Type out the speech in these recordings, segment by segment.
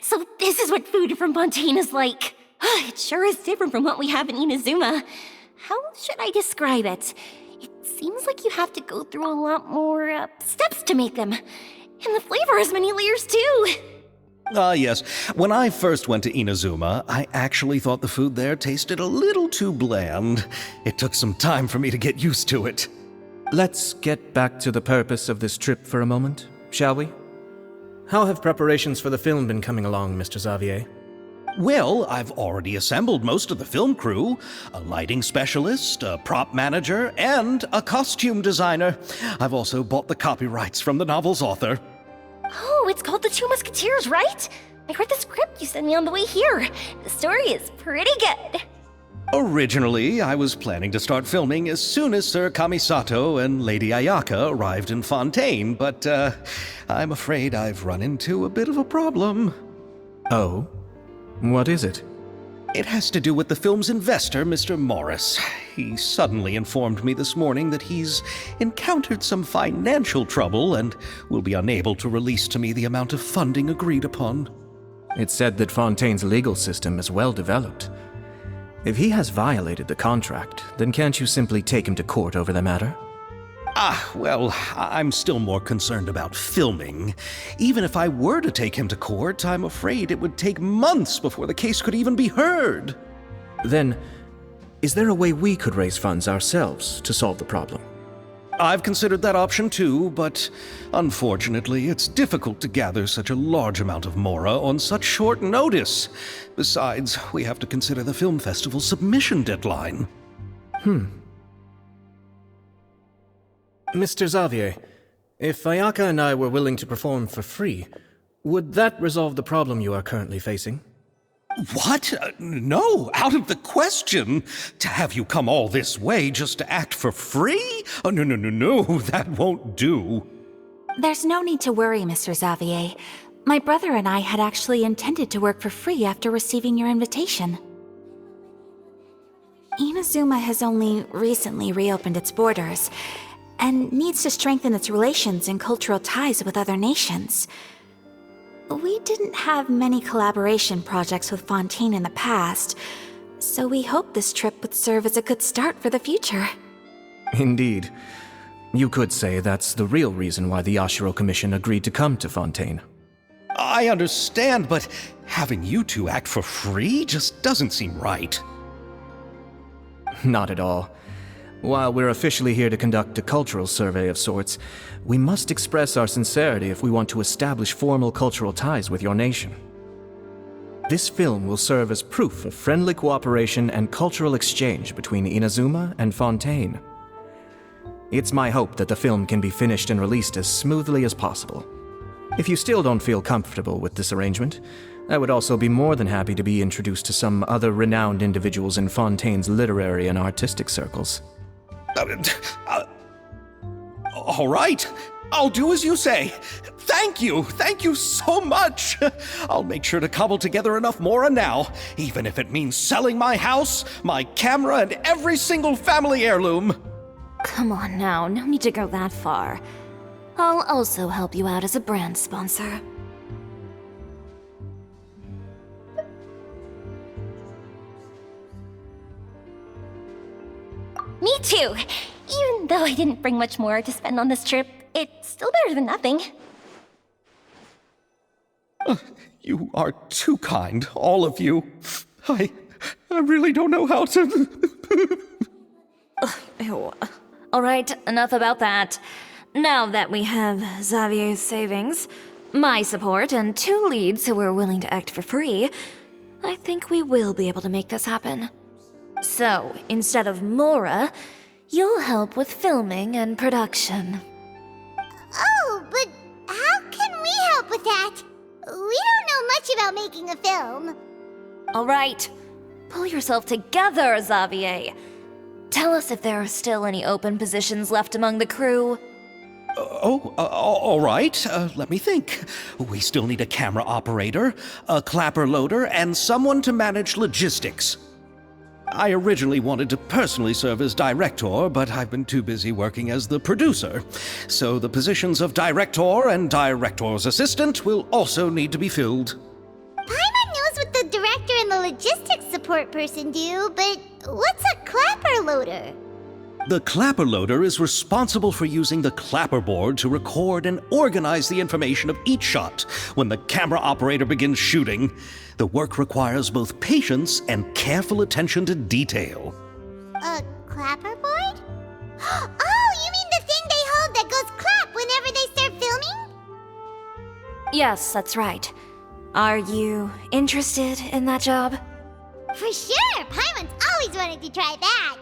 So this is what food from Fontaine is like. It sure is different from what we have in Inazuma. How should I describe it? It seems like you have to go through a lot more steps to make them. And the flavor has many layers too. Yes. When I first went to Inazuma, I actually thought the food there tasted a little too bland. It took some time for me to get used to it. Let's get back to the purpose of this trip for a moment, shall we? How have preparations for the film been coming along, Mr. Xavier? Well, I've already assembled most of the film crew, a lighting specialist, a prop manager, and a costume designer. I've also bought the copyrights from the novel's author. Oh, it's called The Two Musketeers, right? I read the script you sent me on the way here. The story is pretty good. Originally, I was planning to start filming as soon as Sir Kamisato and Lady Ayaka arrived in Fontaine, but I'm afraid I've run into a bit of a problem. Oh? What is it? It has to do with the film's investor, Mr. Morris. He suddenly informed me this morning that he's encountered some financial trouble and will be unable to release to me the amount of funding agreed upon. It's said that Fontaine's legal system is well developed. If he has violated the contract, then can't you simply take him to court over the matter? Well, I'm still more concerned about filming. Even if I were to take him to court, I'm afraid it would take months before the case could even be heard. Then, is there a way we could raise funds ourselves to solve the problem? I've considered that option too, but unfortunately, it's difficult to gather such a large amount of mora on such short notice. Besides, we have to consider the film festival's submission deadline. Mr. Xavier, if Ayaka and I were willing to perform for free, would that resolve the problem you are currently facing? What? No, out of the question. To have you come all this way just to act for free? Oh, no, that won't do. There's no need to worry, Mr. Xavier. My brother and I had actually intended to work for free after receiving your invitation. Inazuma has only recently reopened its borders, and needs to strengthen its relations and cultural ties with other nations. We didn't have many collaboration projects with Fontaine in the past, so we hoped this trip would serve as a good start for the future. Indeed. You could say that's the real reason why the Yashiro Commission agreed to come to Fontaine. I understand, but having you two act for free just doesn't seem right. Not at all. While we're officially here to conduct a cultural survey of sorts, we must express our sincerity if we want to establish formal cultural ties with your nation. This film will serve as proof of friendly cooperation and cultural exchange between Inazuma and Fontaine. It's my hope that the film can be finished and released as smoothly as possible. If you still don't feel comfortable with this arrangement, I would also be more than happy to be introduced to some other renowned individuals in Fontaine's literary and artistic circles. All right, I'll do as you say. Thank you so much. I'll make sure to cobble together enough mora now, even if it means selling my house, my camera, and every single family heirloom. Come on now, no need to go that far. I'll also help you out as a brand sponsor. Me too! Even though I didn't bring much more to spend on this trip, it's still better than nothing. You are too kind, all of you. I really don't know how to... Ew. Alright, enough about that. Now that we have Xavier's savings, my support, and 2 leads who are willing to act for free, I think we will be able to make this happen. So, instead of Mora, you'll help with filming and production. Oh, but how can we help with that? We don't know much about making a film. Alright, pull yourself together, Xavier. Tell us if there are still any open positions left among the crew. All right. Let me think. We still need a camera operator, a clapper loader, and someone to manage logistics. I originally wanted to personally serve as director, but I've been too busy working as the producer. So the positions of director and director's assistant will also need to be filled. a logistics support person do, but what's a clapper loader? The clapper loader is responsible for using the clapper board to record and organize the information of each shot when the camera operator begins shooting. The work requires both patience and careful attention to detail. A clapper board? Oh, you mean the thing they hold that goes clap whenever they start filming? Yes, that's right. Are you interested in that job? For sure! Paimon's always wanted to try that!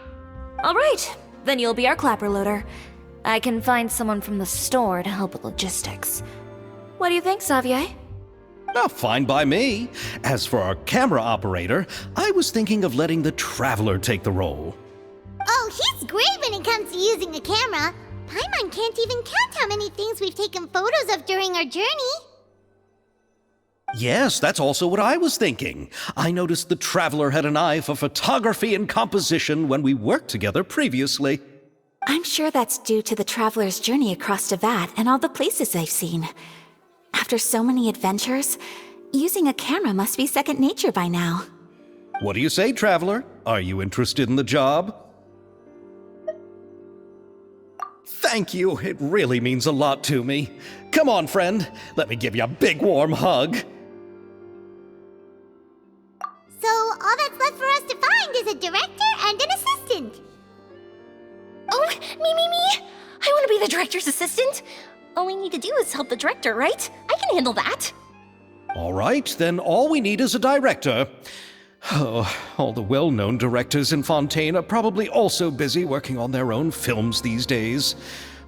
Alright, then you'll be our clapper loader. I can find someone from the store to help with logistics. What do you think, Xavier? Oh, fine by me. As for our camera operator, I was thinking of letting the Traveler take the role. Oh, he's great when it comes to using a camera. Paimon can't even count how many things we've taken photos of during our journey. Yes, that's also what I was thinking. I noticed the Traveler had an eye for photography and composition when we worked together previously. I'm sure that's due to the traveler's journey across Devat and all the places they've seen. After so many adventures, using a camera must be second nature by now. What do you say, Traveler? Are you interested in the job? Thank you. It really means a lot to me. Come on, friend. Let me give you a big warm hug. So all that's left for us to find is a director and an assistant. Oh, me! I want to be the director's assistant. All we need to do is help the director, right? I can handle that. All right, then all we need is a director. Oh, all the well-known directors in Fontaine are probably also busy working on their own films these days.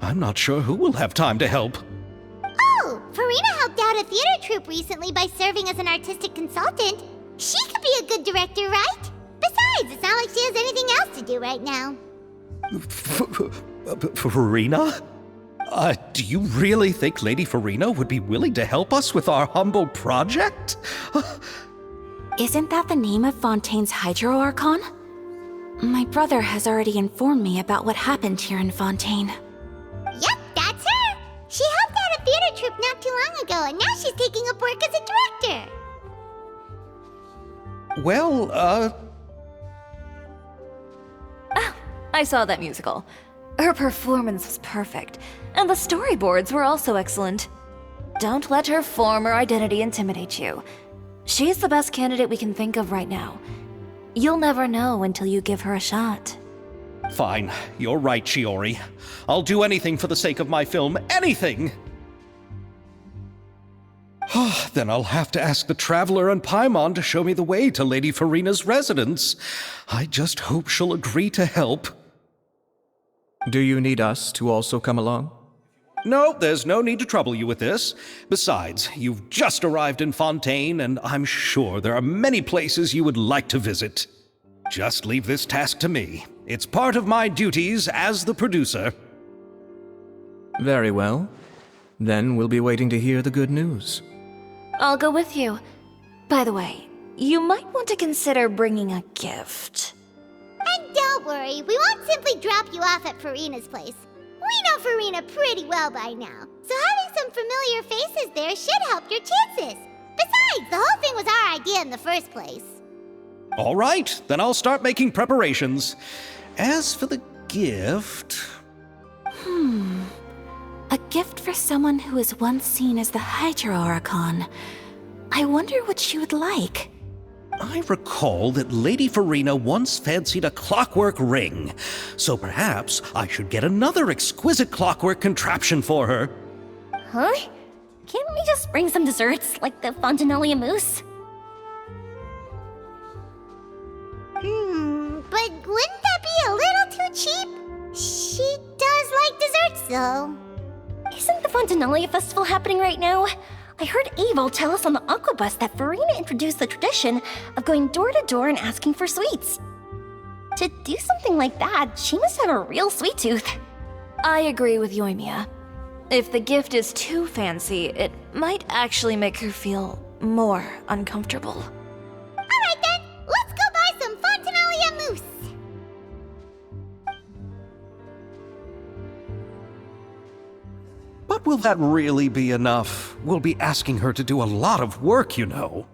I'm not sure who will have time to help. Oh, Farina helped out a theater troupe recently by serving as an artistic consultant. She could be a good director, right? Besides, it's not like she has anything else to do right now. Farina? Do you really think Lady Farina would be willing to help us with our humble project? Isn't that the name of Fontaine's Hydro Archon? My brother has already informed me about what happened here in Fontaine. Yep, that's her. She helped out a theater troupe not too long ago, and now she's taking up work as a director. Well, I saw that musical. Her performance was perfect, and the storyboards were also excellent. Don't let her former identity intimidate you. She's the best candidate we can think of right now. You'll never know until you give her a shot. Fine. You're right, Shiori. I'll do anything for the sake of my film. Anything! Then I'll have to ask the Traveler and Paimon to show me the way to Lady Farina's residence. I just hope she'll agree to help. Do you need us to also come along? No, there's no need to trouble you with this. Besides, you've just arrived in Fontaine, and I'm sure there are many places you would like to visit. Just leave this task to me. It's part of my duties as the producer. Very well. Then we'll be waiting to hear the good news. I'll go with you. By the way, you might want to consider bringing a gift. And don't worry, we won't simply drop you off at Farina's place. We know Farina pretty well by now, so having some familiar faces there should help your chances. Besides, the whole thing was our idea in the first place. All right, then I'll start making preparations. As for the gift... A gift for someone who was once seen as the Hydro Archon. I wonder what she would like. I recall that Lady Farina once fancied a clockwork ring, so perhaps I should get another exquisite clockwork contraption for her. Huh? Can't we just bring some desserts, like the Fontinalia mousse? But wouldn't that be a little too cheap? She does like desserts, though. Isn't the Fontinalia festival happening right now? I heard Abel tell us on the Aquabus that Farina introduced the tradition of going door to door and asking for sweets. To do something like that, she must have a real sweet tooth. I agree with Yoimiya. If the gift is too fancy, it might actually make her feel more uncomfortable. Alright then, let's go buy some Fontinalia mousse. But will that really be enough? We'll be asking her to do a lot of work, you know.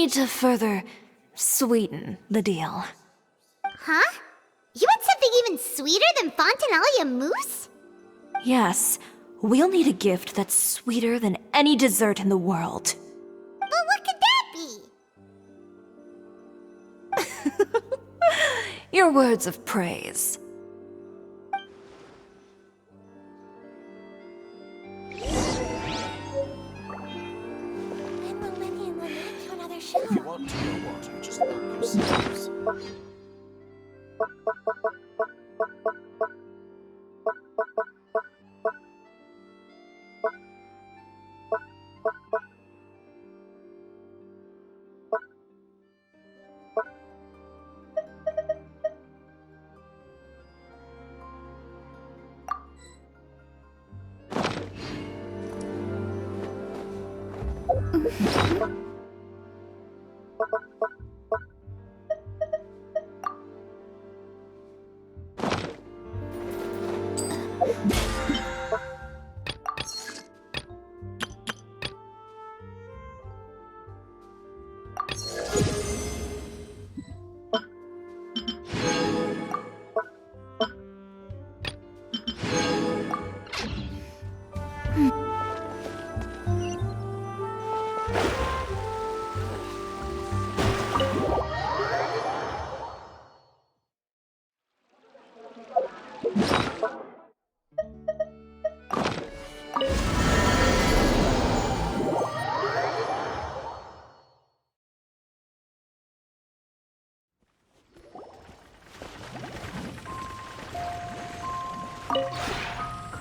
need to further sweeten the deal. Huh? You want something even sweeter than Fontinalia mousse? Yes, we'll need a gift that's sweeter than any dessert in the world. Well, what could that be? Your words of praise. When will Lenny and Lynette do another show? If you want to know what, just help yourselves.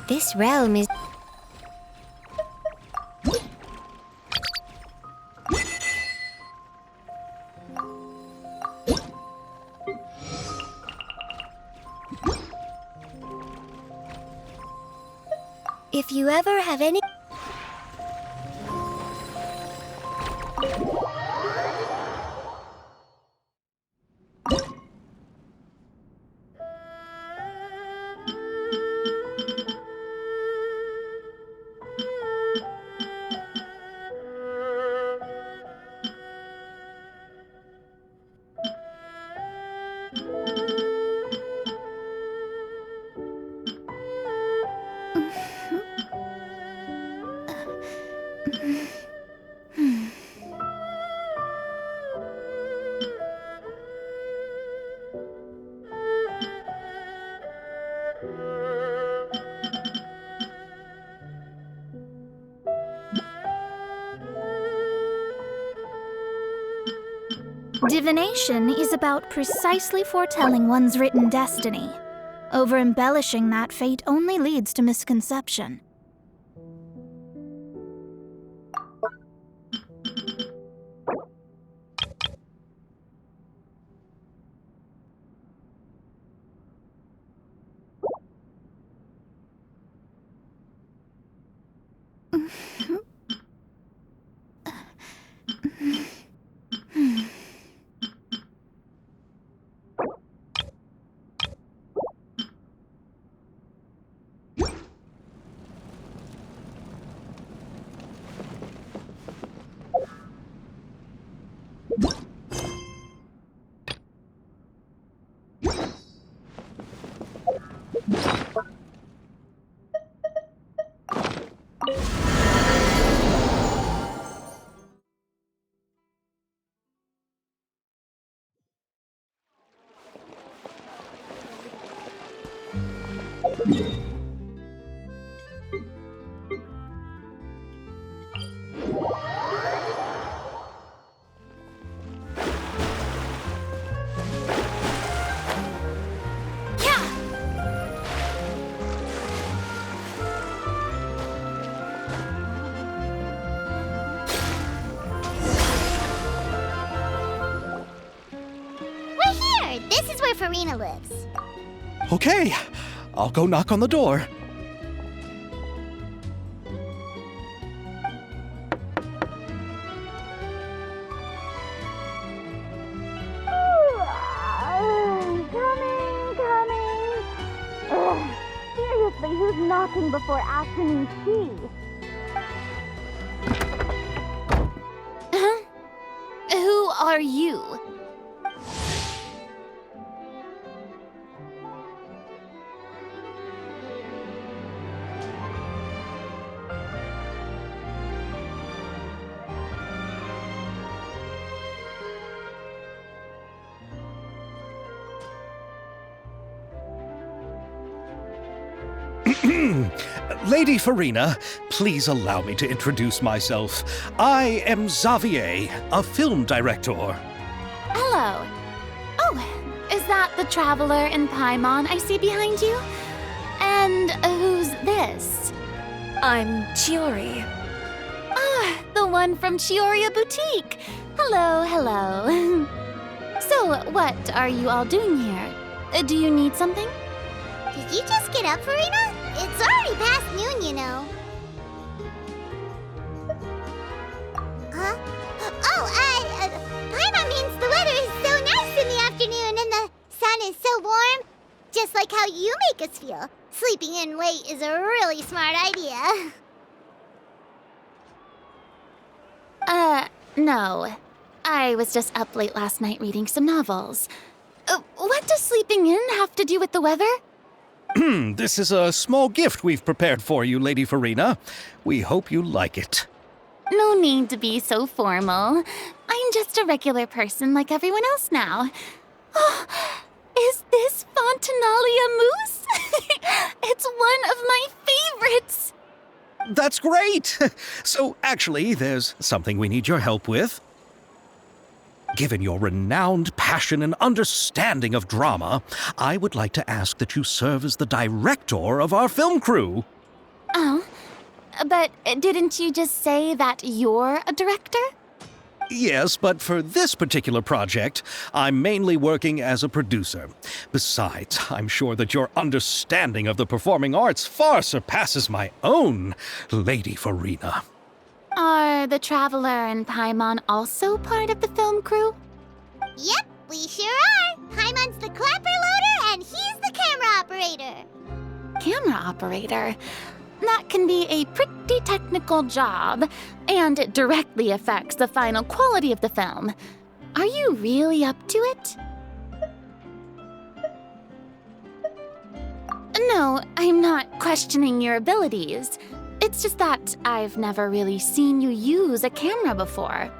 This realm is... If you ever have any... Divination is about precisely foretelling one's written destiny. Over-embellishing that fate only leads to misconception. This is where Farina lives. Okay, I'll go knock on the door. Seriously, who's knocking before afternoon tea? Who are you? Lady Farina, please allow me to introduce myself. I am Xavier, a film director. Hello. Oh, is that the traveler in Paimon I see behind you? And who's this? I'm Chiori. Ah, the one from Chioria Boutique. Hello, hello. So, what are you all doing here? Do you need something? Did you just get up, Farina? It's already past noon, you know. Huh? Oh, Paimon means the weather is so nice in the afternoon and the sun is so warm. Just like how you make us feel. Sleeping in late is a really smart idea. No. I was just up late last night reading some novels. What does sleeping in have to do with the weather? This is a small gift we've prepared for you, Lady Farina. We hope you like it. No need to be so formal. I'm just a regular person like everyone else now. Oh, is this Fontinalia mousse? It's one of my favorites. That's great! So, actually, there's something we need your help with. Given your renowned passion and understanding of drama, I would like to ask that you serve as the director of our film crew. Oh, but didn't you just say that you're a director? Yes, but for this particular project, I'm mainly working as a producer. Besides, I'm sure that your understanding of the performing arts far surpasses my own, Lady Farina. Are the Traveler and Paimon also part of the film crew? Yep, we sure are. Paimon's the clapper loader and he's the camera operator. Camera operator? That can be a pretty technical job, and it directly affects the final quality of the film. Are you really up to it? No, I'm not questioning your abilities. It's just that I've never really seen you use a camera before.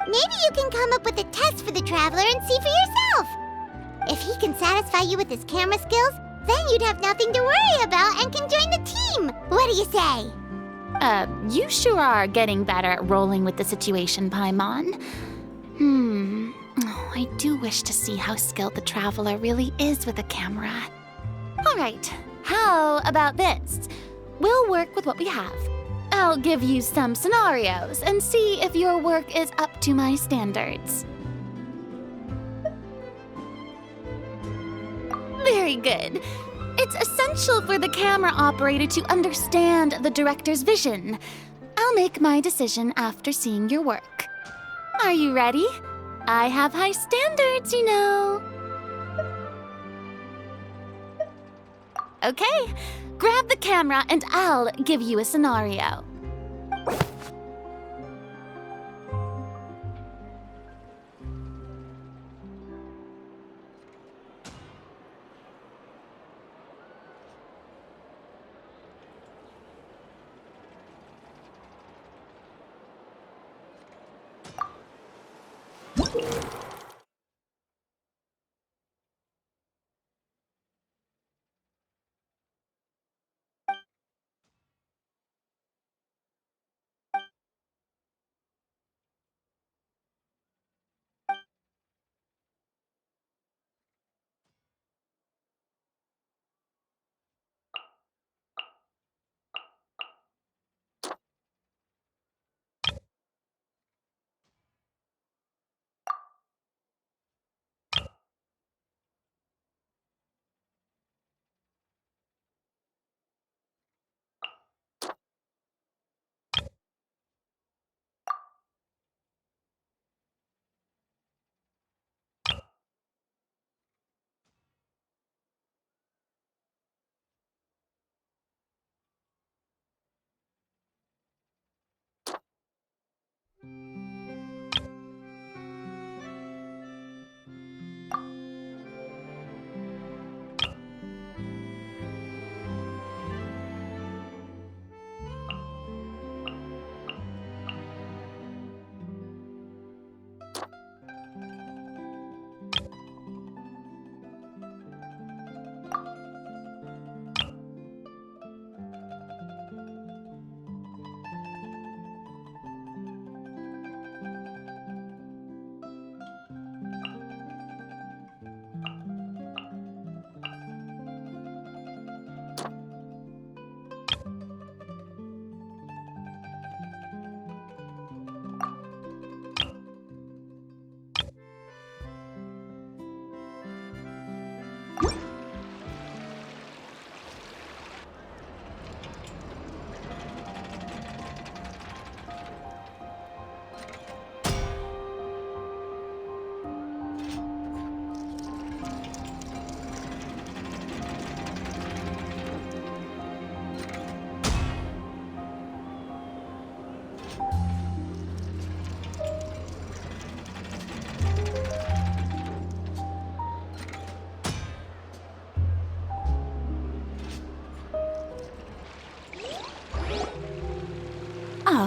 Maybe you can come up with a test for the Traveler and see for yourself. If he can satisfy you with his camera skills, then you'd have nothing to worry about and can join the team. What do you say? You sure are getting better at rolling with the situation, Paimon. Oh, I do wish to see how skilled the Traveler really is with a camera. All right, how about this? We'll work with what we have. I'll give you some scenarios and see if your work is up to my standards. Very good. It's essential for the camera operator to understand the director's vision. I'll make my decision after seeing your work. Are you ready? I have high standards, you know. Okay, grab the camera and I'll give you a scenario.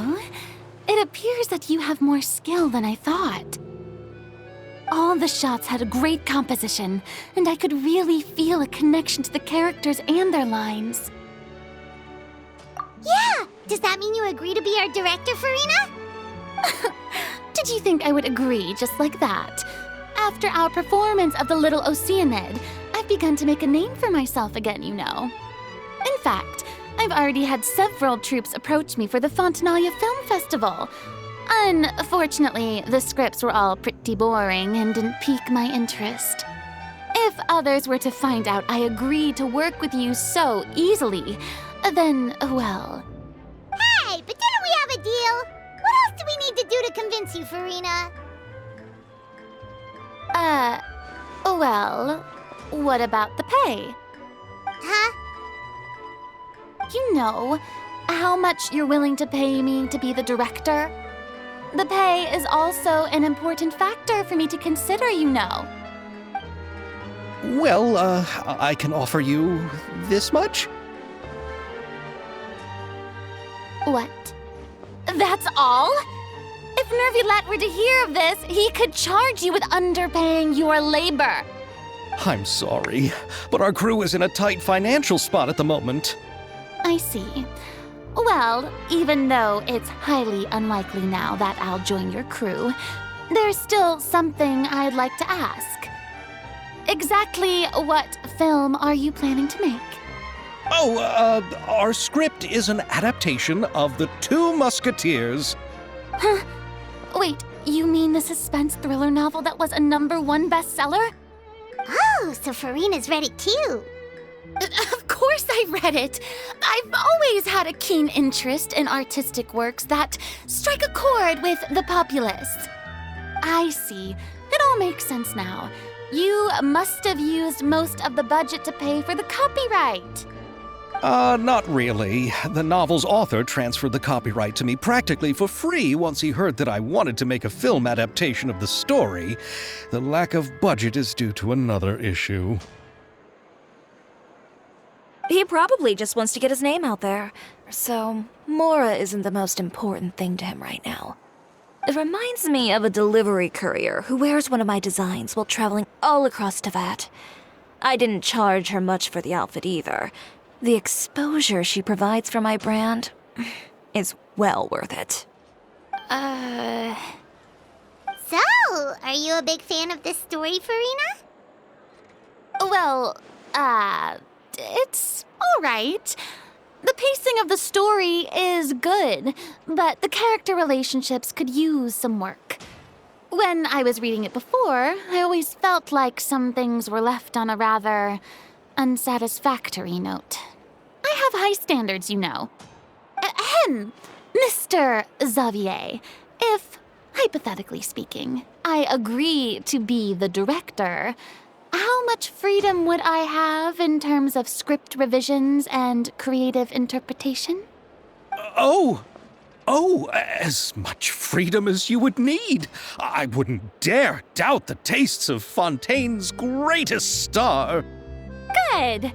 Oh, it appears that you have more skill than I thought. All the shots had a great composition, and I could really feel a connection to the characters and their lines. Yeah! Does that mean you agree to be our director, Farina? Did you think I would agree just like that? After our performance of The Little Oceanid, I've begun to make a name for myself again, you know. In fact, I've already had several troops approach me for the Fontanalia Film Festival. Unfortunately, the scripts were all pretty boring and didn't pique my interest. If others were to find out I agreed to work with you so easily, then, well... Hey, but didn't we have a deal? What else do we need to do to convince you, Farina? Well, what about the pay? Huh? You know, how much you're willing to pay me to be the director? The pay is also an important factor for me to consider, you know. Well, I can offer you this much? What? That's all? If Nervilat were to hear of this, he could charge you with underpaying your labor. I'm sorry, but our crew is in a tight financial spot at the moment. I see. Well, even though it's highly unlikely now that I'll join your crew, there's still something I'd like to ask. Exactly what film are you planning to make? Oh, our script is an adaptation of The Two Musketeers. Huh? Wait, you mean the suspense thriller novel that was a #1 bestseller? Oh, so Farina's read it too. Of course I read it. I've always had a keen interest in artistic works that strike a chord with the populace. I see. It all makes sense now. You must have used most of the budget to pay for the copyright. Not really. The novel's author transferred the copyright to me practically for free once he heard that I wanted to make a film adaptation of the story. The lack of budget is due to another issue. He probably just wants to get his name out there. So, Mora isn't the most important thing to him right now. It reminds me of a delivery courier who wears one of my designs while traveling all across Teyvat. I didn't charge her much for the outfit either. The exposure she provides for my brand is well worth it. So, are you a big fan of this story, Farina? Well, it's all right. The pacing of the story is good, but the character relationships could use some work. When I was reading it before, I always felt like some things were left on a rather unsatisfactory note. I have high standards, you know. Ahem, Mr. Xavier, if, hypothetically speaking, I agree to be the director, how much freedom would I have in terms of script revisions and creative interpretation? Oh, as much freedom as you would need. I wouldn't dare doubt the tastes of Fontaine's greatest star. Good.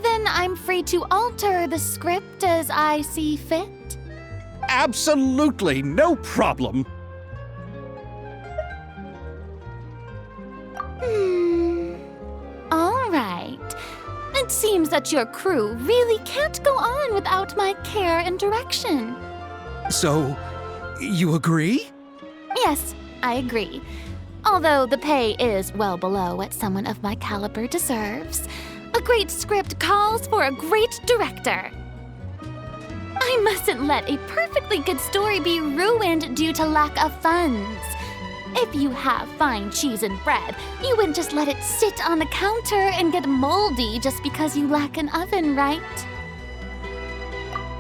Then I'm free to alter the script as I see fit? Absolutely, no problem. All right. It seems that your crew really can't go on without my care and direction. So, you agree? Yes, I agree. Although the pay is well below what someone of my caliber deserves, a great script calls for a great director. I mustn't let a perfectly good story be ruined due to lack of funds. If you have fine cheese and bread, you wouldn't just let it sit on the counter and get moldy just because you lack an oven, right?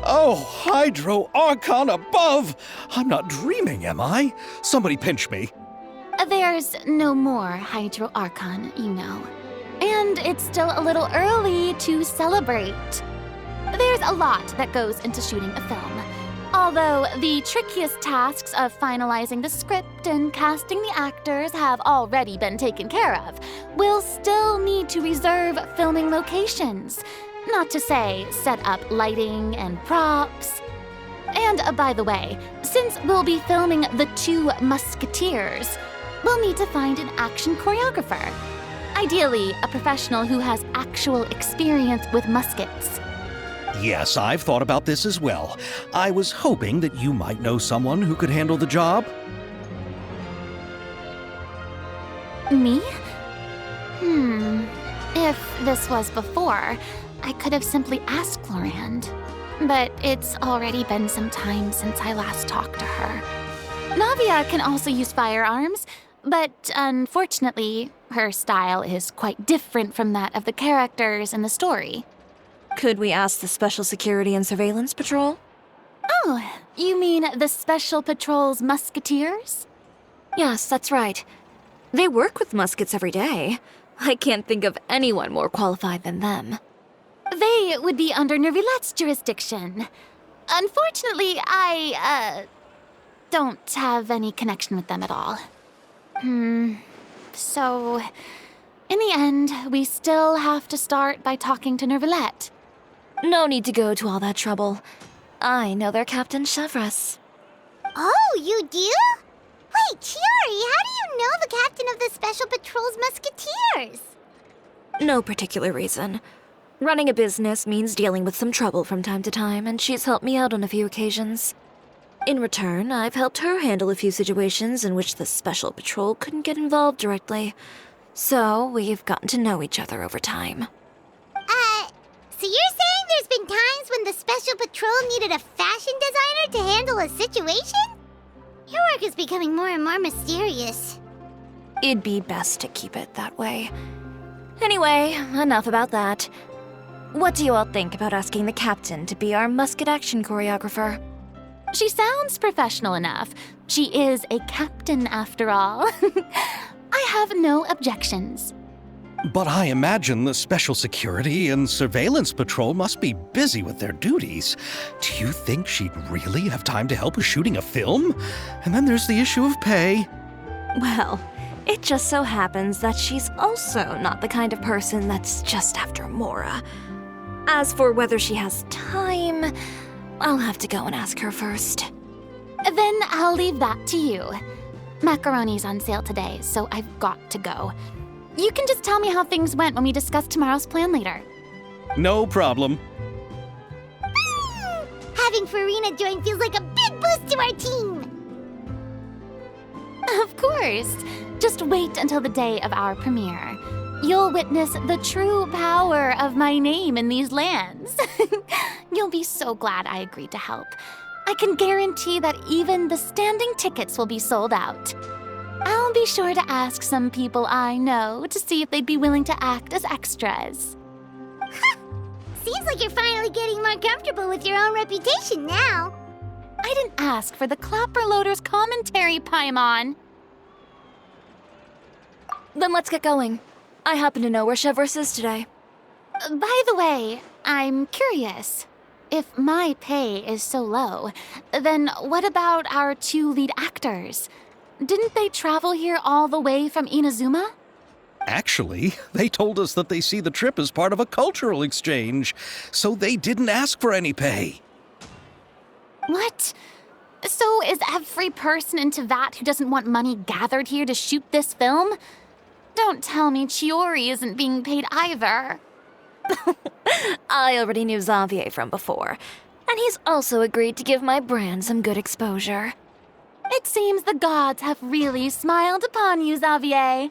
Oh, Hydro Archon above! I'm not dreaming, am I? Somebody pinch me. There's no more Hydro Archon, you know. And it's still a little early to celebrate. There's a lot that goes into shooting a film. Although the trickiest tasks of finalizing the script and casting the actors have already been taken care of, we'll still need to reserve filming locations. Not to say set up lighting and props. And by the way, since we'll be filming The Two Musketeers, we'll need to find an action choreographer. Ideally, a professional who has actual experience with muskets. Yes, I've thought about this as well. I was hoping that you might know someone who could handle the job. Me? If this was before, I could have simply asked Glorand. But it's already been some time since I last talked to her. Navia can also use firearms, but unfortunately, her style is quite different from that of the characters in the story. Could we ask the Special Security and Surveillance Patrol? Oh, you mean the Special Patrol's Musketeers? Yes, that's right. They work with muskets every day. I can't think of anyone more qualified than them. They would be under Nervilette's jurisdiction. Unfortunately, I don't have any connection with them at all. So, in the end, we still have to start by talking to Nervilette. No need to go to all that trouble. I know their Captain Chevres. Oh, you do? Wait, Chiori, how do you know the captain of the Special Patrol's Musketeers? No particular reason. Running a business means dealing with some trouble from time to time, and she's helped me out on a few occasions. In return, I've helped her handle a few situations in which the Special Patrol couldn't get involved directly. So, we've gotten to know each other over time. So you're saying there's been times when the Special Patrol needed a fashion designer to handle a situation? Your work is becoming more and more mysterious. It'd be best to keep it that way. Anyway, enough about that. What do you all think about asking the captain to be our musket action choreographer? She sounds professional enough. She is a captain after all. I have no objections. But I imagine the Special Security and Surveillance Patrol must be busy with their duties. Do you think she'd really have time to help with shooting a film? And then there's the issue of pay. Well, it just so happens that she's also not the kind of person that's just after Mora. As for whether she has time, I'll have to go and ask her first. Then I'll leave that to you. Macaroni's on sale today, so I've got to go. You can just tell me how things went when we discuss tomorrow's plan later. No problem. Having Farina join feels like a big boost to our team! Of course. Just wait until the day of our premiere. You'll witness the true power of my name in these lands. You'll be so glad I agreed to help. I can guarantee that even the standing tickets will be sold out. I'll be sure to ask some people I know to see if they'd be willing to act as extras. Seems like you're finally getting more comfortable with your own reputation now. I didn't ask for the Clapper Loader's commentary, Paimon. Then let's get going. I happen to know where Chevres is today. By the way, I'm curious. If my pay is so low, then what about our two lead actors? Didn't they travel here all the way from Inazuma? Actually, they told us that they see the trip as part of a cultural exchange, so they didn't ask for any pay. What? So is every person in Tevat who doesn't want money gathered here to shoot this film? Don't tell me Chiori isn't being paid either. I already knew Xavier from before, and he's also agreed to give my brand some good exposure. It seems the gods have really smiled upon you, Xavier.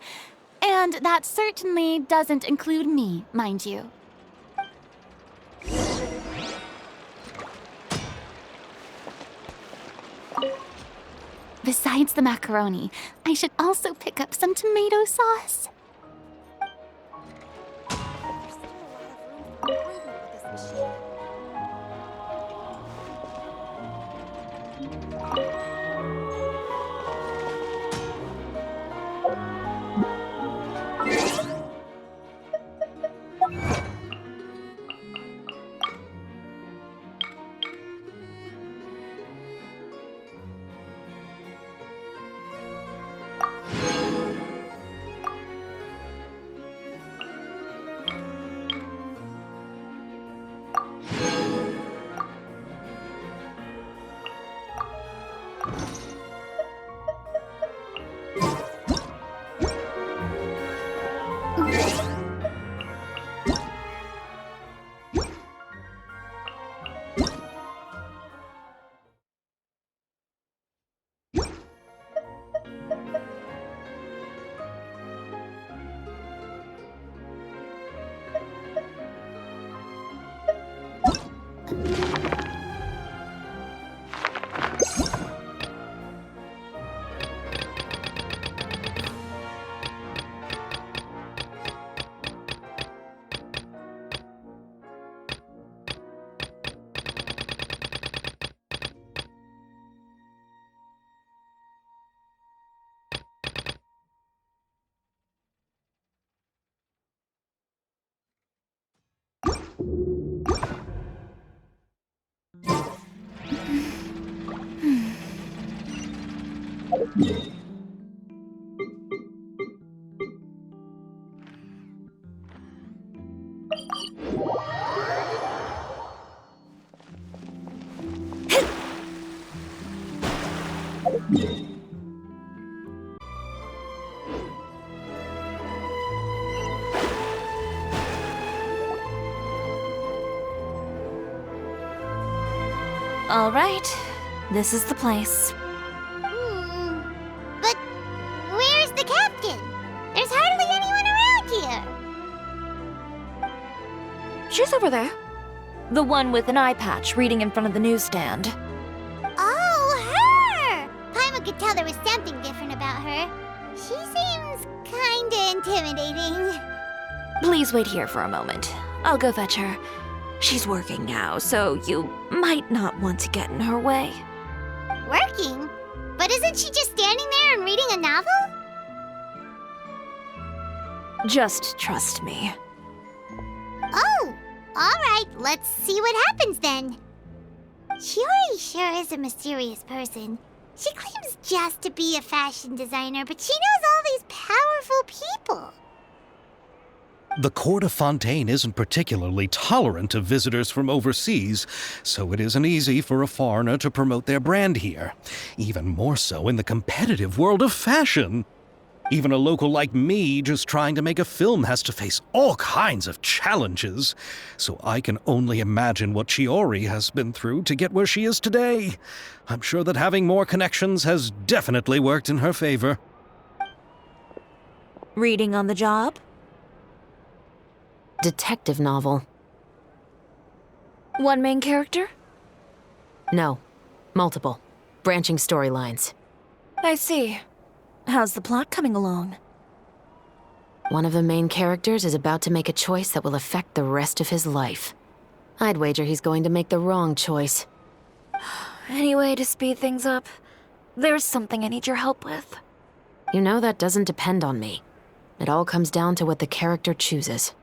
And that certainly doesn't include me, mind you. Besides the macaroni, I should also pick up some tomato sauce. All right, this is the place. But where's the captain? There's hardly anyone around here. She's over there. The one with an eye patch reading in front of the newsstand. Oh, her! Paimon could tell there was something different about her. She seems kinda intimidating. Please wait here for a moment. I'll go fetch her. She's working now, so you might not want to get in her way. Working? But isn't she just standing there and reading a novel? Just trust me. Oh, alright, let's see what happens then. Shiori sure is a mysterious person. She claims just to be a fashion designer, but she knows all these powerful people. The court of Fontaine isn't particularly tolerant of visitors from overseas, so it isn't easy for a foreigner to promote their brand here. Even more so in the competitive world of fashion. Even a local like me just trying to make a film has to face all kinds of challenges. So I can only imagine what Shiori has been through to get where she is today. I'm sure that having more connections has definitely worked in her favor. Reading on the job? Detective novel. One main character? No. Multiple. Branching storylines. I see. How's the plot coming along? One of the main characters is about to make a choice that will affect the rest of his life. I'd wager he's going to make the wrong choice. Any way to speed things up? There's something I need your help with. You know that doesn't depend on me. It all comes down to what the character chooses.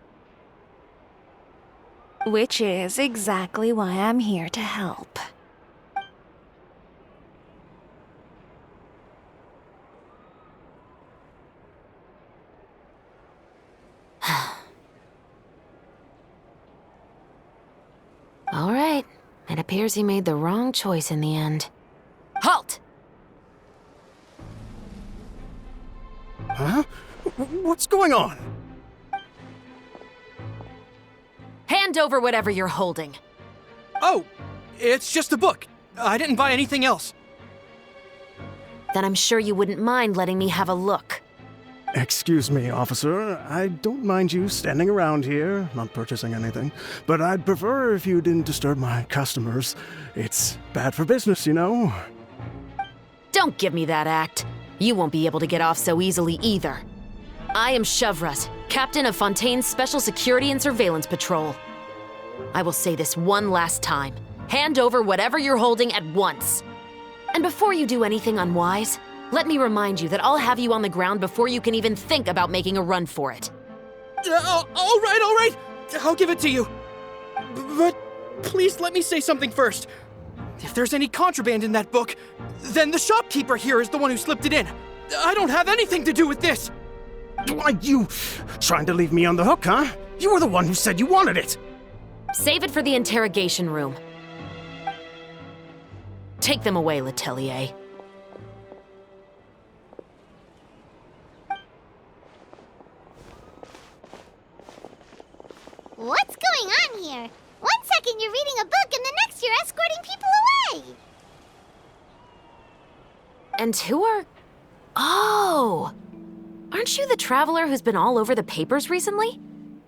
Which is exactly why I'm here to help. All right. It appears he made the wrong choice in the end. Halt! Huh? What's going on? Hand over whatever you're holding. Oh, it's just a book. I didn't buy anything else. Then I'm sure you wouldn't mind letting me have a look. Excuse me, officer. I don't mind you standing around here, not purchasing anything, but I'd prefer if you didn't disturb my customers. It's bad for business, you know. Don't give me that act. You won't be able to get off so easily either. I am Chevret, captain of Fontaine's Special Security and Surveillance Patrol. I will say this one last time. Hand over whatever you're holding at once. And before you do anything unwise, let me remind you that I'll have you on the ground before you can even think about making a run for it. All right. I'll give it to you. But please let me say something first. If there's any contraband in that book, then the shopkeeper here is the one who slipped it in. I don't have anything to do with this. Why, you trying to leave me on the hook, huh? You were the one who said you wanted it. Save it for the interrogation room. Take them away, Letelier. What's going on here? 1 second you're reading a book and the next you're escorting people away. And who are... Oh! Aren't you the traveler who's been all over the papers recently?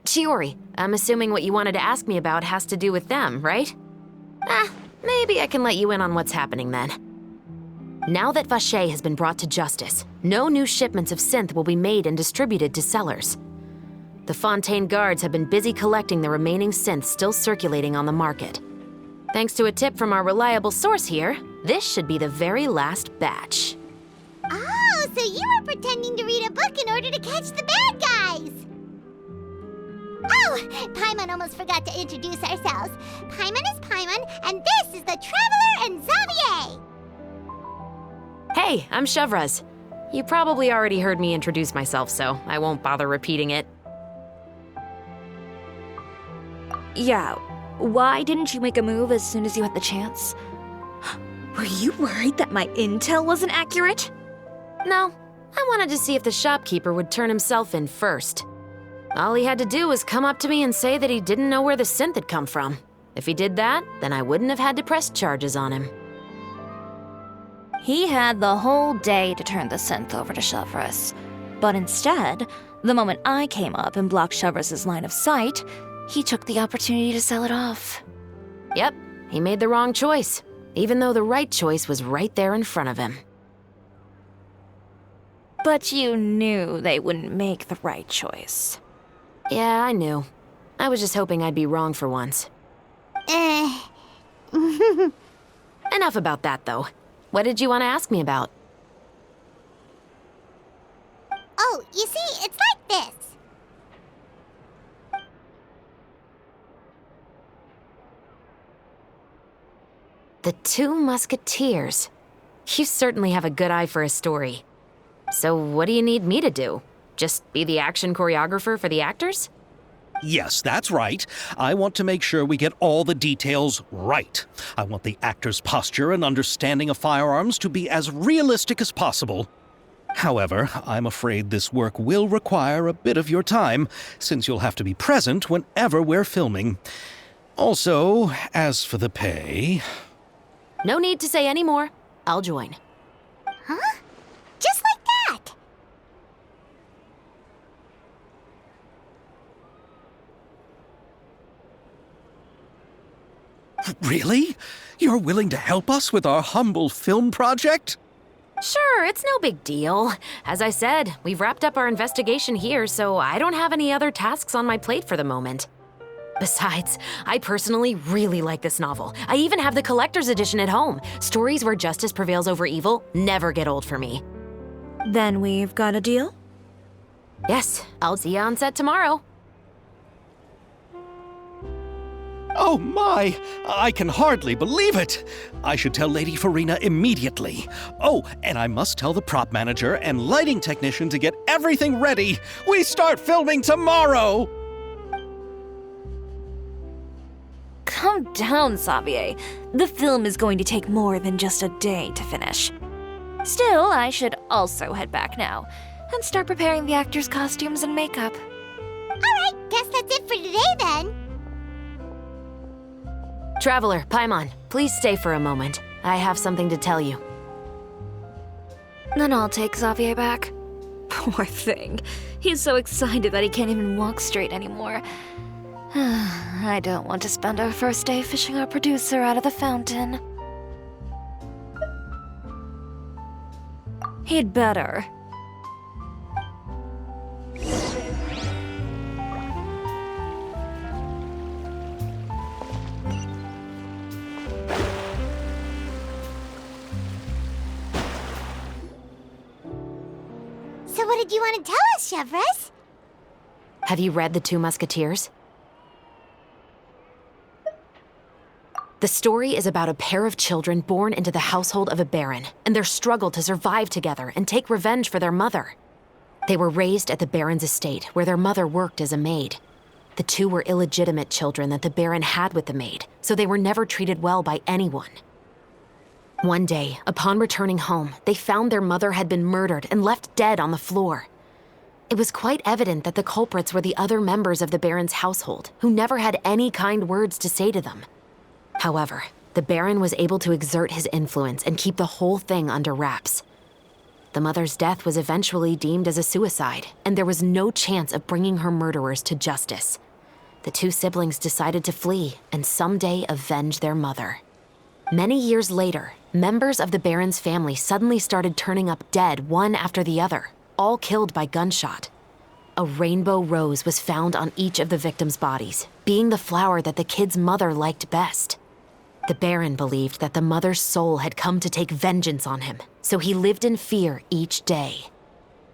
Shiori, I'm assuming what you wanted to ask me about has to do with them, right? Maybe I can let you in on what's happening then. Now that Vacher has been brought to justice, no new shipments of synth will be made and distributed to sellers. The Fontaine guards have been busy collecting the remaining synths still circulating on the market. Thanks to a tip from our reliable source here, this should be the very last batch. Oh, so you were pretending to read a book in order to catch the bad guys! Oh, Paimon almost forgot to introduce ourselves. Paimon is Paimon, and this is the Traveler and Xavier! Hey, I'm Chevraz. You probably already heard me introduce myself, so I won't bother repeating it. Yeah, why didn't you make a move as soon as you had the chance? Were you worried that my intel wasn't accurate? No, I wanted to see if the shopkeeper would turn himself in first. All he had to do was come up to me and say that he didn't know where the synth had come from. If he did that, then I wouldn't have had to press charges on him. He had the whole day to turn the synth over to Chevraz. But instead, the moment I came up and blocked Chevraz's line of sight, he took the opportunity to sell it off. Yep, he made the wrong choice, even though the right choice was right there in front of him. But you knew they wouldn't make the right choice. Yeah, I knew. I was just hoping I'd be wrong for once. Enough about that, though. What did you want to ask me about? Oh, you see, it's like this. The Two Musketeers. You certainly have a good eye for a story. So what do you need me to do? Just be the action choreographer for the actors? Yes, that's right. I want to make sure we get all the details right. I want the actor's posture and understanding of firearms to be as realistic as possible. However, I'm afraid this work will require a bit of your time, since you'll have to be present whenever we're filming. Also, as for the pay... No need to say any more. I'll join. Huh? Just like that! Really? You're willing to help us with our humble film project? Sure, it's no big deal. As I said, we've wrapped up our investigation here, so I don't have any other tasks on my plate for the moment. Besides, I personally really like this novel. I even have the collector's edition at home. Stories where justice prevails over evil never get old for me. Then we've got a deal? Yes, I'll see you on set tomorrow. Oh my! I can hardly believe it! I should tell Lady Farina immediately. Oh, and I must tell the prop manager and lighting technician to get everything ready. We start filming tomorrow! Calm down, Xavier. The film is going to take more than just a day to finish. Still, I should also head back now and start preparing the actors' costumes and makeup. Alright, guess that's it for today then. Traveler, Paimon, please stay for a moment. I have something to tell you. Then I'll take Xavier back. Poor thing. He's so excited that he can't even walk straight anymore. I don't want to spend our first day fishing our producer out of the fountain. He'd better. So what did you want to tell us, Chevraz? Have you read The Two Musketeers? The story is about a pair of children born into the household of a baron and their struggle to survive together and take revenge for their mother. They were raised at the baron's estate, where their mother worked as a maid. The two were illegitimate children that the baron had with the maid, so they were never treated well by anyone. One day, upon returning home, they found their mother had been murdered and left dead on the floor. It was quite evident that the culprits were the other members of the baron's household, who never had any kind words to say to them. However, the baron was able to exert his influence and keep the whole thing under wraps. The mother's death was eventually deemed as a suicide, and there was no chance of bringing her murderers to justice. the two siblings decided to flee and someday avenge their mother. Many years later, members of the Baron's family suddenly started turning up dead one after the other, all killed by gunshot. A rainbow rose was found on each of the victims' bodies, being the flower that the kid's mother liked best. The Baron believed that the mother's soul had come to take vengeance on him, so he lived in fear each day.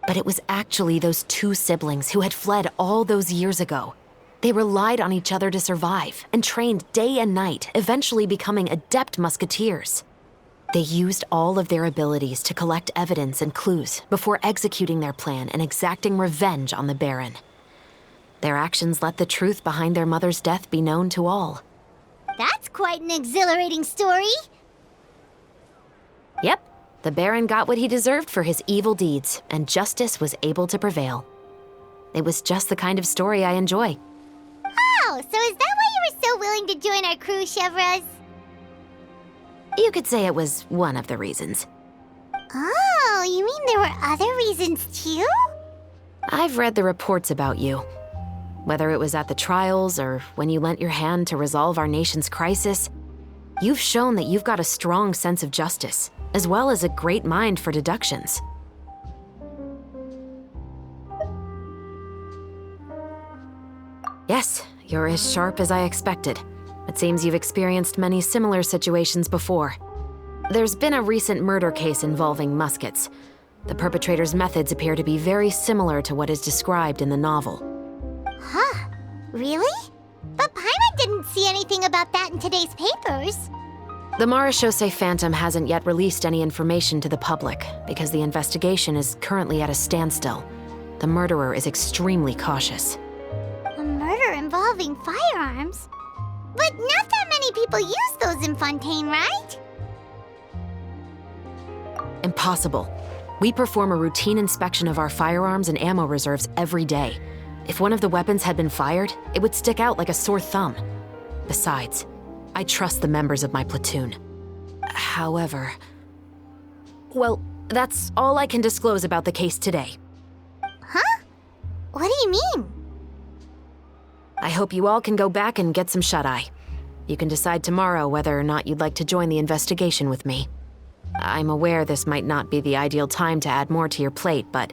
But it was actually those two siblings who had fled all those years ago. They relied on each other to survive and trained day and night, eventually becoming adept musketeers. They used all of their abilities to collect evidence and clues before executing their plan and exacting revenge on the Baron. Their actions let the truth behind their mother's death be known to all. That's quite an exhilarating story. Yep, the Baron got what he deserved for his evil deeds, and justice was able to prevail. It was just the kind of story I enjoy. Oh, so is that why you were so willing to join our crew, Chevraz? You could say it was one of the reasons. Oh, you mean there were other reasons too? I've read the reports about you. Whether it was at the trials or when you lent your hand to resolve our nation's crisis, you've shown that you've got a strong sense of justice, as well as a great mind for deductions. Yes, you're as sharp as I expected. It seems you've experienced many similar situations before. There's been a recent murder case involving Muskets. The perpetrator's methods appear to be very similar to what is described in the novel. Huh? Really? But Paimon didn't see anything about that in today's papers. The Marechaussee Phantom hasn't yet released any information to the public because the investigation is currently at a standstill. The murderer is extremely cautious. A murder involving firearms? But not that many people use those in Fontaine, right? Impossible. We perform a routine inspection of our firearms and ammo reserves every day. If one of the weapons had been fired, it would stick out like a sore thumb. Besides, I trust the members of my platoon. However... Well, that's all I can disclose about the case today. Huh? What do you mean? I hope you all can go back and get some shut-eye. You can decide tomorrow whether or not you'd like to join the investigation with me. I'm aware this might not be the ideal time to add more to your plate, but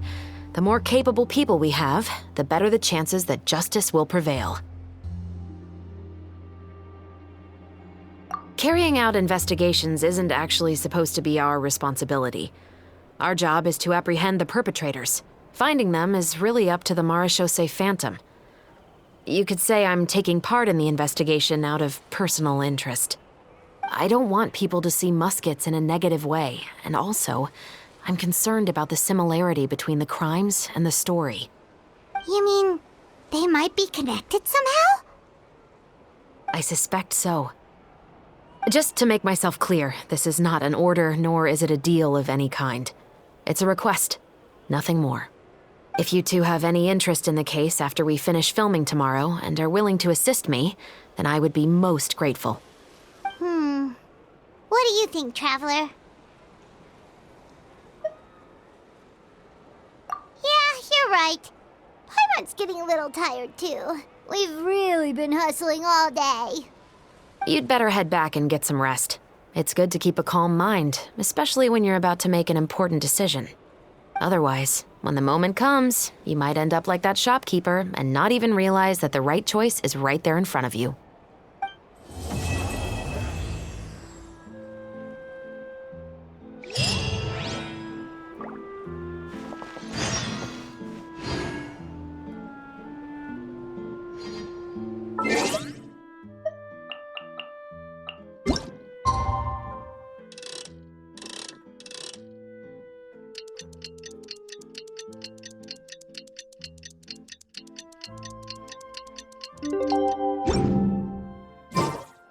the more capable people we have, the better the chances that justice will prevail. Carrying out investigations isn't actually supposed to be our responsibility. Our job is to apprehend the perpetrators. Finding them is really up to the Marechaussee Phantom. You could say I'm taking part in the investigation out of personal interest. I don't want people to see Muskets in a negative way, and also, I'm concerned about the similarity between the crimes and the story. You mean they might be connected somehow? I suspect so. Just to make myself clear, this is not an order, nor is it a deal of any kind. It's a request, nothing more. If you two have any interest in the case after we finish filming tomorrow and are willing to assist me, then I would be most grateful. What do you think, Traveler? Yeah, you're right. Paimon's getting a little tired, too. We've really been hustling all day. You'd better head back and get some rest. It's good to keep a calm mind, especially when you're about to make an important decision. Otherwise, when the moment comes, you might end up like that shopkeeper and not even realize that the right choice is right there in front of you.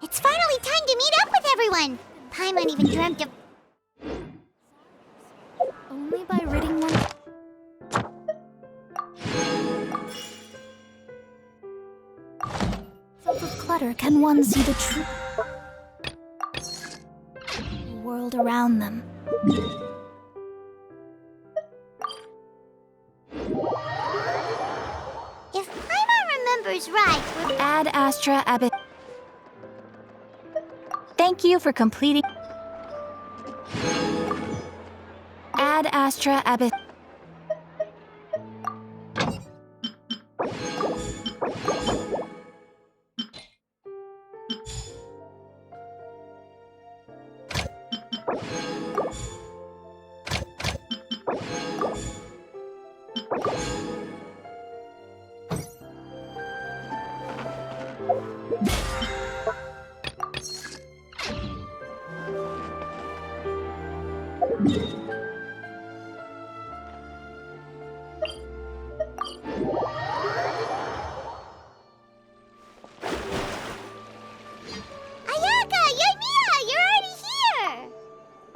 It's finally time to meet up with everyone. Paimon even dreamt of... Only by ridding one... Filled with clutter, can one see the true world around them? If Paimon remembers Traveler's Ride. Ad Astra Abyss. Thank you for completing. Ad Astra Abyss.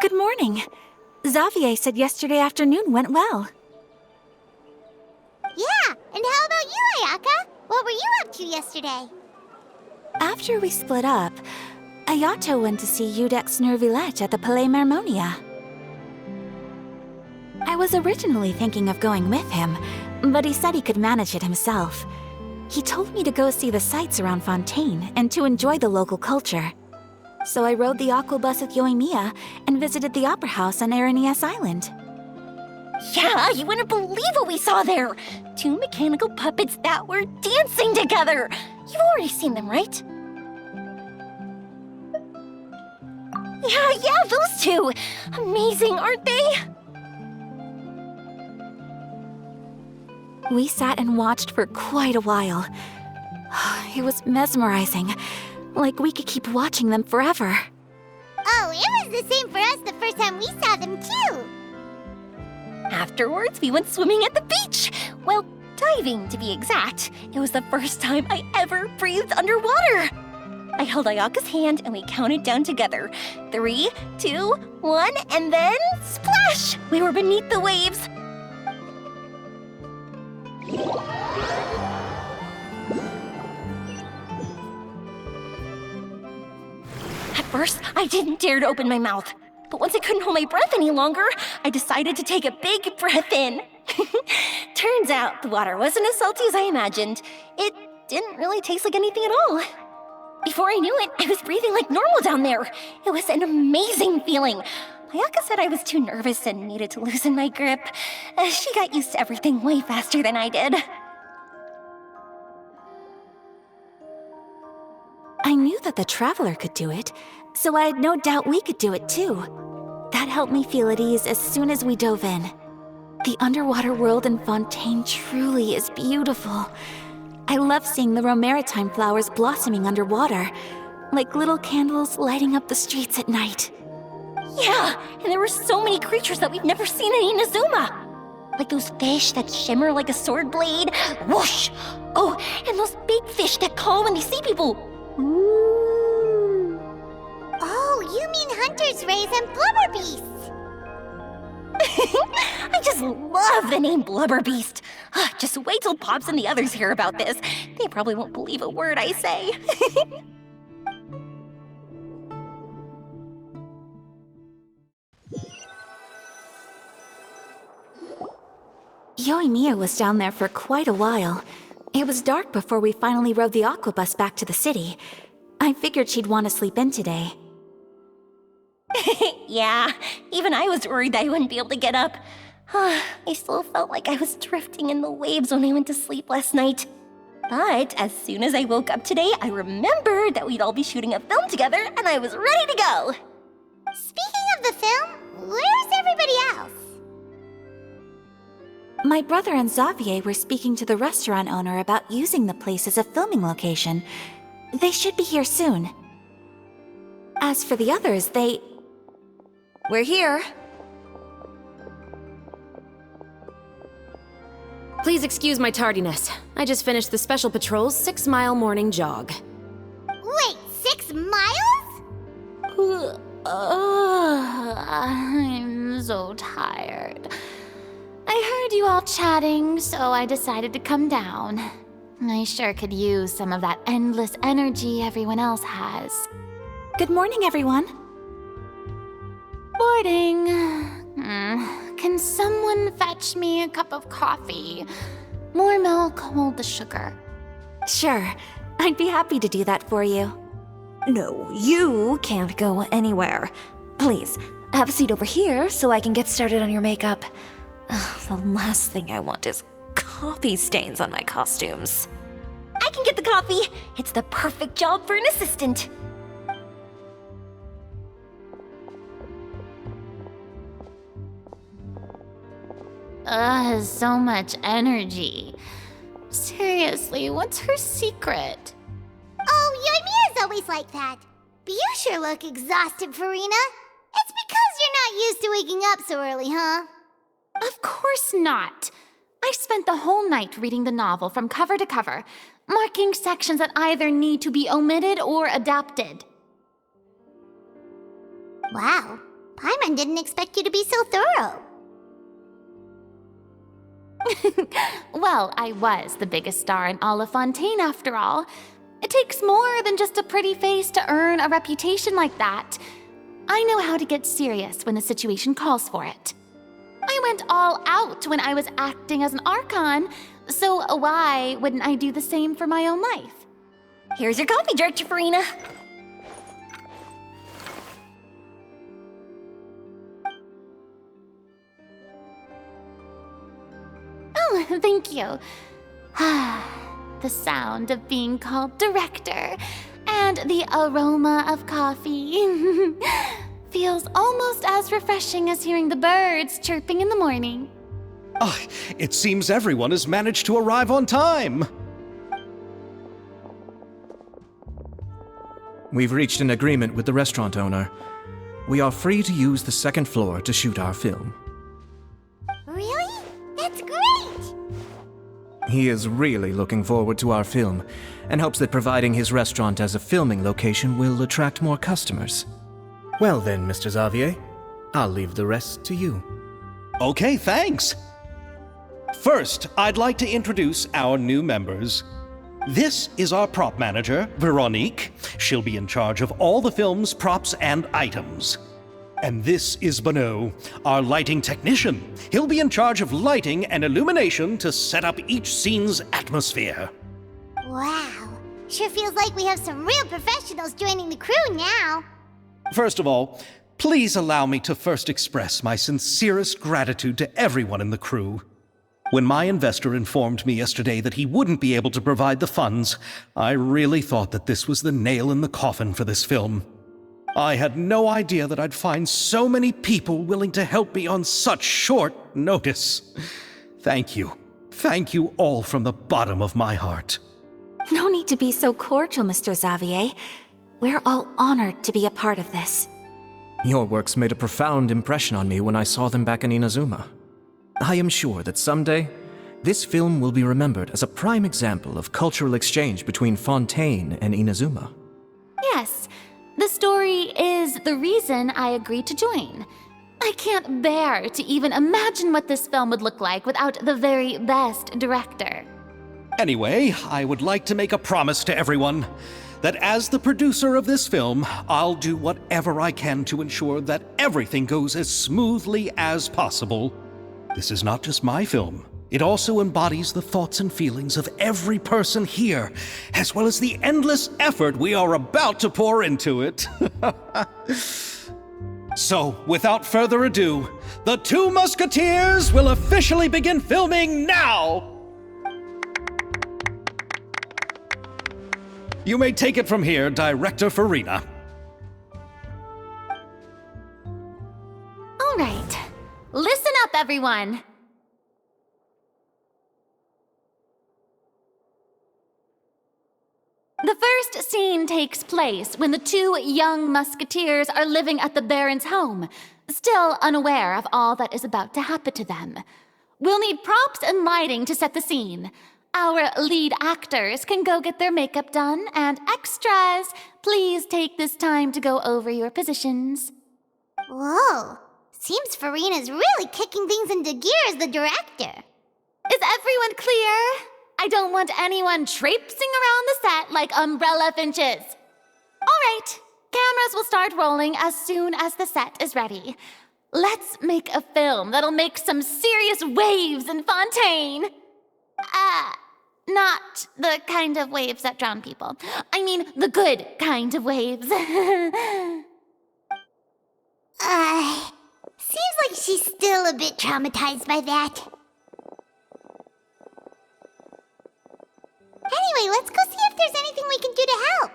Good morning. Xavier said yesterday afternoon went well. Yeah, and how about you, Ayaka? What were you up to yesterday? After we split up, Ayato went to see Udex Nervillette at the Palais Marmonia. I was originally thinking of going with him, but he said he could manage it himself. He told me to go see the sights around Fontaine and to enjoy the local culture. So I rode the Aquabus with Yoimiya and visited the Opera House on Aranias Island. Yeah, you wouldn't believe what we saw there! 2 mechanical puppets that were dancing together! You've already seen them, right? Yeah, those two! Amazing, aren't they? We sat and watched for quite a while. It was mesmerizing. Like we could keep watching them forever. Oh, it was the same for us the first time we saw them, too. Afterwards, we went swimming at the beach. Well, diving, to be exact. It was the first time I ever breathed underwater. I held Ayaka's hand and we counted down together. 3, 2, 1, and then splash! We were beneath the waves. At first, I didn't dare to open my mouth. But once I couldn't hold my breath any longer, I decided to take a big breath in. Turns out the water wasn't as salty as I imagined. It didn't really taste like anything at all. Before I knew it, I was breathing like normal down there. It was an amazing feeling. Ayaka said I was too nervous and needed to loosen my grip. She got used to everything way faster than I did. I knew that the Traveler could do it, so I had no doubt we could do it too. That helped me feel at ease as soon as we dove in. The underwater world in Fontaine truly is beautiful. I love seeing the Romaritime flowers blossoming underwater, like little candles lighting up the streets at night. Yeah, and there were so many creatures that we've never seen in Inazuma. Like those fish that shimmer like a sword blade. Whoosh! Oh, and those big fish that call when they see people. Ooh. Oh, you mean Hunter's Rays and Blubber Beasts. I just love the name Blubber Beast. Just wait till Pops and the others hear about this. They probably won't believe a word I say. Yoimiya was down there for quite a while. It was dark before we finally rode the Aquabus back to the city. I figured she'd want to sleep in today. Yeah, even I was worried that I wouldn't be able to get up. I still felt like I was drifting in the waves when I went to sleep last night. But as soon as I woke up today, I remembered that we'd all be shooting a film together, and I was ready to go. Speaking of the film, where's everybody else? My brother and Xavier were speaking to the restaurant owner about using the place as a filming location. They should be here soon. As for the others, We're here. Please excuse my tardiness. I just finished the Special Patrol's 6-mile morning jog. Wait, 6 miles? I'm so tired. I heard you all chatting, so I decided to come down. I sure could use some of that endless energy everyone else has. Good morning, everyone. Morning. Can someone fetch me a cup of coffee? More milk, hold the sugar. Sure, I'd be happy to do that for you. No, you can't go anywhere. Please, have a seat over here so I can get started on your makeup. The last thing I want is coffee stains on my costumes. I can get the coffee. It's the perfect job for an assistant. So much energy. Seriously, what's her secret? Oh, Yoimiya's always like that. But you sure look exhausted, Farina. It's because you're not used to waking up so early, huh? Of course not. I spent the whole night reading the novel from cover to cover, marking sections that either need to be omitted or adapted. Wow, Paimon didn't expect you to be so thorough. Well, I was the biggest star in all of Fontaine after all. It takes more than just a pretty face to earn a reputation like that. I know how to get serious when the situation calls for it. I went all out when I was acting as an Archon, so why wouldn't I do the same for my own life? Here's your coffee, Director Farina. Oh, thank you. The sound of being called director and the aroma of coffee feels almost as refreshing as hearing the birds chirping in the morning. Oh, it seems everyone has managed to arrive on time. We've reached an agreement with the restaurant owner. We are free to use the second floor to shoot our film. Really? That's great! He is really looking forward to our film and hopes that providing his restaurant as a filming location will attract more customers. Well then, Mr. Xavier, I'll leave the rest to you. Okay, thanks. First, I'd like to introduce our new members. This is our prop manager, Veronique. She'll be in charge of all the film's props and items. And this is Bonneau, our lighting technician. He'll be in charge of lighting and illumination to set up each scene's atmosphere. Wow, sure feels like we have some real professionals joining the crew now. First of all, please allow me to first express my sincerest gratitude to everyone in the crew. When my investor informed me yesterday that he wouldn't be able to provide the funds, I really thought that this was the nail in the coffin for this film. I had no idea that I'd find so many people willing to help me on such short notice. Thank you. Thank you all from the bottom of my heart. No need to be so cordial, Mr. Xavier. We're all honored to be a part of this. Your works made a profound impression on me when I saw them back in Inazuma. I am sure that someday, this film will be remembered as a prime example of cultural exchange between Fontaine and Inazuma. Yes, the story is the reason I agreed to join. I can't bear to even imagine what this film would look like without the very best director. Anyway, I would like to make a promise to everyone that as the producer of this film, I'll do whatever I can to ensure that everything goes as smoothly as possible. This is not just my film. It also embodies the thoughts and feelings of every person here, as well as the endless effort we are about to pour into it. So, without further ado, the Two Musketeers will officially begin filming now! You may take it from here, Director Farina. All right, listen up, everyone. The first scene takes place when the two young musketeers are living at the Baron's home, still unaware of all that is about to happen to them. We'll need props and lighting to set the scene. Our lead actors can go get their makeup done, and extras, please take this time to go over your positions. Whoa, seems Farina's really kicking things into gear as the director. Is everyone clear? I don't want anyone traipsing around the set like umbrella finches. All right, cameras will start rolling as soon as the set is ready. Let's make a film that'll make some serious waves in Fontaine. Not the kind of waves that drown people. I mean, the good kind of waves. Seems like she's still a bit traumatized by that. Anyway, let's go see if there's anything we can do to help.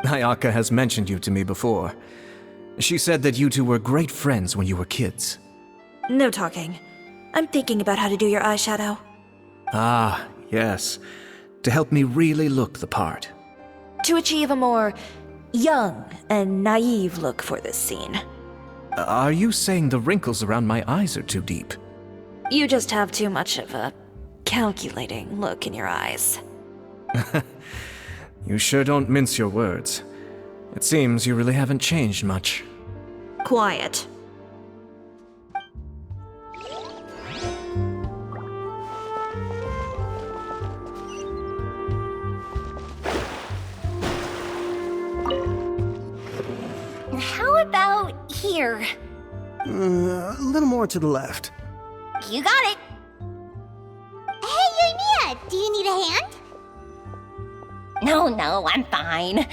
Ayaka has mentioned you to me before. She said that you two were great friends when you were kids. No talking. I'm thinking about how to do your eyeshadow. Ah, yes. To help me really look the part. To achieve a more young and naive look for this scene. Are you saying the wrinkles around my eyes are too deep? You just have too much of a calculating look in your eyes. You sure don't mince your words. It seems you really haven't changed much. Quiet. How about here? A little more to the left. You got it. Hey, Yoimiya, do you need a hand? No, I'm fine.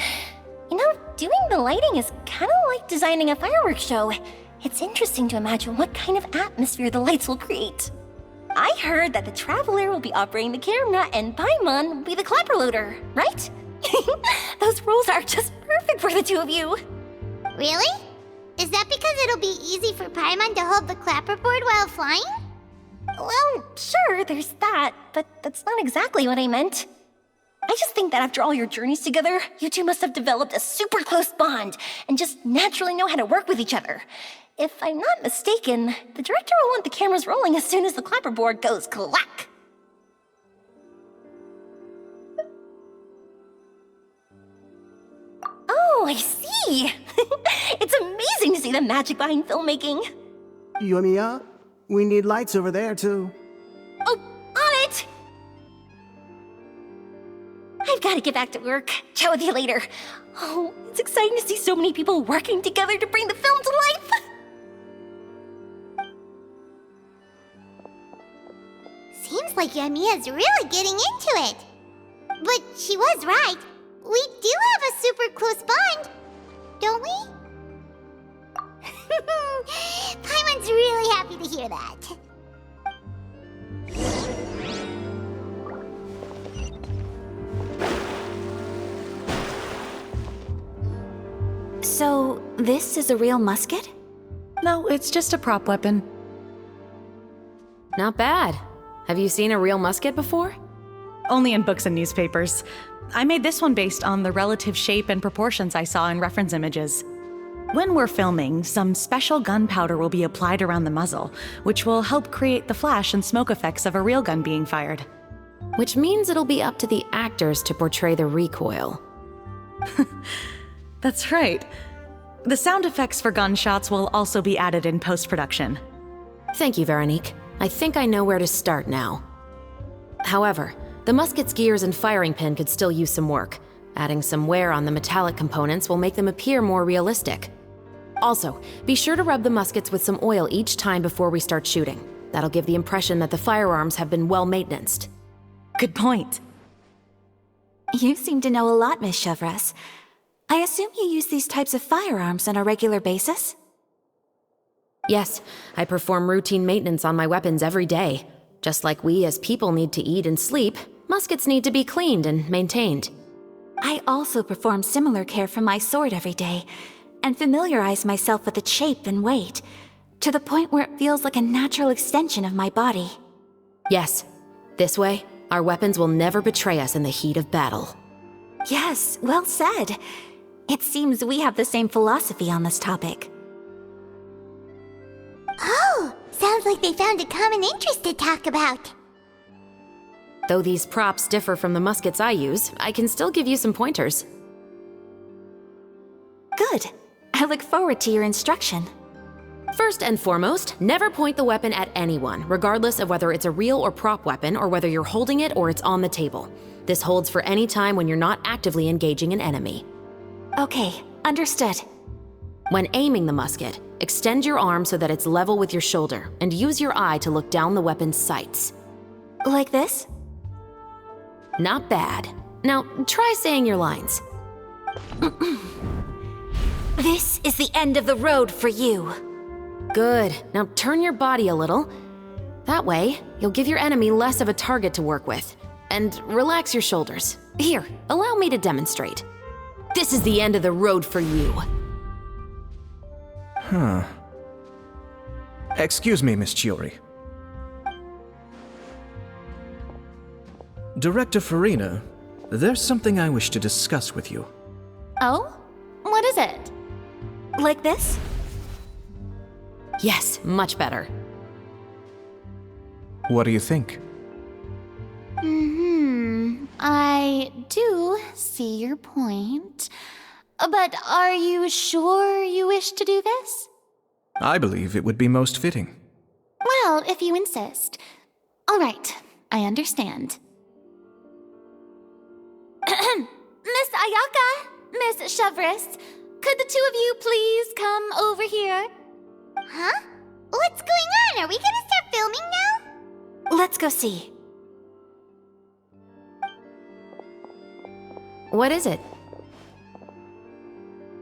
You know, doing the lighting is kind of like designing a fireworks show. It's interesting to imagine what kind of atmosphere the lights will create. I heard that the Traveler will be operating the camera and Paimon will be the clapper loader, right? Those roles are just perfect for the two of you. Really? Is that because it'll be easy for Paimon to hold the clapperboard while flying? Well, sure, there's that, but that's not exactly what I meant. I just think that after all your journeys together, you two must have developed a super close bond and just naturally know how to work with each other. If I'm not mistaken, the director will want the cameras rolling as soon as the clapperboard goes clack. Oh, I see! It's amazing to see the magic behind filmmaking. Yoimiya, we need lights over there, too. Oh, on it! I've got to get back to work. Chat with you later. Oh, it's exciting to see so many people working together to bring the film to life. Seems like Yoimiya's really getting into it. But she was right. We do have a super close bond, don't we? Paimon's really happy to hear that. So, this is a real musket? No, it's just a prop weapon. Not bad. Have you seen a real musket before? Only in books and newspapers. I made this one based on the relative shape and proportions I saw in reference images. When we're filming, some special gunpowder will be applied around the muzzle, which will help create the flash and smoke effects of a real gun being fired. Which means it'll be up to the actors to portray the recoil. That's right. The sound effects for gunshots will also be added in post-production. Thank you, Veronique. I think I know where to start now. However, the musket's gears and firing pin could still use some work. Adding some wear on the metallic components will make them appear more realistic. Also, be sure to rub the muskets with some oil each time before we start shooting. That'll give the impression that the firearms have been well maintained. Good point. You seem to know a lot, Miss Chevres. I assume you use these types of firearms on a regular basis? Yes, I perform routine maintenance on my weapons every day. Just like we as people need to eat and sleep, muskets need to be cleaned and maintained. I also perform similar care for my sword every day, and familiarize myself with its shape and weight, to the point where it feels like a natural extension of my body. Yes, this way, our weapons will never betray us in the heat of battle. Yes, well said. It seems we have the same philosophy on this topic. Oh, sounds like they found a common interest to talk about. Though these props differ from the muskets I use, I can still give you some pointers. Good. I look forward to your instruction. First and foremost, never point the weapon at anyone, regardless of whether it's a real or prop weapon or whether you're holding it or it's on the table. This holds for any time when you're not actively engaging an enemy. Okay, understood. When aiming the musket, extend your arm so that it's level with your shoulder and use your eye to look down the weapon's sights. Like this? Not bad. Now, try saying your lines. This is the end of the road for you. Good. Now turn your body a little. That way, you'll give your enemy less of a target to work with. And relax your shoulders. Here, allow me to demonstrate. This is the end of the road for you. Huh. Excuse me, Miss Chiori. Director Farina, there's something I wish to discuss with you. Oh? What is it? Like this? Yes, much better. What do you think? I do see your point. But are you sure you wish to do this? I believe it would be most fitting. Well, if you insist. All right, I understand. Miss Ayaka, Miss Chevris, could the two of you please come over here? Huh? What's going on? Are we gonna start filming now? Let's go see. What is it?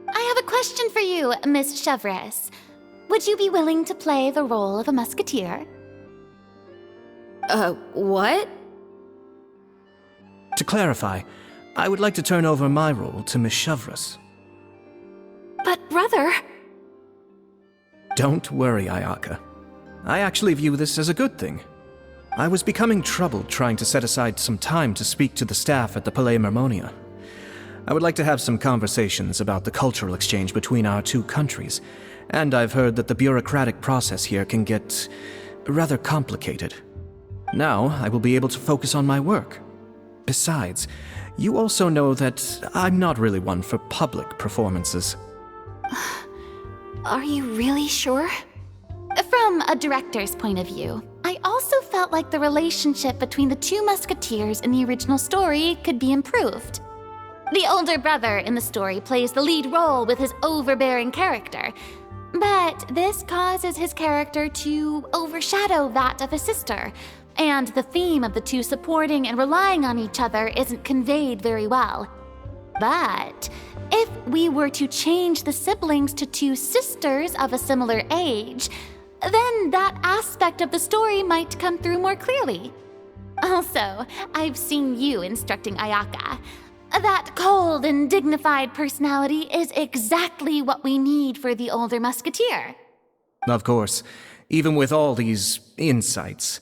I have a question for you, Miss Chevris. Would you be willing to play the role of a musketeer? What? To clarify, I would like to turn over my role to Miss Chevris. But brother... Don't worry, Ayaka. I actually view this as a good thing. I was becoming troubled trying to set aside some time to speak to the staff at the Palais Mermonia. I would like to have some conversations about the cultural exchange between our two countries, and I've heard that the bureaucratic process here can get rather complicated. Now, I will be able to focus on my work. Besides, you also know that I'm not really one for public performances. Are you really sure? From a director's point of view, I also felt like the relationship between the two musketeers in the original story could be improved. The older brother in the story plays the lead role with his overbearing character, but this causes his character to overshadow that of his sister, and the theme of the two supporting and relying on each other isn't conveyed very well. But if we were to change the siblings to two sisters of a similar age, then that aspect of the story might come through more clearly. Also, I've seen you instructing Ayaka. That cold and dignified personality is exactly what we need for the older musketeer. Of course, even with all these insights,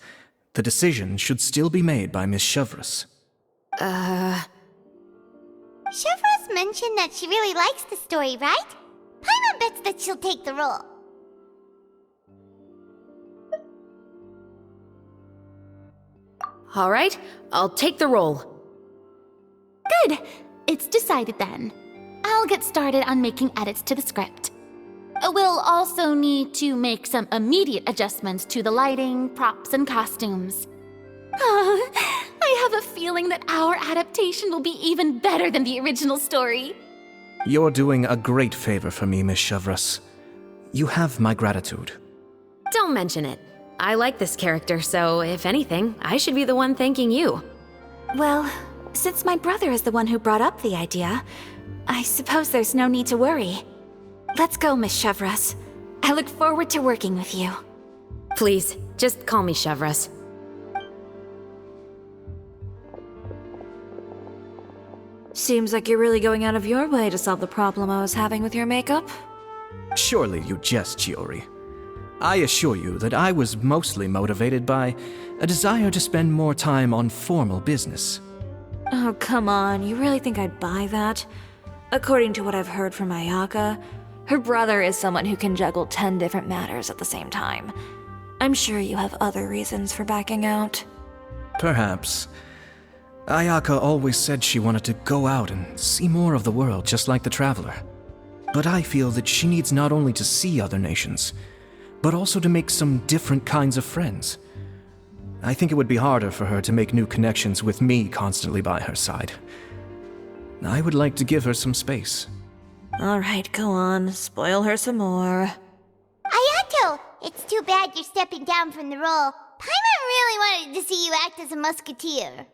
the decision should still be made by Miss Chevris. Chevros mentioned that she really likes the story, right? Paimon bets that she'll take the role. All right, I'll take the role. Good. It's decided then. I'll get started on making edits to the script. We'll also need to make some immediate adjustments to the lighting, props, and costumes. I have a feeling that our adaptation will be even better than the original story. You're doing a great favor for me, Miss Chevris. You have my gratitude. Don't mention it. I like this character, so if anything, I should be the one thanking you. Well, since my brother is the one who brought up the idea, I suppose there's no need to worry. Let's go, Miss Chevris. I look forward to working with you. Please, just call me Chevris. Seems like you're really going out of your way to solve the problem I was having with your makeup. Surely you jest, Chiori. I assure you that I was mostly motivated by a desire to spend more time on formal business. Oh, come on. You really think I'd buy that? According to what I've heard from Ayaka, her brother is someone who can juggle 10 different matters at the same time. I'm sure you have other reasons for backing out. Perhaps. Ayaka always said she wanted to go out and see more of the world, just like the Traveler. But I feel that she needs not only to see other nations, but also to make some different kinds of friends. I think it would be harder for her to make new connections with me constantly by her side. I would like to give her some space. Alright, go on. Spoil her some more. Ayato! It's too bad you're stepping down from the role. Paimon really wanted to see you act as a musketeer.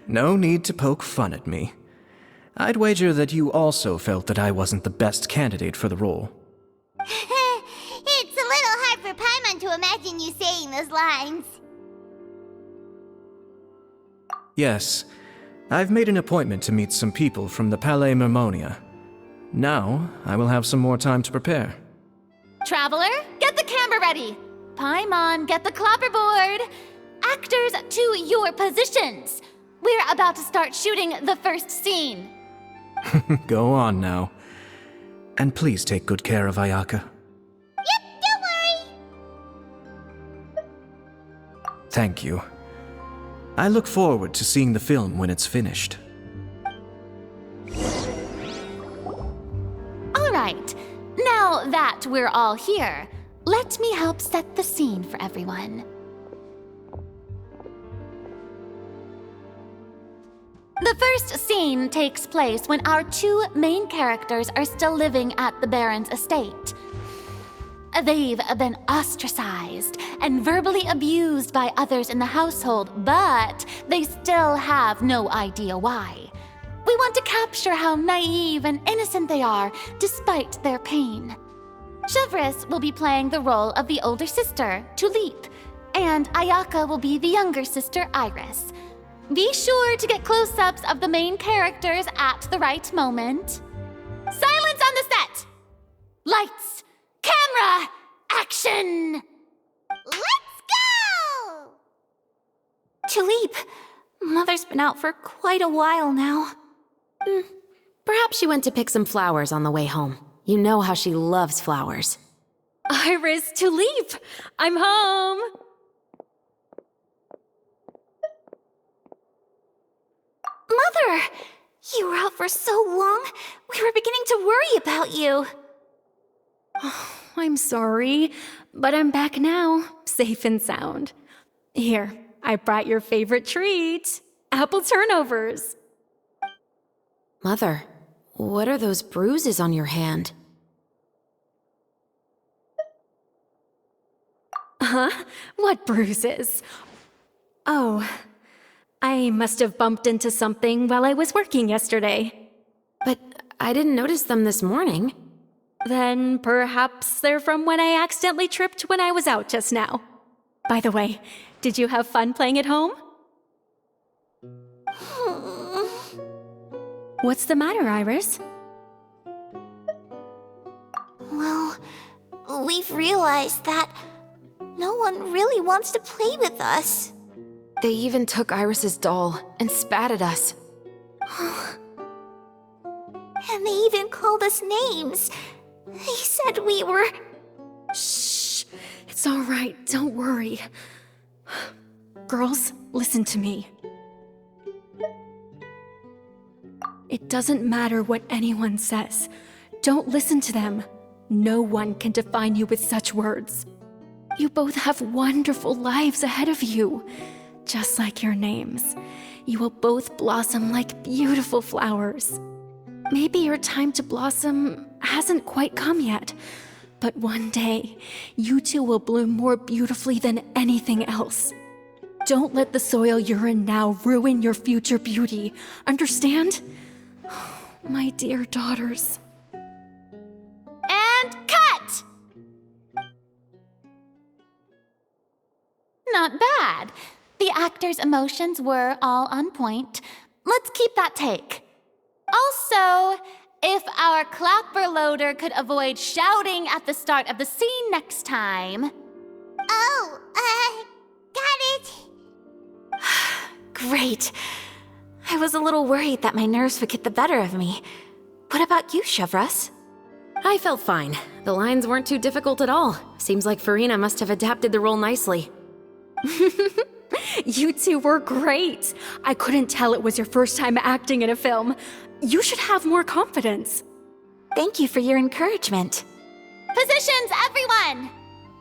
No need to poke fun at me. I'd wager that you also felt that I wasn't the best candidate for the role. It's a little hard for Paimon to imagine you saying those lines. Yes, I've made an appointment to meet some people from the Palais Mermonia. Now, I will have some more time to prepare. Traveler, get the camera ready. Paimon, get the clapperboard. Actors to your positions. We're about to start shooting the first scene. Go on now. And please take good care of Ayaka. Yep, don't worry. Thank you. I look forward to seeing the film when it's finished. All right, now that we're all here, let me help set the scene for everyone. The first scene takes place when our two main characters are still living at the Baron's estate. They've been ostracized and verbally abused by others in the household, but they still have no idea why. We want to capture how naive and innocent they are despite their pain. Chevres will be playing the role of the older sister, Tulip, and Ayaka will be the younger sister, Iris. Be sure to get close-ups of the main characters at the right moment. Silence on the set! Lights! Camera! Action! Let's go! Tulip, Mother's been out for quite a while now. Perhaps she went to pick some flowers on the way home. You know how she loves flowers. Iris, Tulip! I'm home! Mother! You were out for so long, we were beginning to worry about you. I'm sorry, but I'm back now, safe and sound. Here, I brought your favorite treat, apple turnovers. Mother, what are those bruises on your hand? Huh? What bruises? Oh, I must have bumped into something while I was working yesterday. But I didn't notice them this morning. Then perhaps they're from when I accidentally tripped when I was out just now. By the way, did you have fun playing at home? What's the matter, Iris? Well, we've realized that no one really wants to play with us. They even took Iris's doll and spat at us. And they even called us names. They said we were... Shh! It's all right, don't worry. Girls, listen to me. It doesn't matter what anyone says. Don't listen to them. No one can define you with such words. You both have wonderful lives ahead of you. Just like your names. You will both blossom like beautiful flowers. Maybe your time to blossom hasn't quite come yet, but one day, you two will bloom more beautifully than anything else. Don't let the soil you're in now ruin your future beauty. Understand? My dear daughters. And cut! Not bad. The actors' emotions were all on point. Let's keep that take. Also, if our clapper loader could avoid shouting at the start of the scene next time. Oh, got it. Great. I was a little worried that my nerves would get the better of me. What about you, Chevres? I felt fine. The lines weren't too difficult at all. Seems like Farina must have adapted the role nicely. You two were great. I couldn't tell it was your first time acting in a film. You should have more confidence. Thank you for your encouragement. Positions, everyone!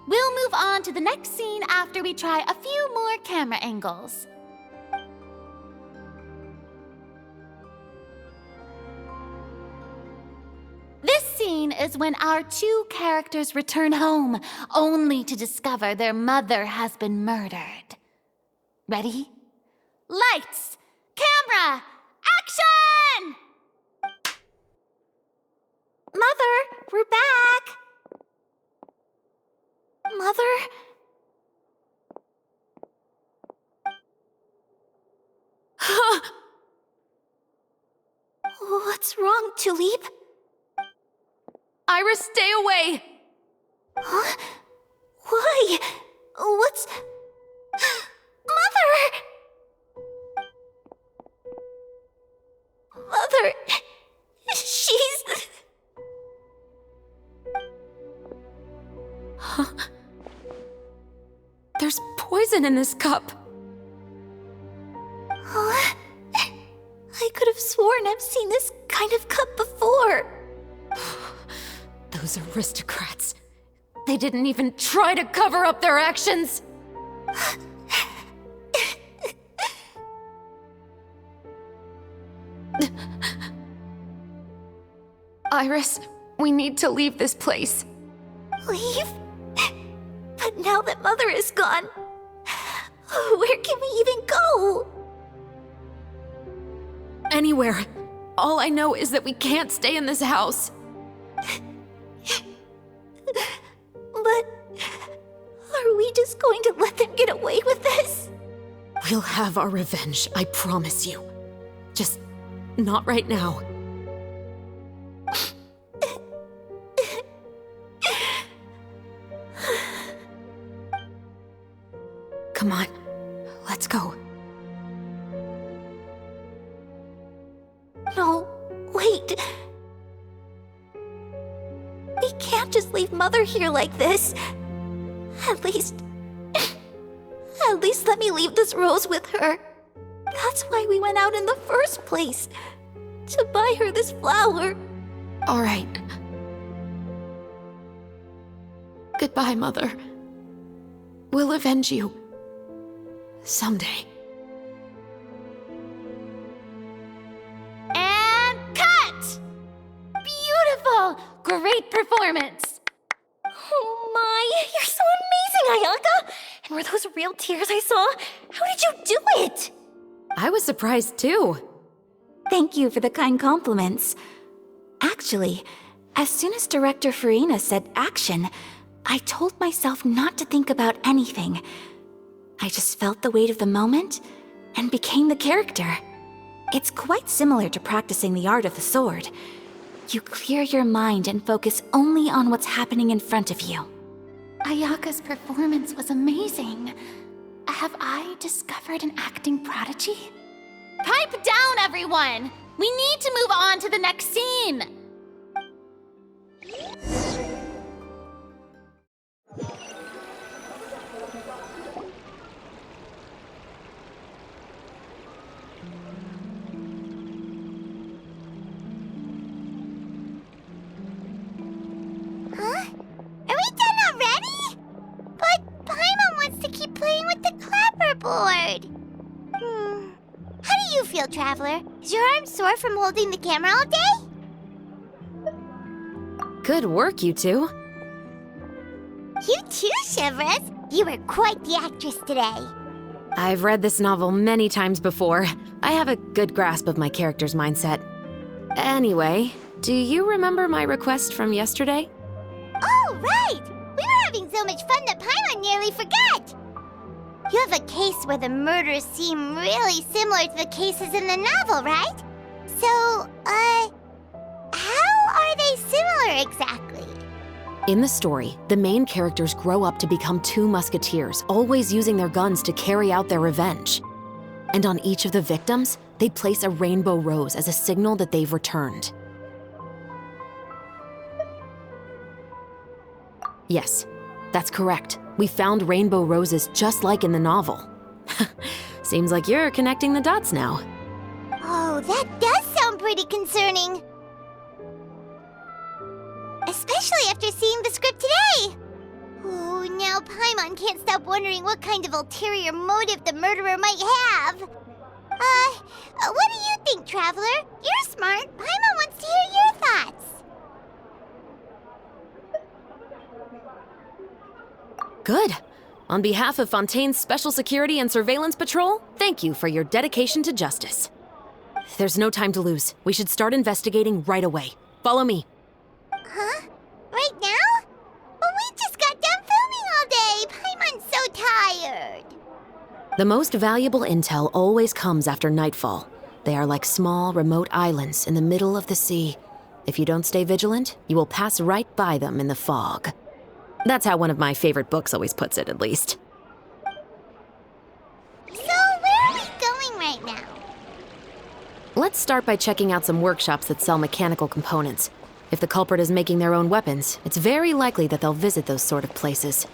We'll move on to the next scene after we try a few more camera angles. This scene is when our two characters return home, only to discover their mother has been murdered. Ready? Lights! Camera! Action! Mother, we're back! Mother? What's wrong, Tulip? Iris, stay away! Huh? Why? What's... Mother! Mother... She's... Huh? There's poison in this cup. Huh? I could have sworn I've seen this kind of cup before. Those aristocrats. They didn't even try to cover up their actions. Iris, we need to leave this place. Leave? But now that Mother is gone, where can we even go? Anywhere. All I know is that we can't stay in this house. But are we just going to let them get away with this? We'll have our revenge, I promise you. Just not right now. Come on, let's go. No, wait. We can't just leave Mother here like this. At least let me leave this rose with her. That's why we went out in the first place. To buy her this flower. All right. Goodbye, Mother. We'll avenge you. Someday. And cut! Beautiful! Great performance! Oh my, you're so amazing, Ayaka! And were those real tears I saw? How did you do it? I was surprised too. Thank you for the kind compliments. Actually, as soon as Director Farina said action, I told myself not to think about anything. I just felt the weight of the moment and became the character. It's quite similar to practicing the art of the sword. You clear your mind and focus only on what's happening in front of you. Ayaka's performance was amazing. Have I discovered an acting prodigy? Pipe down, everyone! We need to move on to the next scene! Huh? Are we done already? But Paimon wants to keep playing with the clapperboard. How do you feel, Traveler? Is your arm sore from holding the camera all day? Good work, you two. You too, Shivers. You were quite the actress today. I've read this novel many times before. I have a good grasp of my character's mindset. Anyway, do you remember my request from yesterday? Oh, right! We were having so much fun that Paimon nearly forgot! You have a case where the murders seem really similar to the cases in the novel, right? So, how are they similar exactly? In the story, the main characters grow up to become two musketeers, always using their guns to carry out their revenge. And on each of the victims, they place a rainbow rose as a signal that they've returned. Yes, that's correct. We found rainbow roses just like in the novel. Seems like you're connecting the dots now. Oh, that does sound pretty concerning. Especially after seeing the script today. Ooh, now Paimon can't stop wondering what kind of ulterior motive the murderer might have. What do you think, Traveler? You're smart. Paimon wants to hear your thoughts. Good. On behalf of Fontaine's Special Security and Surveillance Patrol, thank you for your dedication to justice. There's no time to lose. We should start investigating right away. Follow me. Huh? Right now? But we just got done filming all day. Paimon's so tired. The most valuable intel always comes after nightfall. They are like small, remote islands in the middle of the sea. If you don't stay vigilant, you will pass right by them in the fog. That's how one of my favorite books always puts it, at least. So, where are we going right now? Let's start by checking out some workshops that sell mechanical components. If the culprit is making their own weapons, it's very likely that they'll visit those sort of places.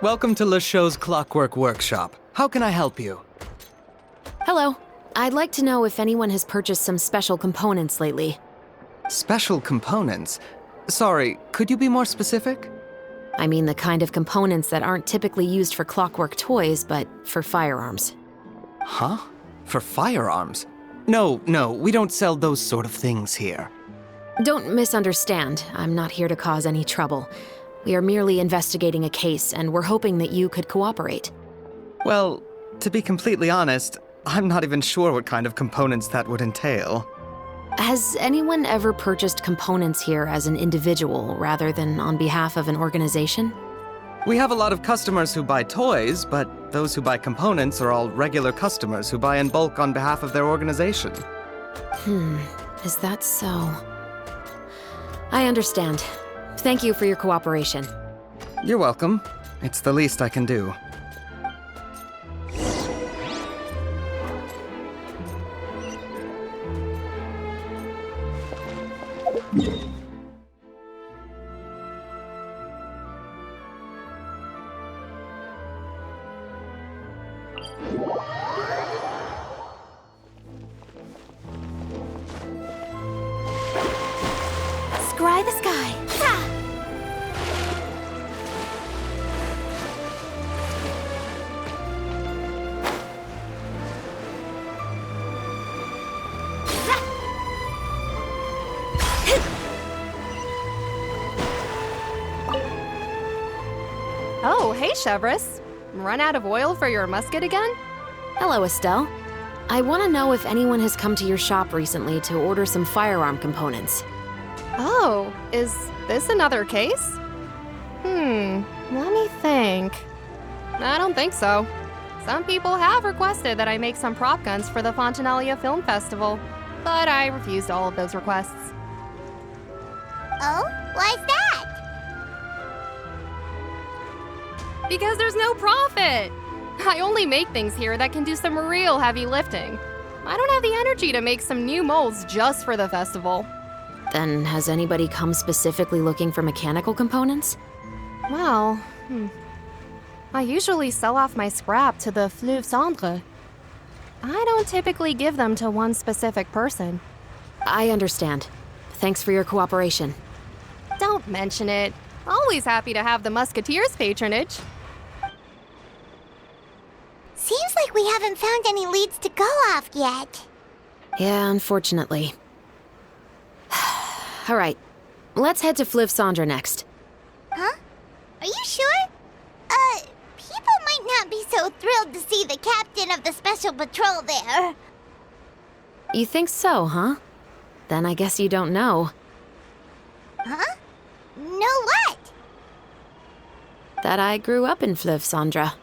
Welcome to Le Show's Clockwork Workshop. How can I help you? Hello. I'd like to know if anyone has purchased some special components lately. Special components? Sorry, could you be more specific? I mean the kind of components that aren't typically used for clockwork toys, but for firearms. Huh? For firearms? No, we don't sell those sort of things here. Don't misunderstand. I'm not here to cause any trouble. We are merely investigating a case, and we're hoping that you could cooperate. Well, to be completely honest, I'm not even sure what kind of components that would entail. Has anyone ever purchased components here as an individual rather than on behalf of an organization? We have a lot of customers who buy toys, but those who buy components are all regular customers who buy in bulk on behalf of their organization. Is that so? I understand. Thank you for your cooperation. You're welcome. It's the least I can do. Scry the sky. Oh, hey, Chevris. Run out of oil for your musket again? Hello, Estelle. I want to know if anyone has come to your shop recently to order some firearm components. Oh, is this another case? Let me think. I don't think so. Some people have requested that I make some prop guns for the Fontanalia Film Festival, but I refused all of those requests. Oh? Why's that? Because there's no profit! I only make things here that can do some real heavy lifting. I don't have the energy to make some new molds just for the festival. Then has anybody come specifically looking for mechanical components? Well, I usually sell off my scrap to the Fleuve Cendre. I don't typically give them to one specific person. I understand. Thanks for your cooperation. Don't mention it. Always happy to have the Musketeers' patronage. Seems like we haven't found any leads to go off yet. Yeah, unfortunately. All right, let's head to Fleuve Cendre next. Huh? Are you sure? People might not be so thrilled to see the captain of the special patrol there. You think so, huh? Then I guess you don't know. Huh? Know what? That I grew up in Fleuve Cendre.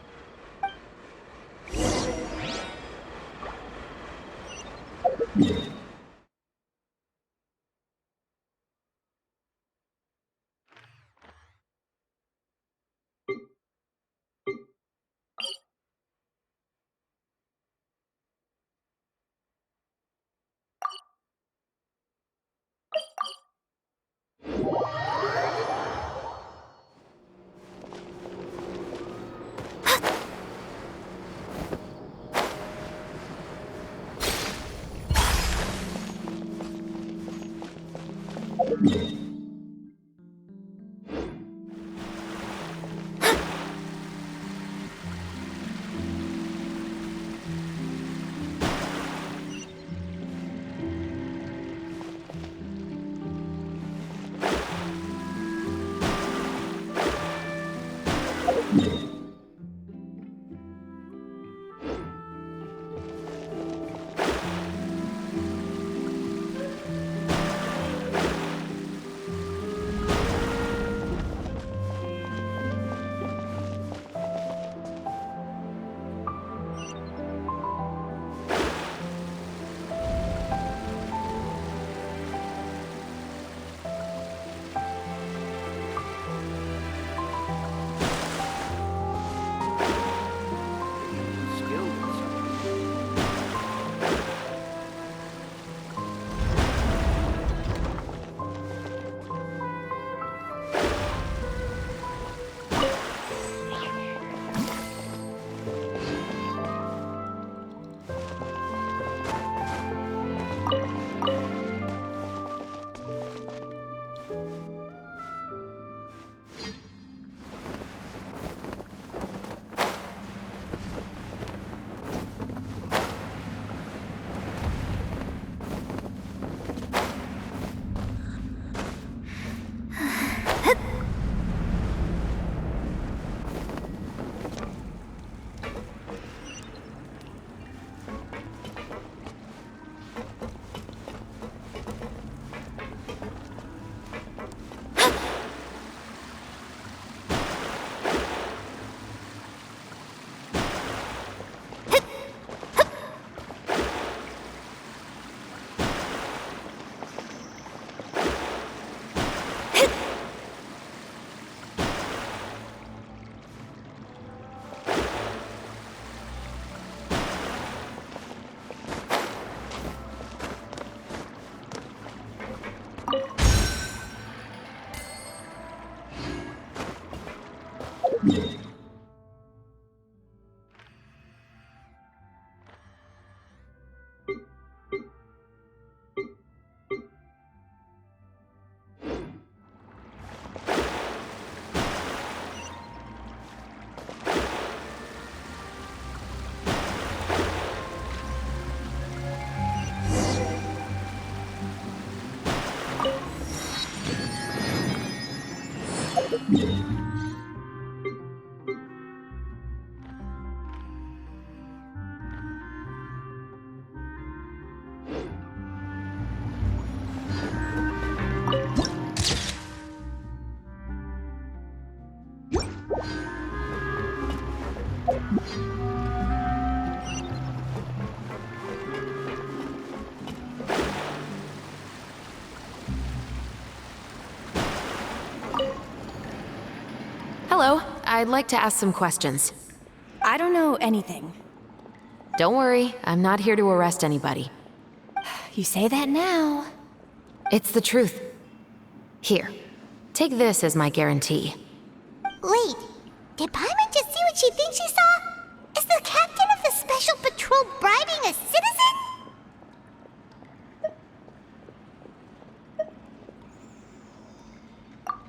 Hello, I'd like to ask some questions. I don't know anything. Don't worry, I'm not here to arrest anybody. You say that now. It's the truth. Here, take this as my guarantee. Wait, did Paimon just see what she thinks she saw? Is the captain of the Special Patrol bribing a citizen?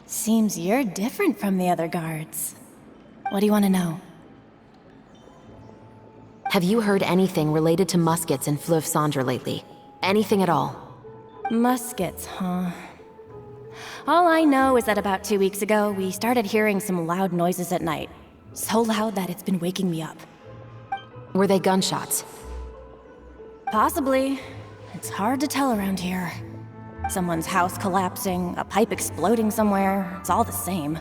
Seems you're different from the other guards. What do you want to know? Have you heard anything related to Muskets and Fleuve Cendre lately? Anything at all? Muskets, huh? All I know is that about 2 weeks ago, we started hearing some loud noises at night. So loud that it's been waking me up. Were they gunshots? Possibly. It's hard to tell around here. Someone's house collapsing, a pipe exploding somewhere, it's all the same.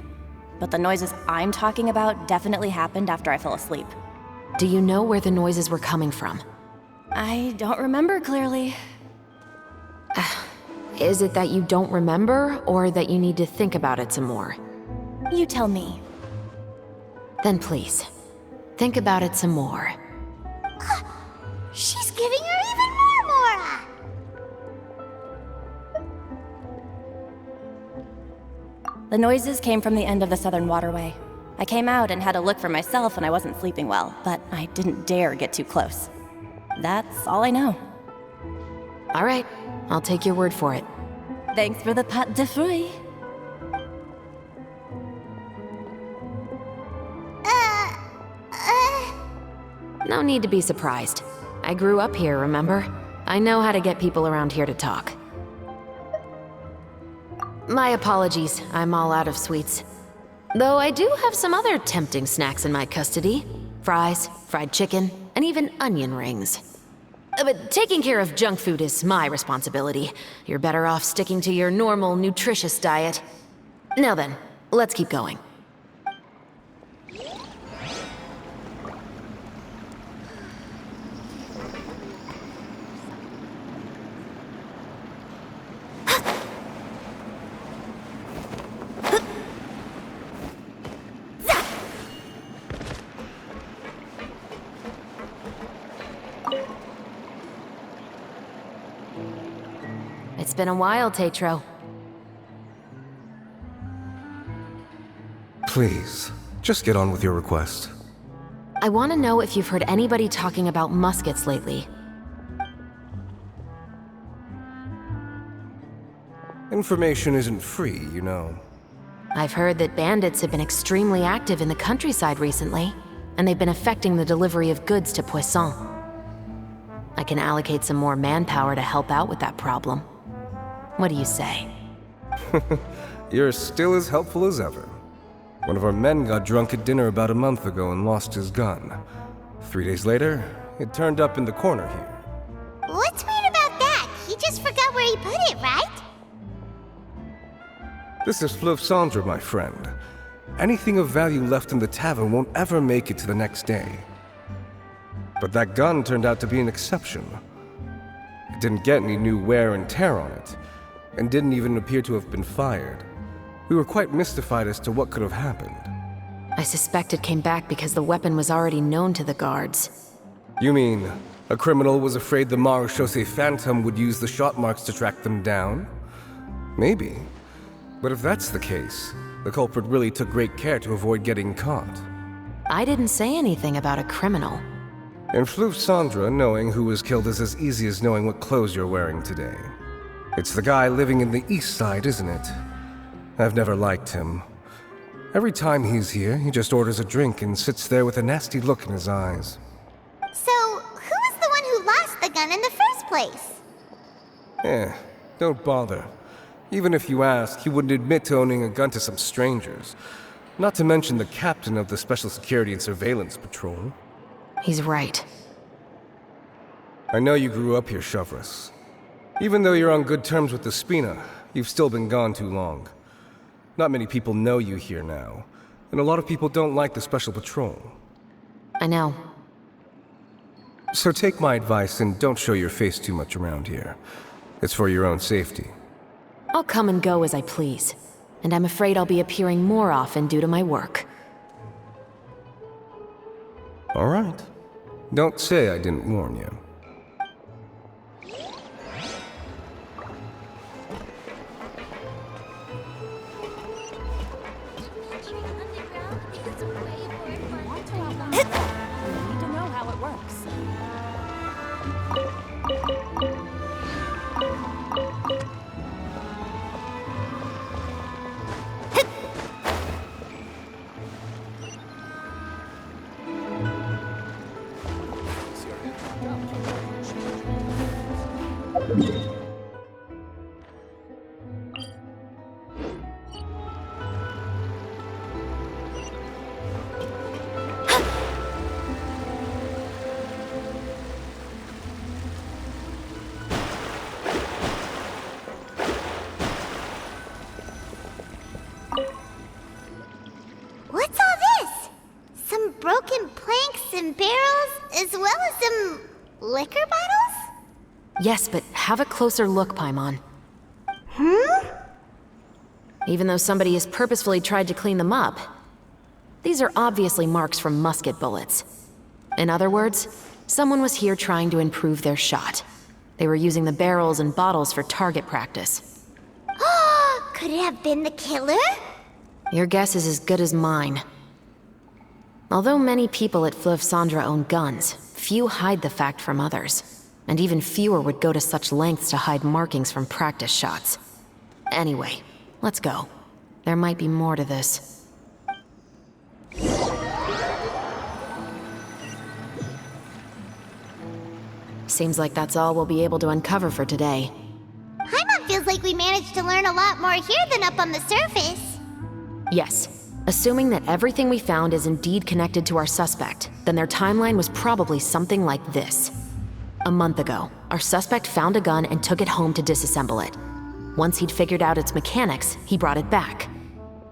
But the noises I'm talking about definitely happened after I fell asleep. Do you know where the noises were coming from? I don't remember clearly. Is it that you don't remember, or that you need to think about it some more? You tell me. Then please, think about it some more. She's giving her even more Mora! The noises came from the end of the Southern Waterway. I came out and had a look for myself when I wasn't sleeping well, but I didn't dare get too close. That's all I know. All right, I'll take your word for it. Thanks for the pâte de fruits. No need to be surprised. I grew up here, remember? I know how to get people around here to talk. My apologies, I'm all out of sweets. Though I do have some other tempting snacks in my custody. Fries, fried chicken, and even onion rings. But taking care of junk food is my responsibility. You're better off sticking to your normal, nutritious diet. Now then, let's keep going. It's been a while, Tetro. Please, just get on with your request. I want to know if you've heard anybody talking about muskets lately. Information isn't free, you know. I've heard that bandits have been extremely active in the countryside recently, and they've been affecting the delivery of goods to Poisson. I can allocate some more manpower to help out with that problem. What do you say? You're still as helpful as ever. One of our men got drunk at dinner about a month ago and lost his gun. 3 days later, it turned up in the corner here. What's weird about that? He just forgot where he put it, right? This is Fleuve Cendre, my friend. Anything of value left in the tavern won't ever make it to the next day. But that gun turned out to be an exception. It didn't get any new wear and tear on it, and didn't even appear to have been fired. We were quite mystified as to what could have happened. I suspect it came back because the weapon was already known to the guards. You mean, a criminal was afraid the Marechaussee Phantom would use the shot marks to track them down? Maybe. But if that's the case, the culprit really took great care to avoid getting caught. I didn't say anything about a criminal. In Fleuve Cendre, knowing who was killed is as easy as knowing what clothes you're wearing today. It's the guy living in the east side, isn't it? I've never liked him. Every time he's here, he just orders a drink and sits there with a nasty look in his eyes. So, who was the one who lost the gun in the first place? Don't bother. Even if you ask, he wouldn't admit to owning a gun to some strangers. Not to mention the captain of the Special Security and Surveillance Patrol. He's right. I know you grew up here, Chevres. Even though you're on good terms with the Spina, you've still been gone too long. Not many people know you here now, and a lot of people don't like the Special Patrol. I know. So take my advice and don't show your face too much around here. It's for your own safety. I'll come and go as I please, and I'm afraid I'll be appearing more often due to my work. All right. Don't say I didn't warn you. broken planks and barrels, as well as some liquor bottles? Yes, but have a closer look, Paimon. Even though somebody has purposefully tried to clean them up, these are obviously marks from musket bullets. In other words, someone was here trying to improve their shot. They were using the barrels and bottles for target practice. Could it have been the killer? Your guess is as good as mine. Although many people at Fleuve Cendra own guns, few hide the fact from others. And even fewer would go to such lengths to hide markings from practice shots. Anyway, let's go. There might be more to this. Seems like that's all we'll be able to uncover for today. Paimon feels like we managed to learn a lot more here than up on the surface. Yes. Assuming that everything we found is indeed connected to our suspect, then their timeline was probably something like this. A month ago, our suspect found a gun and took it home to disassemble it. Once he'd figured out its mechanics, he brought it back.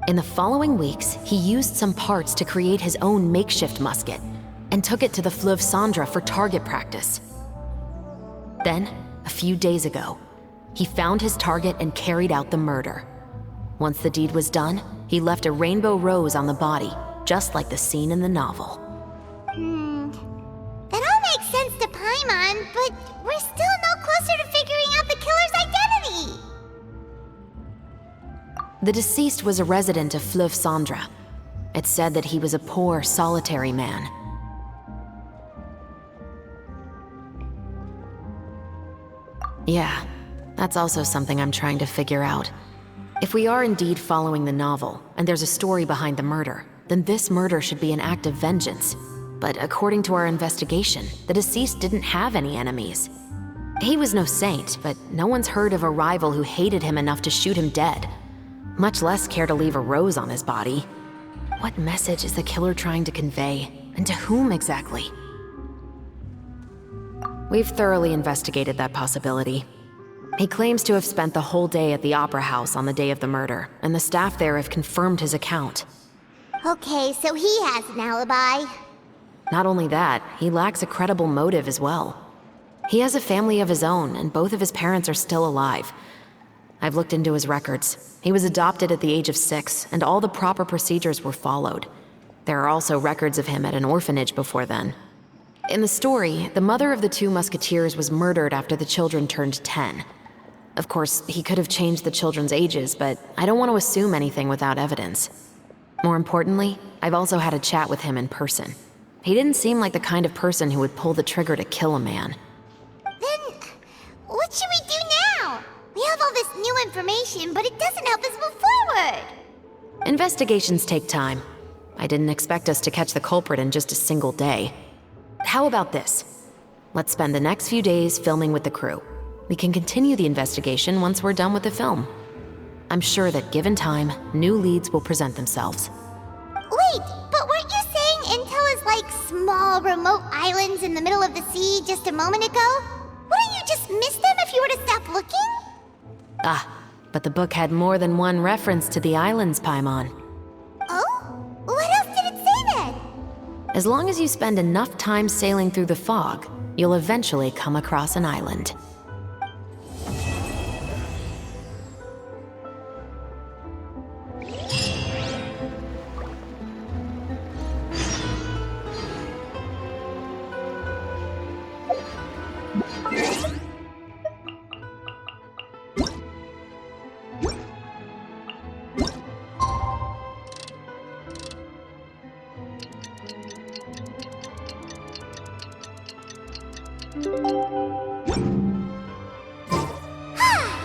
In the following weeks, he used some parts to create his own makeshift musket and took it to the Fleuve Cendra for target practice. Then, a few days ago, he found his target and carried out the murder. Once the deed was done, he left a rainbow rose on the body, just like the scene in the novel. That all makes sense to Paimon, but we're still no closer to figuring out the killer's identity! The deceased was a resident of Fleuve Cendra. It's said that he was a poor, solitary man. Yeah, that's also something I'm trying to figure out. If we are indeed following the novel, and there's a story behind the murder, then this murder should be an act of vengeance. But according to our investigation, the deceased didn't have any enemies. He was no saint, but no one's heard of a rival who hated him enough to shoot him dead, much less care to leave a rose on his body. What message is the killer trying to convey, and to whom exactly? We've thoroughly investigated that possibility. He claims to have spent the whole day at the Opera House on the day of the murder, and the staff there have confirmed his account. Okay, so he has an alibi. Not only that, he lacks a credible motive as well. He has a family of his own, and both of his parents are still alive. I've looked into his records. He was adopted at the age of 6, and all the proper procedures were followed. There are also records of him at an orphanage before then. In the story, the mother of the 2 musketeers was murdered after the children turned 10. Of course, he could have changed the children's ages, but I don't want to assume anything without evidence. More importantly, I've also had a chat with him in person. He didn't seem like the kind of person who would pull the trigger to kill a man. Then, what should we do now? We have all this new information, but it doesn't help us move forward. Investigations take time. I didn't expect us to catch the culprit in just a single day. How about this? Let's spend the next few days filming with the crew. We can continue the investigation once we're done with the film. I'm sure that given time, new leads will present themselves. Wait, but weren't you saying Intel is like small, remote islands in the middle of the sea just a moment ago? Wouldn't you just miss them if you were to stop looking? Ah, but the book had more than one reference to the islands, Paimon. Oh? What else did it say then? As long as you spend enough time sailing through the fog, you'll eventually come across an island.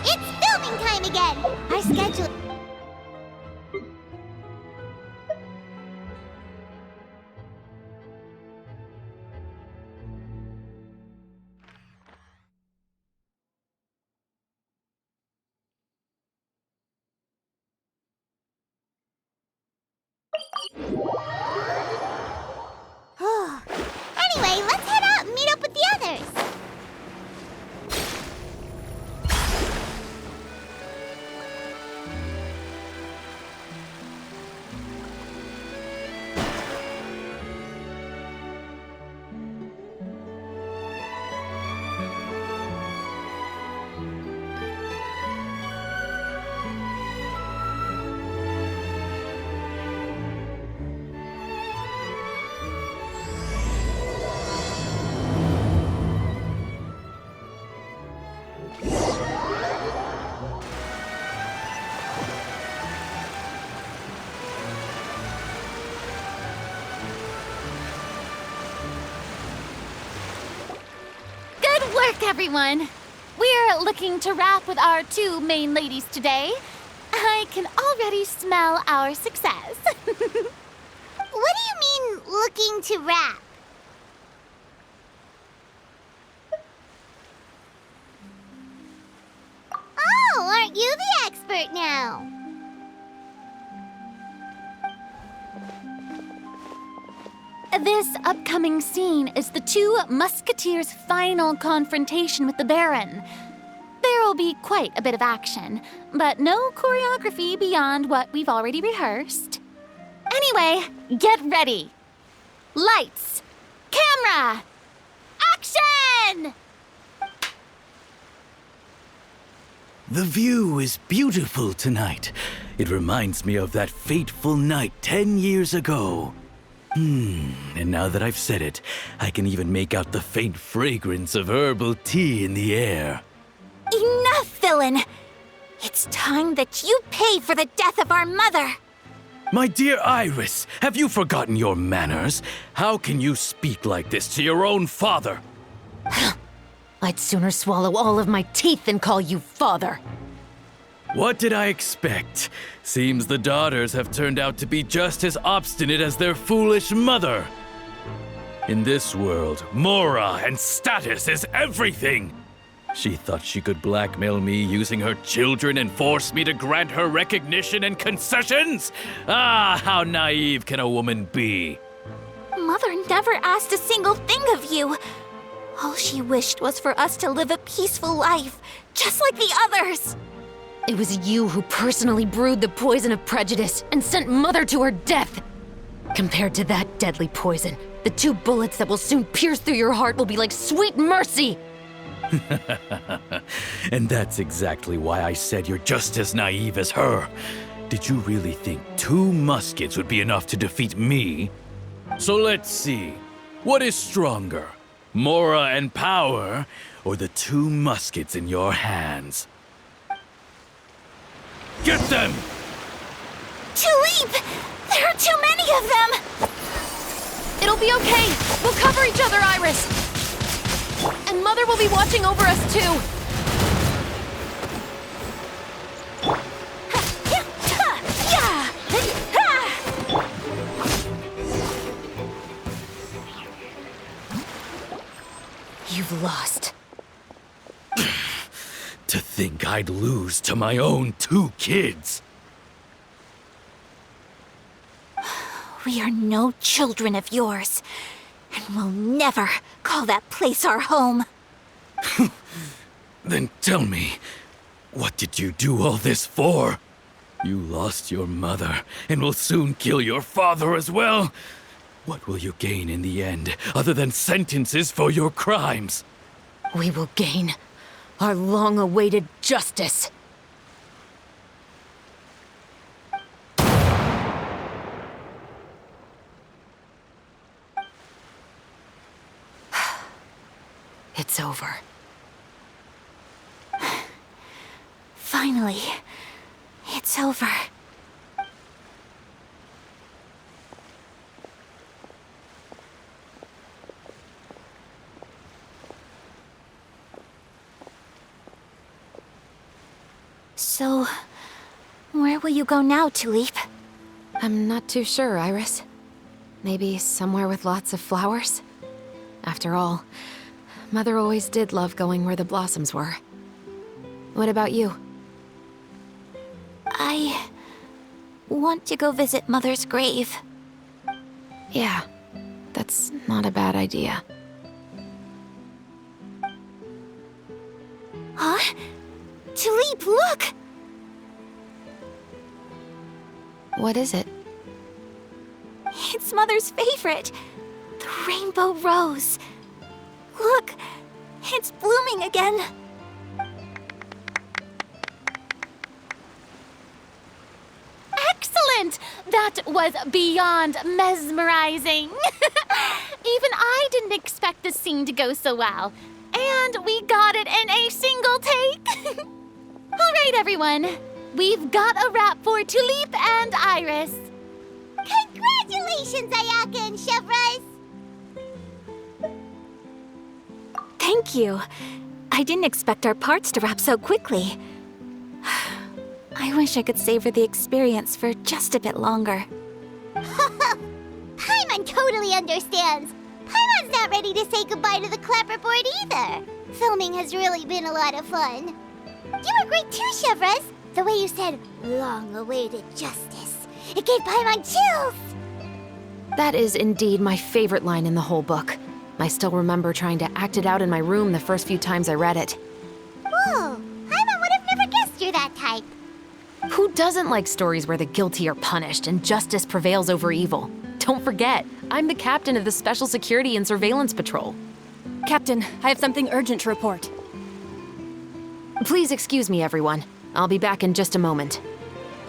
It's filming time again! Our schedule... Anyway, let's head out and meet up with the others. work, everyone! We're looking to wrap with our two main ladies today. I can already smell our success. What do you mean, looking to wrap? Oh, aren't you the expert now? This upcoming scene is the two Musketeers' final confrontation with the Baron. There will be quite a bit of action, but no choreography beyond what we've already rehearsed. Anyway, get ready. Lights, camera, action! The view is beautiful tonight. It reminds me of that fateful night 10 years ago. And now that I've said it, I can even make out the faint fragrance of herbal tea in the air. Enough, villain! It's time that you pay for the death of our mother! My dear Iris, have you forgotten your manners? How can you speak like this to your own father? I'd sooner swallow all of my teeth than call you father. What did I expect? Seems the daughters have turned out to be just as obstinate as their foolish mother. In this world, Mora and status is everything. She thought she could blackmail me using her children and force me to grant her recognition and concessions? Ah, how naive can a woman be? Mother never asked a single thing of you. All she wished was for us to live a peaceful life, just like the others. It was you who personally brewed the poison of prejudice and sent Mother to her death. Compared to that deadly poison, the 2 bullets that will soon pierce through your heart will be like sweet mercy. And that's exactly why I said you're just as naive as her. Did you really think 2 muskets would be enough to defeat me? So let's see. What is stronger, Mora and power, or the 2 muskets in your hands? Get them! Tulip! There are too many of them! It'll be okay. We'll cover each other, Iris. And Mother will be watching over us, too. You've lost. To think I'd lose to my own 2 kids. We are no children of yours, and we'll never call that place our home. Then tell me, what did you do all this for? You lost your mother, and will soon kill your father as well. What will you gain in the end, other than sentences for your crimes? We will gain our long-awaited justice. It's over. Finally, it's over. So, where will you go now, Tulip? I'm not too sure, Iris. Maybe somewhere with lots of flowers? After all, Mother always did love going where the blossoms were. What about you? I want to go visit Mother's grave. Yeah, that's not a bad idea. Huh? Tulip, look! What is it? It's Mother's favorite, the rainbow rose. Look, it's blooming again. Excellent! That was beyond mesmerizing. Even I didn't expect this scene to go so well. And we got it in a single take. All right, everyone. We've got a wrap for Tulip and Iris. Congratulations, Ayaka and Chevres! Thank you. I didn't expect our parts to wrap so quickly. I wish I could savor the experience for just a bit longer. Paimon totally understands. Paimon's not ready to say goodbye to the clapperboard either. Filming has really been a lot of fun. You were great too, Chevres. The way you said, long-awaited justice. It gave Paimon chills. That is indeed my favorite line in the whole book. I still remember trying to act it out in my room the first few times I read it. Whoa, Paimon would have never guessed you're that type. Who doesn't like stories where the guilty are punished and justice prevails over evil? Don't forget, I'm the captain of the Special Security and Surveillance Patrol. Captain, I have something urgent to report. Please excuse me, everyone. I'll be back in just a moment.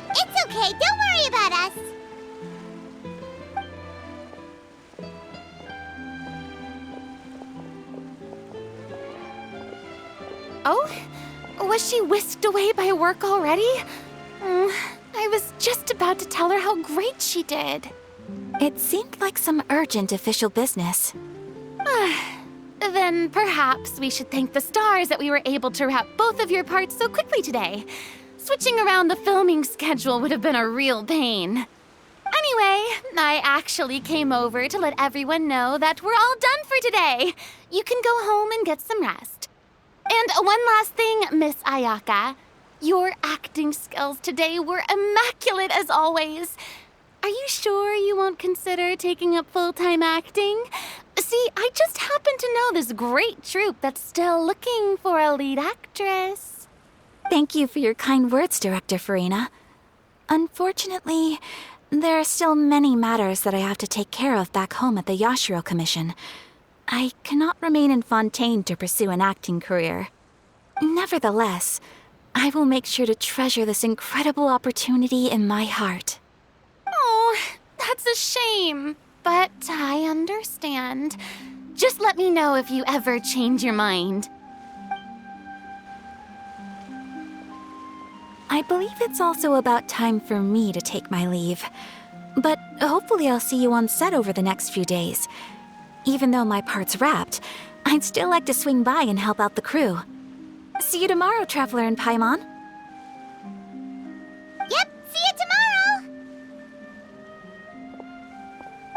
It's okay, don't worry about us. Oh? Was she whisked away by work already? I was just about to tell her how great she did. It seemed like some urgent official business. Then perhaps we should thank the stars that we were able to wrap both of your parts so quickly today. Switching around the filming schedule would have been a real pain. Anyway, I actually came over to let everyone know that we're all done for today. You can go home and get some rest. And one last thing, Miss Ayaka. Your acting skills today were immaculate as always. Are you sure you won't consider taking up full-time acting? See, I just happen to know this great troupe that's still looking for a lead actress. Thank you for your kind words, Director Farina. Unfortunately, there are still many matters that I have to take care of back home at the Yashiro Commission. I cannot remain in Fontaine to pursue an acting career. Nevertheless, I will make sure to treasure this incredible opportunity in my heart. Oh, that's a shame. But I understand. Just let me know if you ever change your mind. I believe it's also about time for me to take my leave. But hopefully I'll see you on set over the next few days. Even though my part's wrapped, I'd still like to swing by and help out the crew. See you tomorrow, Traveler and Paimon. Yep, see you tomorrow!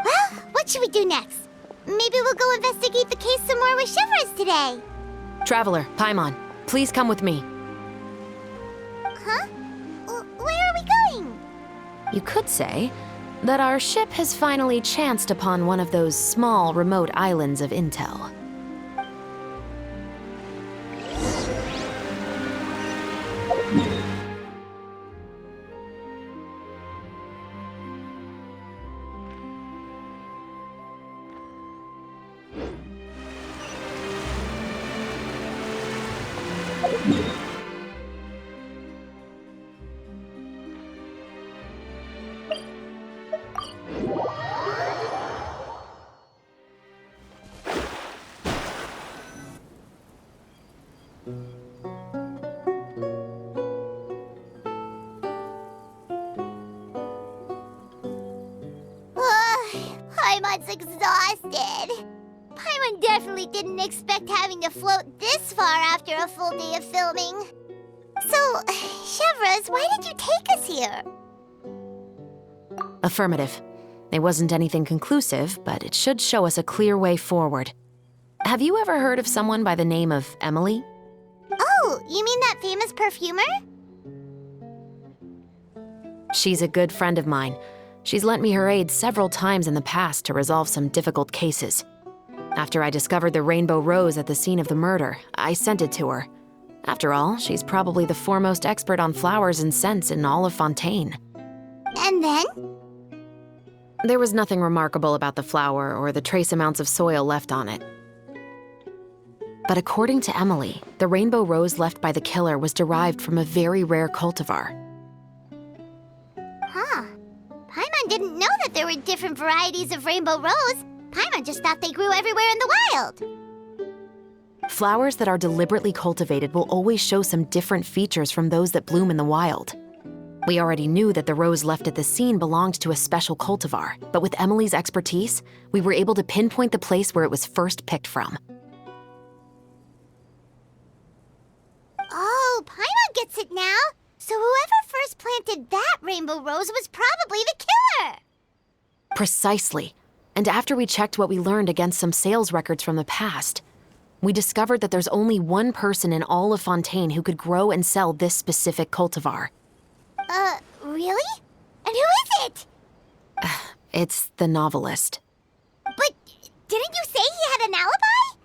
Well, what should we do next? Maybe we'll go investigate the case some more with Chevres today. Traveler, Paimon, please come with me. Huh? Where are we going? You could say that our ship has finally chanced upon one of those small, remote islands of intel. Paimon's exhausted. Paimon definitely didn't expect having to float this far after a full day of filming. So, Chevres, why did you take us here? Affirmative. It wasn't anything conclusive, but it should show us a clear way forward. Have you ever heard of someone by the name of Emily? Oh, you mean that famous perfumer? She's a good friend of mine. She's lent me her aid several times in the past to resolve some difficult cases. After I discovered the rainbow rose at the scene of the murder, I sent it to her. After all, she's probably the foremost expert on flowers and scents in all of Fontaine. And then? There was nothing remarkable about the flower or the trace amounts of soil left on it. But according to Emily, the rainbow rose left by the killer was derived from a very rare cultivar. Huh. Paimon didn't know that there were different varieties of rainbow rose. Paimon just thought they grew everywhere in the wild. Flowers that are deliberately cultivated will always show some different features from those that bloom in the wild. We already knew that the rose left at the scene belonged to a special cultivar, but with Emily's expertise, we were able to pinpoint the place where it was first picked from. gets it now. So whoever first planted that rainbow rose was probably the killer. Precisely. And after we checked what we learned against some sales records from the past, we discovered that there's only one person in all of Fontaine who could grow and sell this specific cultivar. Really? And who is it? It's the novelist. But didn't you say he had an alibi?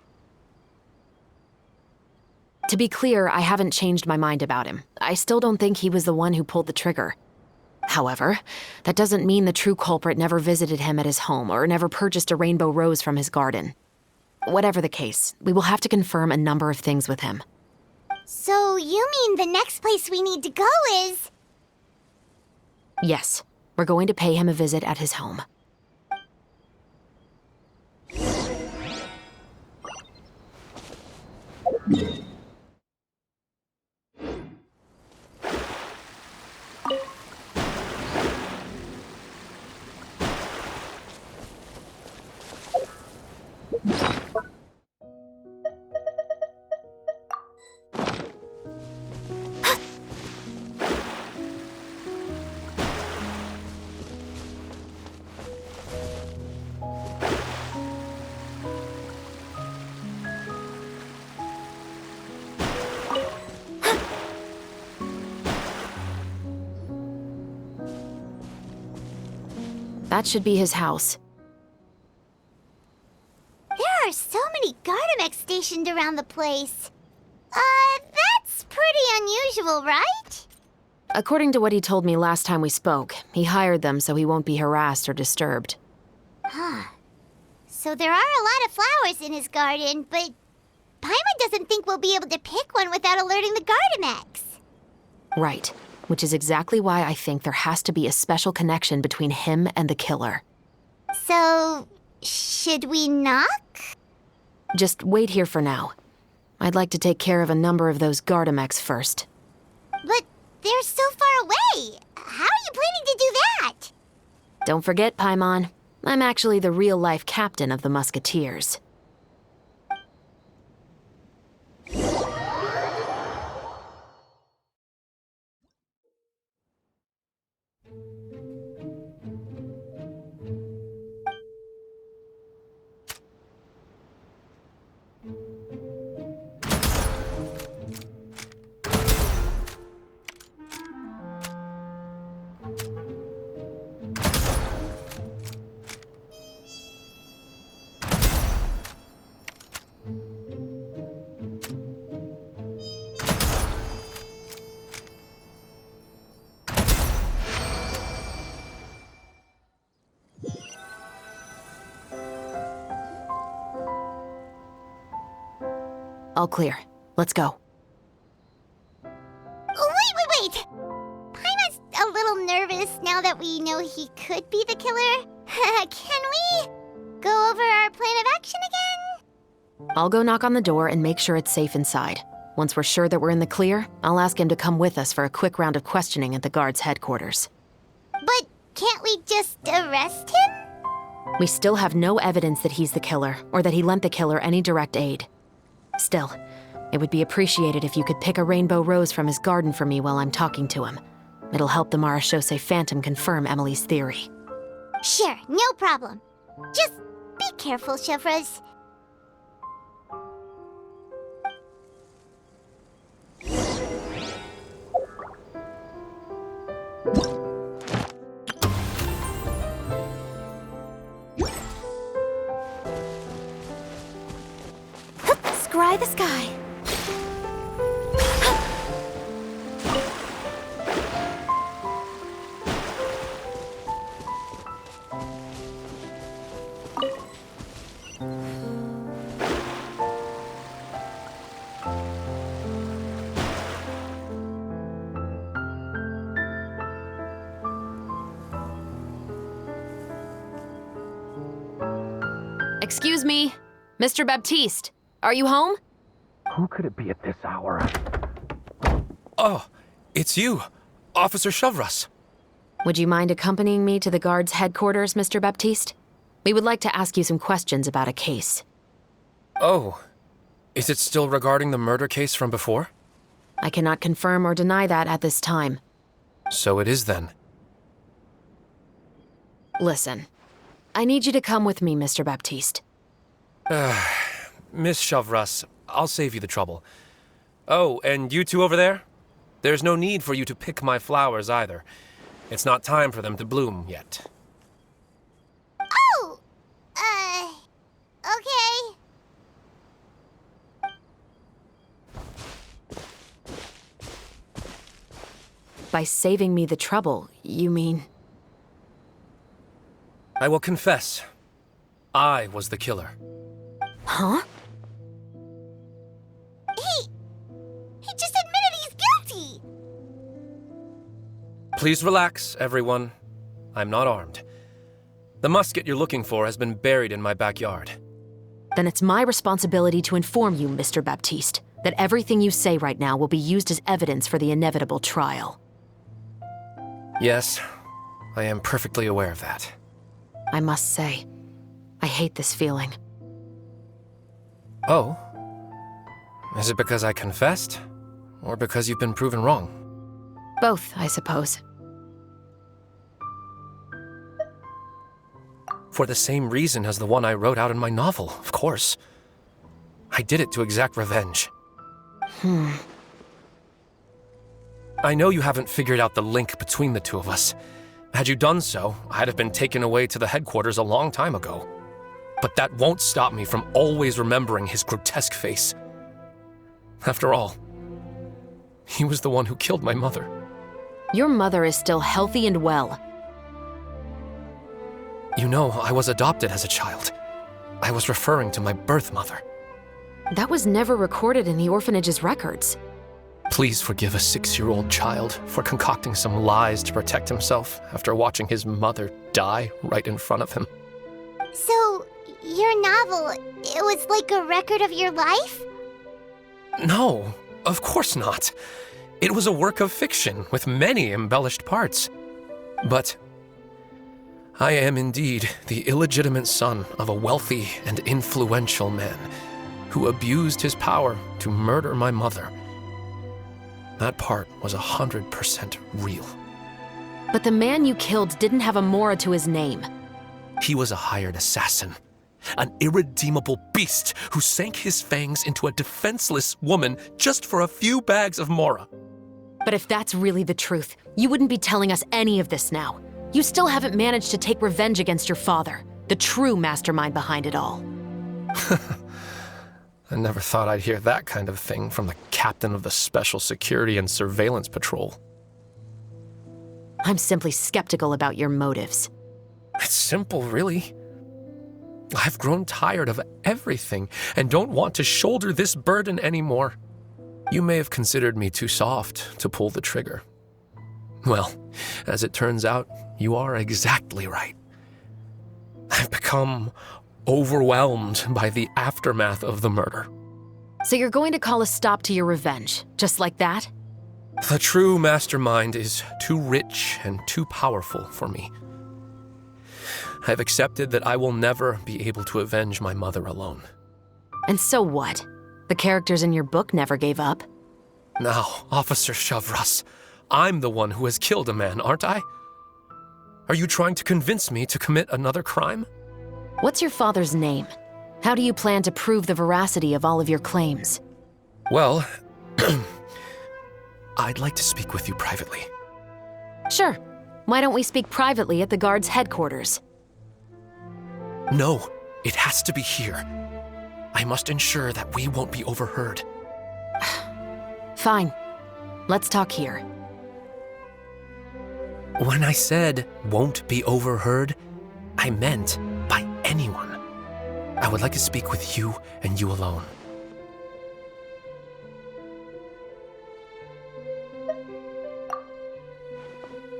To be clear, I haven't changed my mind about him. I still don't think he was the one who pulled the trigger. However, that doesn't mean the true culprit never visited him at his home or never purchased a rainbow rose from his garden. Whatever the case, we will have to confirm a number of things with him. So you mean the next place we need to go is... Yes, we're going to pay him a visit at his home. That should be his house. There are so many Gardamex stationed around the place. That's pretty unusual, right? According to what he told me last time we spoke, he hired them so he won't be harassed or disturbed. Huh. So there are a lot of flowers in his garden, but Paimon doesn't think we'll be able to pick one without alerting the Gardamex. Right. Which is exactly why I think there has to be a special connection between him and the killer. So, should we knock? Just wait here for now. I'd like to take care of a number of those Gardamex first. But they're so far away. How are you planning to do that? Don't forget, Paimon, I'm actually the real-life captain of the Musketeers. All clear. Let's go. Wait! Paimon's a little nervous now that we know he could be the killer. Can we go over our plan of action again? I'll go knock on the door and make sure it's safe inside. Once we're sure that we're in the clear, I'll ask him to come with us for a quick round of questioning at the guard's headquarters. But can't we just arrest him? We still have no evidence that he's the killer, or that he lent the killer any direct aid. Still, it would be appreciated if you could pick a rainbow rose from his garden for me while I'm talking to him. It'll help the Marachose Phantom confirm Emily's theory. Sure, no problem. Just be careful, Chevreuse. Scry the sky. Excuse me, Mr. Baptiste, are you home? Who could it be at this hour? Oh, it's you, Officer Chevreuse. Would you mind accompanying me to the guard's headquarters, Mr. Baptiste? We would like to ask you some questions about a case. Oh, is it still regarding the murder case from before? I cannot confirm or deny that at this time. So it is then. Listen, I need you to come with me, Mr. Baptiste. Miss Chavras, I'll save you the trouble. Oh, and you two over there? There's no need for you to pick my flowers either. It's not time for them to bloom yet. Oh! Okay. By saving me the trouble, you mean... I will confess. I was the killer. Huh? He just admitted he's guilty! Please relax, everyone. I'm not armed. The musket you're looking for has been buried in my backyard. Then it's my responsibility to inform you, Mr. Baptiste, that everything you say right now will be used as evidence for the inevitable trial. Yes, I am perfectly aware of that. I must say, I hate this feeling. Oh? Is it because I confessed? Or because you've been proven wrong? Both, I suppose. For the same reason as the one I wrote out in my novel, of course. I did it to exact revenge. I know you haven't figured out the link between the two of us. Had you done so, I'd have been taken away to the headquarters a long time ago. But that won't stop me from always remembering his grotesque face. After all, he was the one who killed my mother. Your mother is still healthy and well. You know, I was adopted as a child. I was referring to my birth mother. That was never recorded in the orphanage's records. Please forgive a 6-year-old child for concocting some lies to protect himself after watching his mother die right in front of him. So, your novel, it was like a record of your life? No, of course not. It was a work of fiction with many embellished parts. But I am indeed the illegitimate son of a wealthy and influential man who abused his power to murder my mother. That part was 100% real. But the man you killed didn't have a Mora to his name. He was a hired assassin, an irredeemable beast who sank his fangs into a defenseless woman just for a few bags of Mora. But if that's really the truth, you wouldn't be telling us any of this now. You still haven't managed to take revenge against your father, the true mastermind behind it all. I never thought I'd hear that kind of thing from the captain of the Special Security and Surveillance Patrol. I'm simply skeptical about your motives. It's simple, really. I've grown tired of everything and don't want to shoulder this burden anymore. You may have considered me too soft to pull the trigger. Well, as it turns out, you are exactly right. I've become overwhelmed by the aftermath of the murder. So you're going to call a stop to your revenge, just like that? The true mastermind is too rich and too powerful for me. I've accepted that I will never be able to avenge my mother alone. And so what? The characters in your book never gave up. Now, Officer Chavras, I'm the one who has killed a man, aren't I? Are you trying to convince me to commit another crime? What's your father's name? How do you plan to prove the veracity of all of your claims? Well, I'd like to speak with you privately. Sure. Why don't we speak privately at the guard's headquarters? No, it has to be here. I must ensure that we won't be overheard. Fine. Let's talk here. When I said won't be overheard, I meant by anyone. I would like to speak with you and you alone.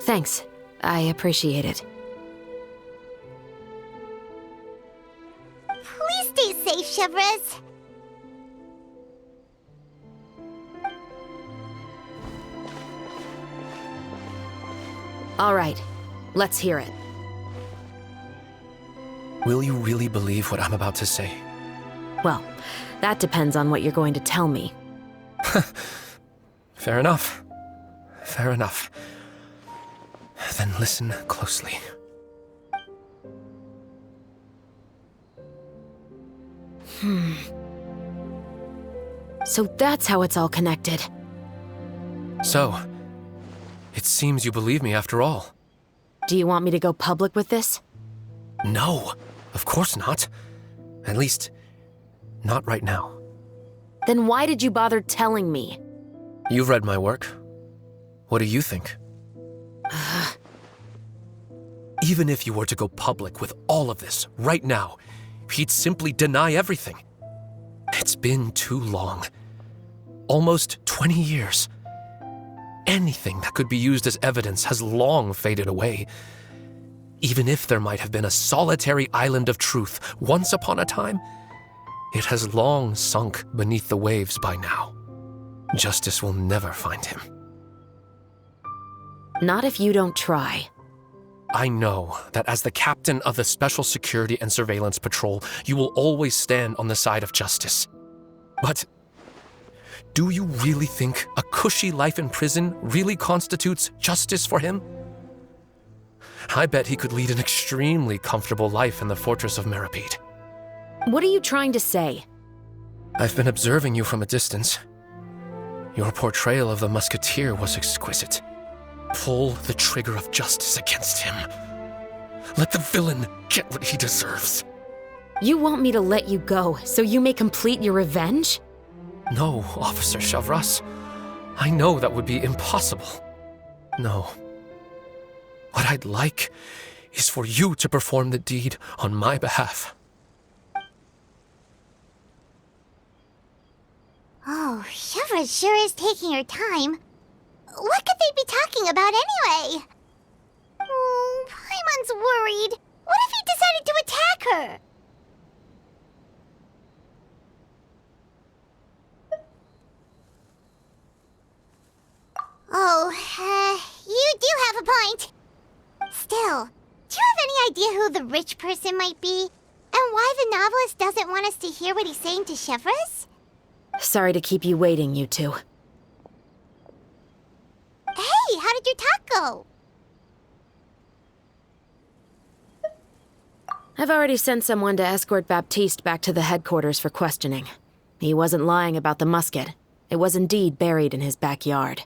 Thanks. I appreciate it. Please stay safe, Chevres. All right. Let's hear it. Will you really believe what I'm about to say? Well, that depends on what you're going to tell me. Fair enough. Fair enough. Then listen closely. So that's how it's all connected. So, it seems you believe me after all. Do you want me to go public with this? No, of course not. At least, not right now. Then why did you bother telling me? You've read my work. What do you think? Even if you were to go public with all of this right now, he'd simply deny everything. It's been too long. Almost 20 years. Anything that could be used as evidence has long faded away. Even if there might have been a solitary island of truth once upon a time, it has long sunk beneath the waves by now. Justice will never find him. Not if you don't try. I know that as the captain of the Special Security and Surveillance Patrol, you will always stand on the side of justice. But do you really think a cushy life in prison really constitutes justice for him? I bet he could lead an extremely comfortable life in the fortress of Meripede. What are you trying to say? I've been observing you from a distance. Your portrayal of the musketeer was exquisite. Pull the trigger of justice against him. Let the villain get what he deserves. You want me to let you go so you may complete your revenge? No, Officer Shavras. I know that would be impossible. No. What I'd like is for you to perform the deed on my behalf. Oh, Shavras sure is taking her time. What could they be talking about anyway? Oh, Paimon's worried. What if he decided to attack her? Oh, you do have a point. Still, do you have any idea who the rich person might be? And why the novelist doesn't want us to hear what he's saying to Shavras? Sorry to keep you waiting, you two. Hey, how did your talk go? I've already sent someone to escort Baptiste back to the headquarters for questioning. He wasn't lying about the musket. It was indeed buried in his backyard.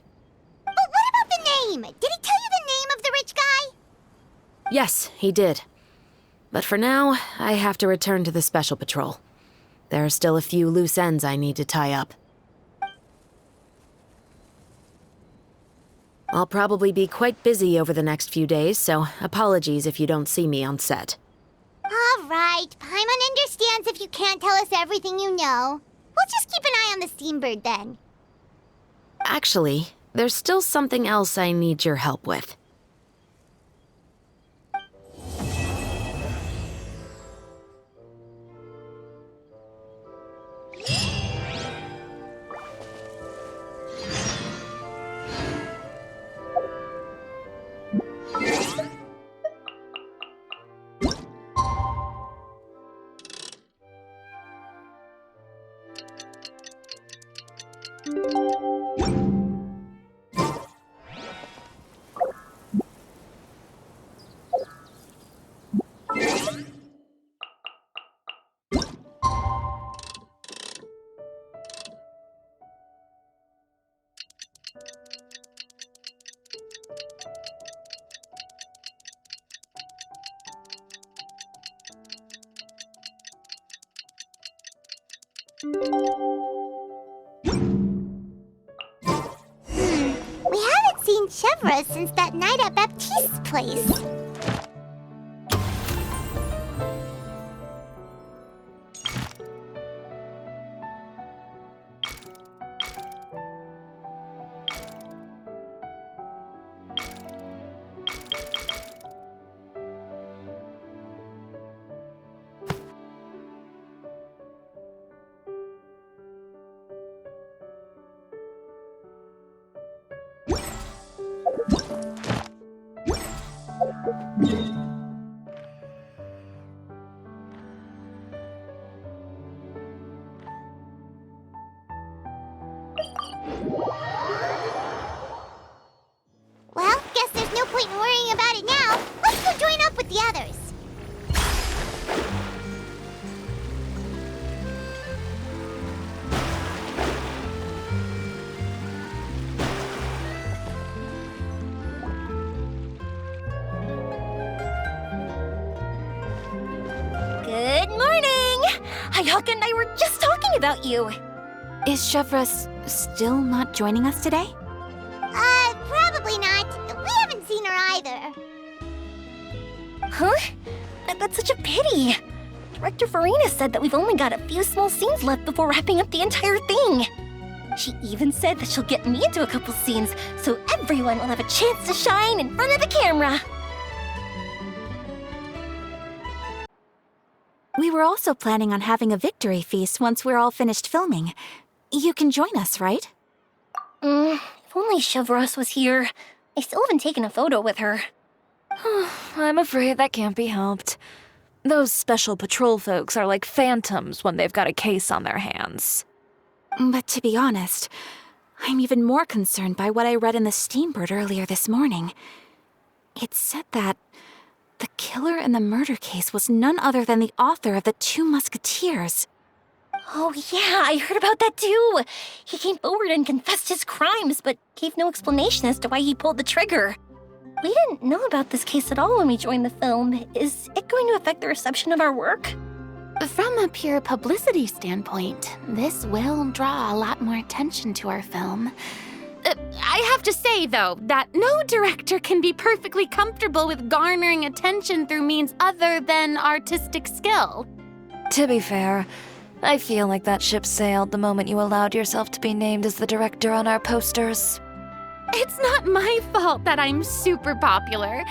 But what about the name? Did he tell you the name of the rich guy? Yes, he did. But for now, I have to return to the Special Patrol. There are still a few loose ends I need to tie up. I'll probably be quite busy over the next few days, so apologies if you don't see me on set. All right, Paimon understands if you can't tell us everything you know. We'll just keep an eye on the Steambird then. Actually, there's still something else I need your help with. We haven't seen Shavras since that night at Baptiste's place. Ayaka and I were just talking about you. Is Chevra still not joining us today? Probably not. We haven't seen her either. Huh? That's such a pity. Director Farina said that we've only got a few small scenes left before wrapping up the entire thing. She even said that she'll get me into a couple scenes, so everyone will have a chance to shine in front of the camera. We were also planning on having a victory feast once we're all finished filming. You can join us, right? If only Chevra was here. I still haven't taken a photo with her. I'm afraid that can't be helped. Those special patrol folks are like phantoms when they've got a case on their hands. But to be honest, I'm even more concerned by what I read in the Steambird earlier this morning. It said that the killer in the murder case was none other than the author of the 2 Musketeers. Oh yeah, I heard about that too. He came forward and confessed his crimes, but gave no explanation as to why he pulled the trigger. We didn't know about this case at all when we joined the film. Is it going to affect the reception of our work? From a pure publicity standpoint, this will draw a lot more attention to our film. I have to say, though, that no director can be perfectly comfortable with garnering attention through means other than artistic skill. To be fair, I feel like that ship sailed the moment you allowed yourself to be named as the director on our posters. It's not my fault that I'm super popular.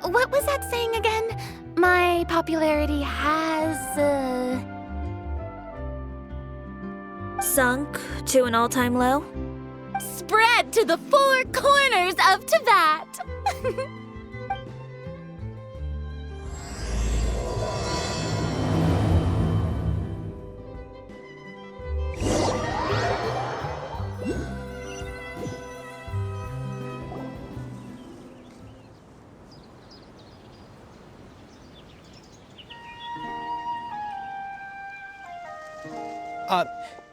What was that saying again? My popularity has, Sunk to an all-time low? spread to the 4 corners of Teyvat.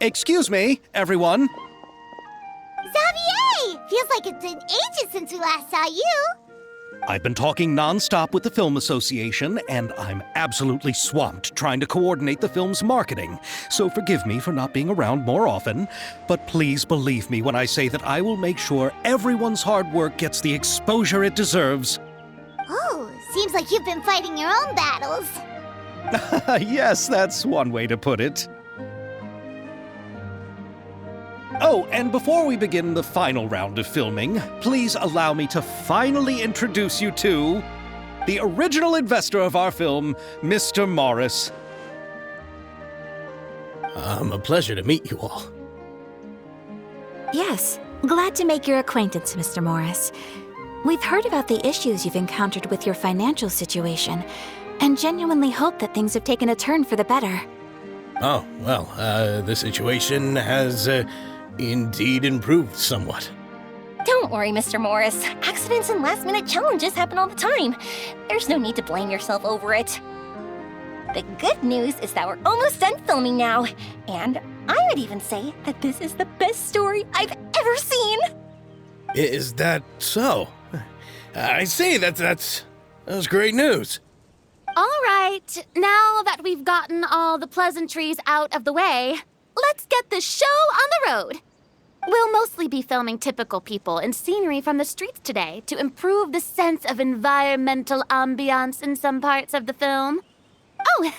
Excuse me, everyone. Xavier! Feels like it's been ages since we last saw you. I've been talking non-stop with the Film Association, and I'm absolutely swamped trying to coordinate the film's marketing. So forgive me for not being around more often, but please believe me when I say that I will make sure everyone's hard work gets the exposure it deserves. Oh, seems like you've been fighting your own battles. Yes, that's one way to put it. Oh, and before we begin the final round of filming, please allow me to finally introduce you to the original investor of our film, Mr. Morris. A pleasure to meet you all. Yes, glad to make your acquaintance, Mr. Morris. We've heard about the issues you've encountered with your financial situation, and genuinely hope that things have taken a turn for the better. Oh, well, the situation has indeed improved somewhat. Don't worry, Mr. Morris. Accidents and last-minute challenges happen all the time. There's no need to blame yourself over it. The good news is that we're almost done filming now, and I would even say that this is the best story I've ever seen. Is that so? I see, that's great news. All right, now that we've gotten all the pleasantries out of the way, let's get this show on the road. We'll mostly be filming typical people and scenery from the streets today to improve the sense of environmental ambiance in some parts of the film. Oh,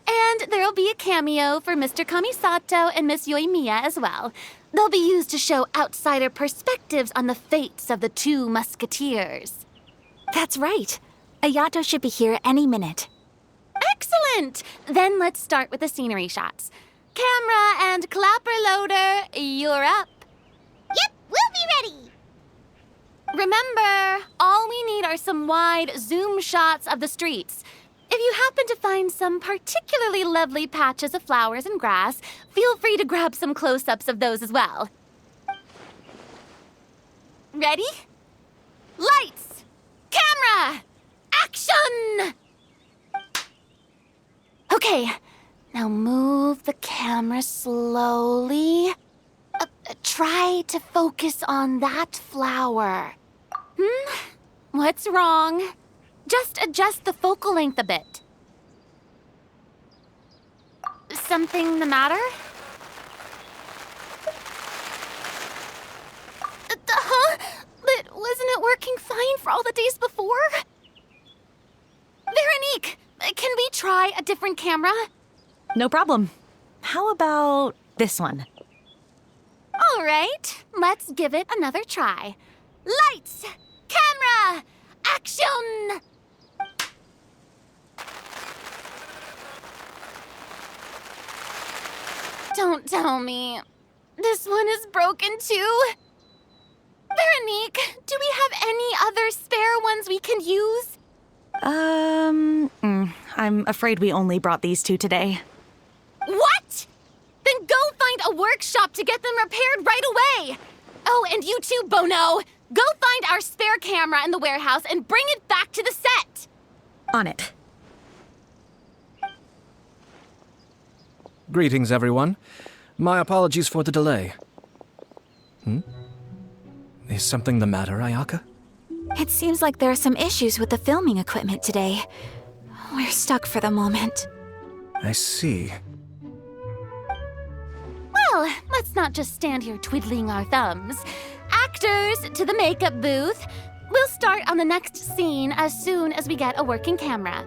and there'll be a cameo for Mr. Kamisato and Miss Yoimiya as well. They'll be used to show outsider perspectives on the fates of the 2 Musketeers. That's right. Ayato should be here any minute. Excellent! Then let's start with the scenery shots. Camera and clapper loader, you're up. Yep, we'll be ready. Remember, all we need are some wide zoom shots of the streets. If you happen to find some particularly lovely patches of flowers and grass, feel free to grab some close-ups of those as well. Ready? Lights! Camera! Action! Okay, now move the camera slowly. Try to focus on that flower. What's wrong? Just adjust the focal length a bit. something the matter? Huh? But wasn't it working fine for all the days before? Veronique, can we try a different camera? No problem. How about this one? All right, let's give it another try. Lights, camera, action! Don't tell me. This one is broken too? Veronique, do we have any other spare ones we can use? I'm afraid we only brought these two today. What? Then go find a workshop to get them repaired right away. Oh, and you too, Bono. Go find our spare camera in the warehouse and bring it back to the set. On it. Greetings, everyone. My apologies for the delay. Is something the matter, Ayaka? It seems like there are some issues with the filming equipment today. We're stuck for the moment. I see. Well, let's not just stand here twiddling our thumbs. Actors, to the makeup booth. We'll start on the next scene as soon as we get a working camera.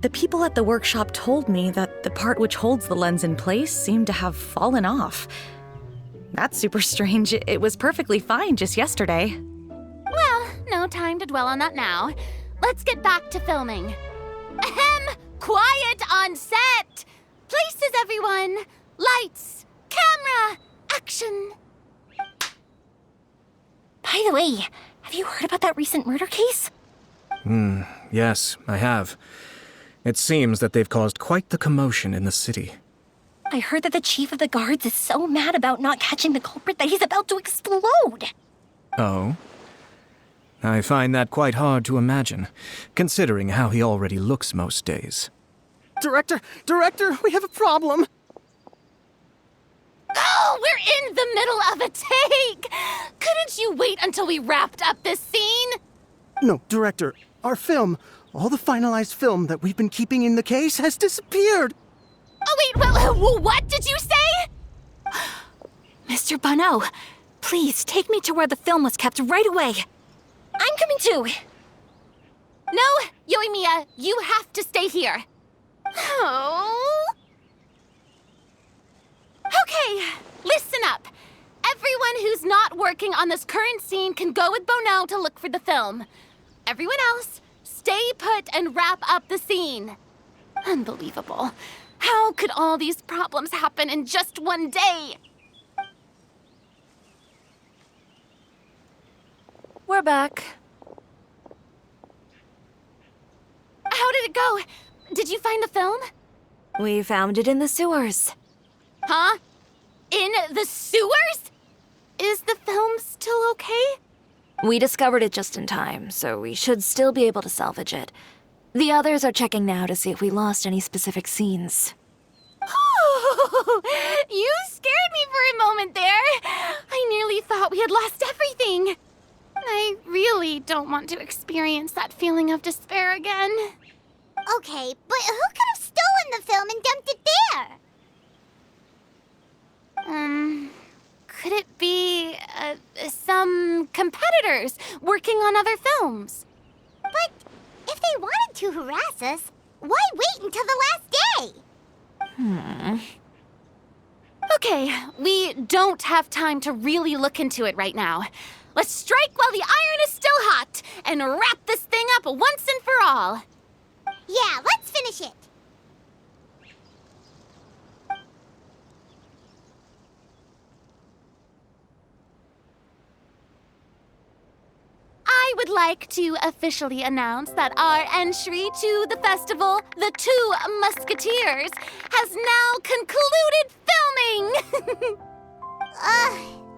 The people at the workshop told me that the part which holds the lens in place seemed to have fallen off. That's super strange. It was perfectly fine just yesterday. Well, no time to dwell on that now. Let's get back to filming. Ahem! Quiet on set! Places, everyone! Lights! Camera! Action! By the way, have you heard about that recent murder case? Yes, I have. It seems that they've caused quite the commotion in the city. I heard that the chief of the guards is so mad about not catching the culprit that he's about to explode. Oh? I find that quite hard to imagine, considering how he already looks most days. Director, we have a problem. Oh, we're in the middle of a take! Couldn't you wait until we wrapped up this scene? No, Director, our film, all the finalized film that we've been keeping in the case has disappeared. Oh, wait, what did you say? Mr. Bono, please take me to where the film was kept right away. I'm coming too. No, Yoimiya, you have to stay here. Oh. Okay, listen up. Everyone who's not working on this current scene can go with Bono to look for the film. Everyone else, stay put and wrap up the scene. Unbelievable. How could all these problems happen in just one day? We're back. How did it go? Did you find the film? We found it in the sewers. Huh? In the sewers? Is the film still okay? We discovered it just in time, so we should still be able to salvage it. The others are checking now to see if we lost any specific scenes. You scared me for a moment there. I nearly thought we had lost everything. I really don't want to experience that feeling of despair again. Okay, but who could have stolen the film and dumped it there? Could it be, some competitors working on other films? But if they wanted to harass us, why wait until the last day? Okay, we don't have time to really look into it right now. Let's strike while the iron is still hot and wrap this thing up once and for all. Yeah, let's finish it. I would like to officially announce that our entry to the festival, The Two Musketeers, has now concluded filming!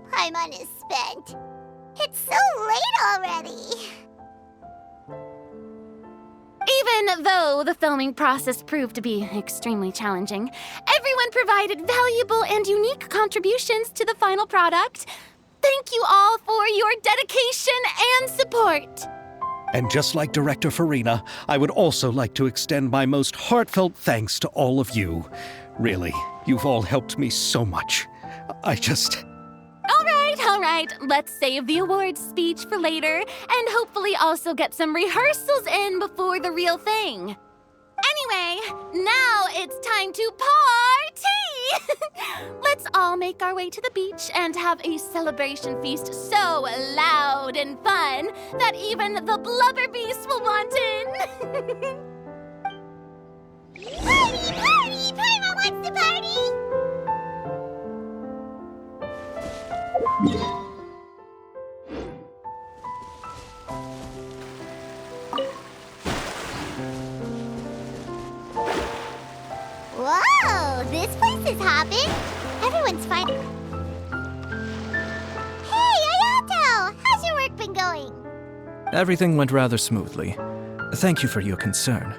Paimon is spent. It's so late already. Even though the filming process proved to be extremely challenging, everyone provided valuable and unique contributions to the final product. Thank you all for your dedication and support. And just like Director Farina, I would also like to extend my most heartfelt thanks to all of you. Really, you've all helped me so much. All right, let's save the awards speech for later, and hopefully also get some rehearsals in before the real thing. Anyway, now it's time to party! Let's all make our way to the beach and have a celebration feast so loud and fun that even the blubber beast will want in. Party, party! Paimon wants to party! Whoa, this place is hopping. Everyone's fine. Hey, Ayato! How's your work been going? Everything went rather smoothly. Thank you for your concern.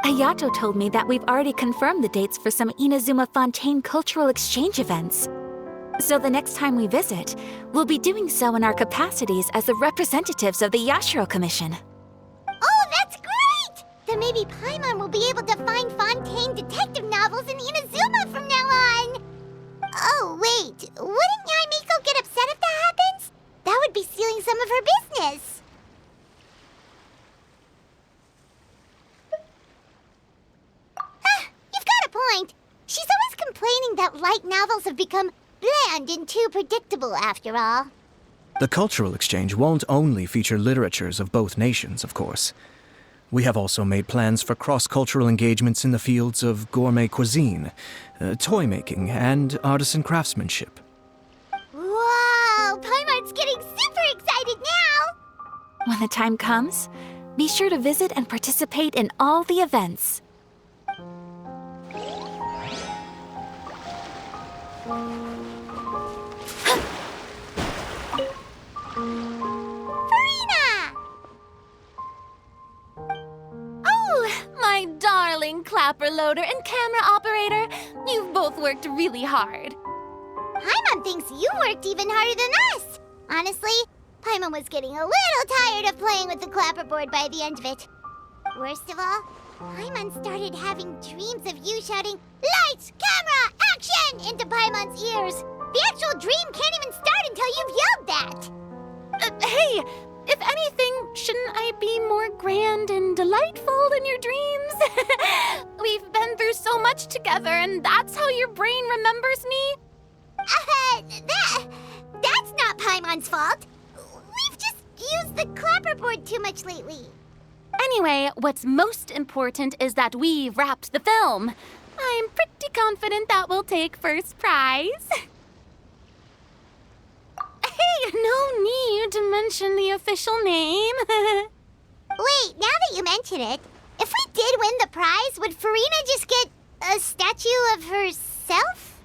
Ayato told me that we've already confirmed the dates for some Inazuma Fontaine cultural exchange events. So the next time we visit, we'll be doing so in our capacities as the representatives of the Yashiro Commission. Oh, that's great! Then maybe Paimon will be able to find Fontaine detective novels in Inazuma from now on. Oh, wait. Wouldn't Yae Miko get upset if that happens? That would be stealing some of her business. You've got a point. She's always complaining that light novels have become bland and too predictable after all. The cultural exchange won't only feature literatures of both nations, of course. We have also made plans for cross-cultural engagements in the fields of gourmet cuisine, toy making, and artisan craftsmanship. Wow, Paimon's getting super excited now! When the time comes, be sure to visit and participate in all the events. My darling clapper loader and camera operator, you've both worked really hard. Paimon thinks you worked even harder than us. Honestly, Paimon was getting a little tired of playing with the clapperboard by the end of it. Worst of all, Paimon started having dreams of you shouting, "Lights, camera, action!" into Paimon's ears. The actual dream can't even start until you've yelled that. Hey, if anything, shouldn't I be more grand and delightful in your dreams? We've been through so much together, and that's how your brain remembers me? That's not Paimon's fault. We've just used the clapperboard too much lately. Anyway, what's most important is that we've wrapped the film. I'm pretty confident that we'll take first prize. Hey, no need to mention the official name. Wait, now that you mention it, if we did win the prize, would Farina just get a statue of herself?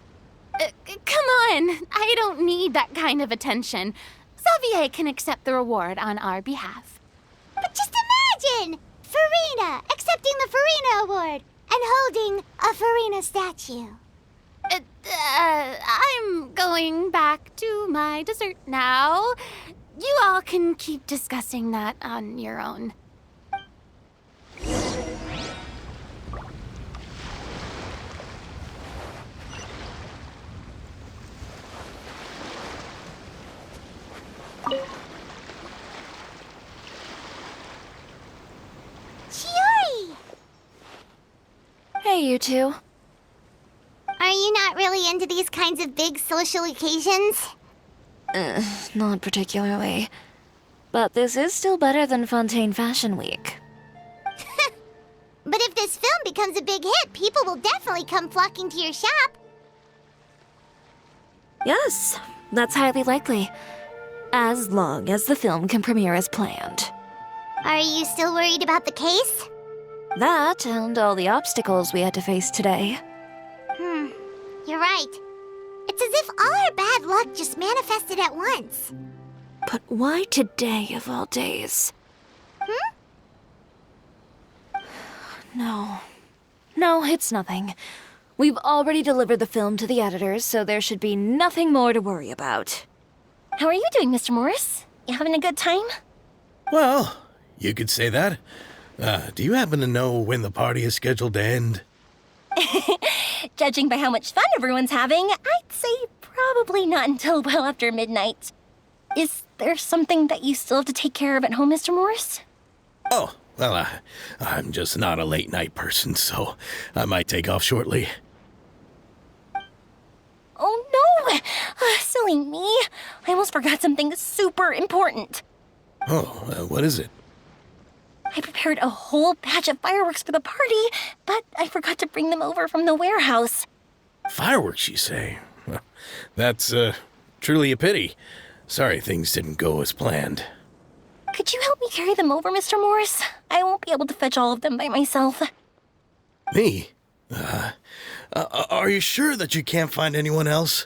Come on, I don't need that kind of attention. Xavier can accept the reward on our behalf. But just imagine! Farina accepting the Farina Award and holding a Farina statue. I'm going back to my dessert now. You all can keep discussing that on your own. Chiori! Hey, you two. Are you not really into these kinds of big social occasions? Not particularly. But this is still better than Fontaine Fashion Week. But if this film becomes a big hit, people will definitely come flocking to your shop. Yes, that's highly likely. As long as the film can premiere as planned. Are you still worried about the case? That and all the obstacles we had to face today. You're right. It's as if all our bad luck just manifested at once. But why today of all days? No, it's nothing. We've already delivered the film to the editors, so there should be nothing more to worry about. How are you doing, Mr. Morris? You having a good time? Well, You could say that. Do you happen to know when the party is scheduled to end? Judging by how much fun everyone's having, I'd say probably not until well after midnight. Is there something that you still have to take care of at home, Mr. Morris? Oh, well, I'm just not a late night person, so I might take off shortly. Oh no! Silly me. I almost forgot something super important. Oh, what is it? I prepared a whole batch of fireworks for the party, but I forgot to bring them over from the warehouse. Fireworks, you say? Well, that's, truly a pity. Sorry things didn't go as planned. Could you help me carry them over, Mr. Morris? I won't be able to fetch all of them by myself. Me? Are you sure that you can't find anyone else?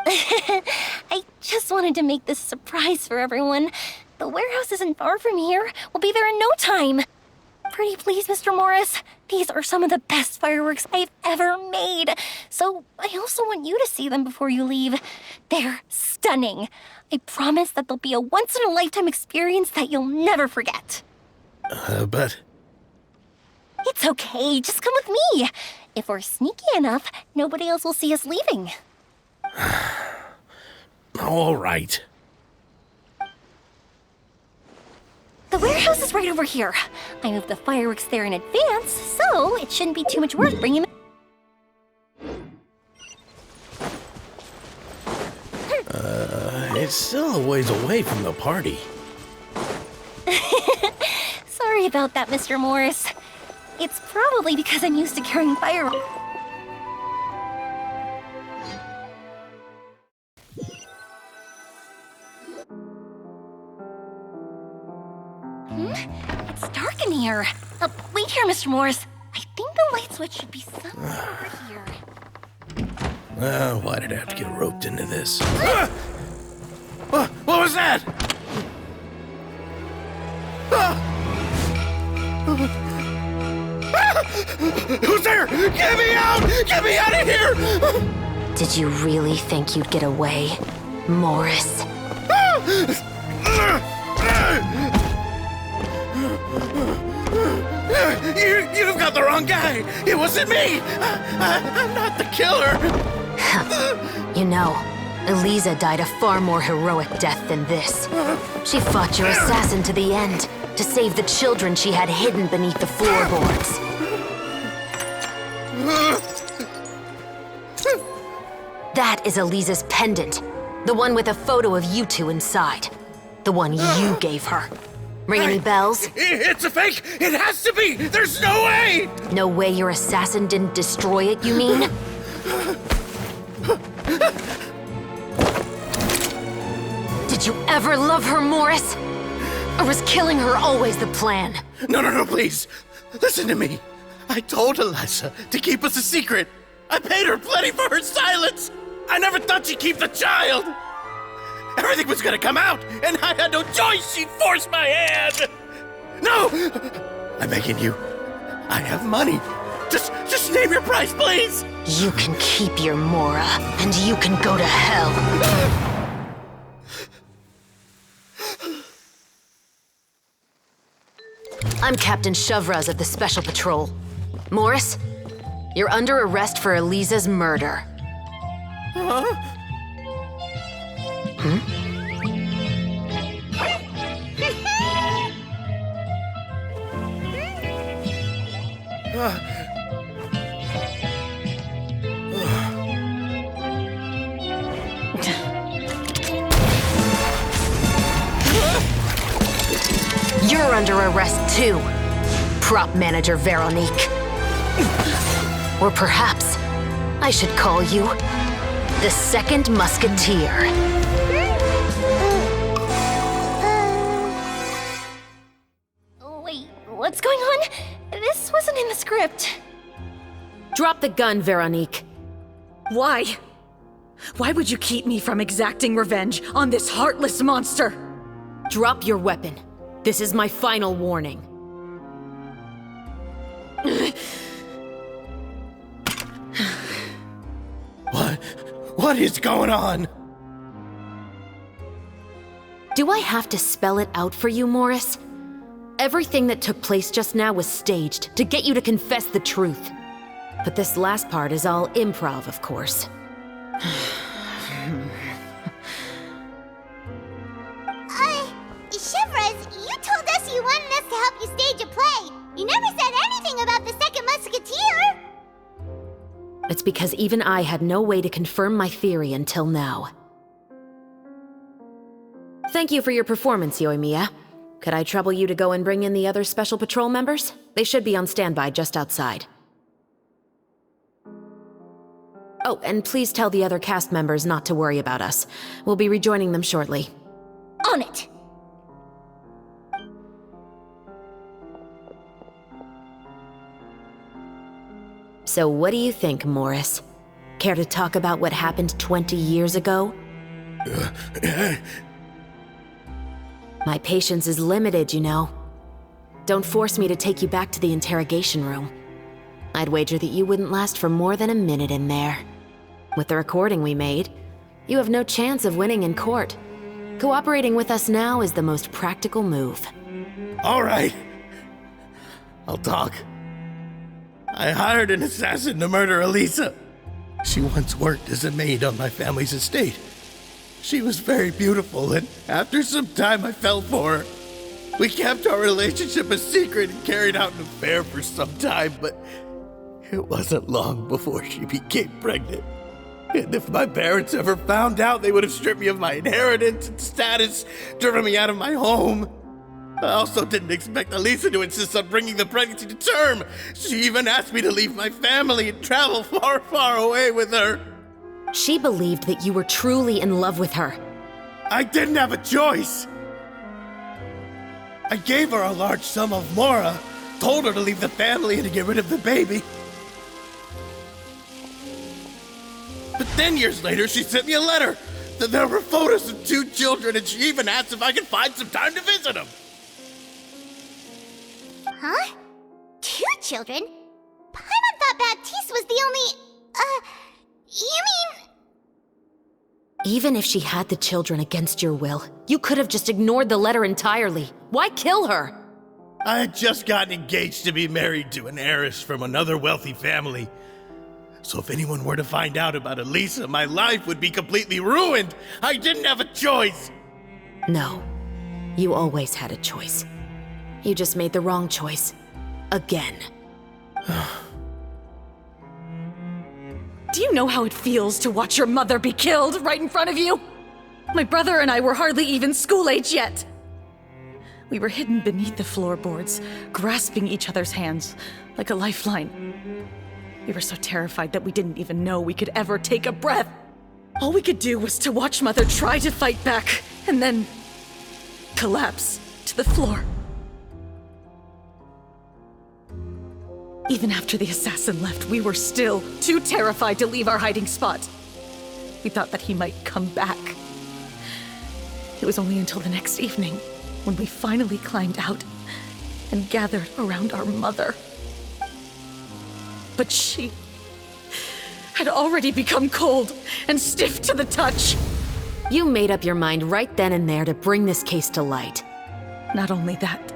I just wanted to make this a surprise for everyone. The warehouse isn't far from here. We'll be there in no time. Pretty please, Mr. Morris. These are some of the best fireworks I've ever made. So I also want you to see them before you leave. They're stunning. I promise that they'll be a once-in-a-lifetime experience that you'll never forget. But... It's okay. Just come with me. If we're sneaky enough, nobody else will see us leaving. All right. The warehouse is right over here. I moved the fireworks there in advance, so it shouldn't be too much work bringing them. It's still a ways away from the party. Sorry about that, Mr. Morris. It's probably because I'm used to carrying fireworks. It's dark in here. Wait here, Mr. Morris. I think the light switch should be somewhere over here. Why did I have to get roped into this? What was that? Who's there? Get me out! Get me out of here! Did you really think you'd get away, Morris? You've got the wrong guy! It wasn't me! I'm not the killer! You know, Eliza died a far more heroic death than this. She fought your assassin to the end, to save the children she had hidden beneath the floorboards. That is Eliza's pendant, the one with a photo of you two inside. The one you gave her. Ring any bells? It's a fake! It has to be! There's no way! No way your assassin didn't destroy it, you mean? Did you ever love her, Morris? Or was killing her always the plan? No, please. Listen to me. I told Eliza to keep us a secret. I paid her plenty for her silence. I never thought she'd keep the child. Everything was gonna come out, and I had no choice. She'd force my hand. No! I'm begging you. I have money. Just name your price, please. You can keep your Mora, and you can go to hell. I'm Captain Shovraz of the Special Patrol. Morris, you're under arrest for Eliza's murder. Huh? You're under arrest too, prop manager Veronique. Or perhaps I should call you the Second Musketeer. Wait, what's going on? This wasn't in the script. Drop the gun, Veronique. Why? Why would you keep me from exacting revenge on this heartless monster? Drop your weapon. This is my final warning. What is going on? Do I have to spell it out for you, Morris? Everything that took place just now was staged to get you to confess the truth. But this last part is all improv, of course. Shivras, you told us you wanted us to help you stage a play. You never said anything about the second Musketeer. It's because even I had no way to confirm my theory until now. Thank you for your performance, Yoimiya. Could I trouble you to go and bring in the other Special Patrol members? They should be on standby just outside. Oh, and please tell the other cast members not to worry about us. We'll be rejoining them shortly. On it! So what do you think, Morris? Care to talk about what happened 20 years ago? My patience is limited, you know. Don't force me to take you back to the interrogation room. I'd wager that you wouldn't last for more than a minute in there. With the recording we made, you have no chance of winning in court. Cooperating with us now is the most practical move. All right. I'll talk. I hired an assassin to murder Elisa. She once worked as a maid on my family's estate. She was very beautiful, and after some time I fell for her. We kept our relationship a secret and carried out an affair for some time, but it wasn't long before she became pregnant. And if my parents ever found out, they would have stripped me of my inheritance and status, driven me out of my home. I also didn't expect Elisa to insist on bringing the pregnancy to term. She even asked me to leave my family and travel far, far away with her. She believed that you were truly in love with her. I didn't have a choice. I gave her a large sum of mora, told her to leave the family and to get rid of the baby. But then years later, she sent me a letter. There were photos of 2 children, and she even asked if I could find some time to visit them. Huh? 2 children? Paimon thought Baptiste was the only... you mean... Even if she had the children against your will, you could have just ignored the letter entirely. Why kill her? I had just gotten engaged to be married to an heiress from another wealthy family. So if anyone were to find out about Elisa, my life would be completely ruined. I didn't have a choice. No, you always had a choice. You just made the wrong choice. Again. Do you know how it feels to watch your mother be killed right in front of you? My brother and I were hardly even school age yet. We were hidden beneath the floorboards, grasping each other's hands like a lifeline. We were so terrified that we didn't even know we could ever take a breath. All we could do was to watch Mother try to fight back, and then collapse to the floor. Even after the assassin left, we were still too terrified to leave our hiding spot. We thought that he might come back. It was only until the next evening when we finally climbed out and gathered around our mother. But she had already become cold and stiff to the touch. You made up your mind right then and there to bring this case to light. Not only that,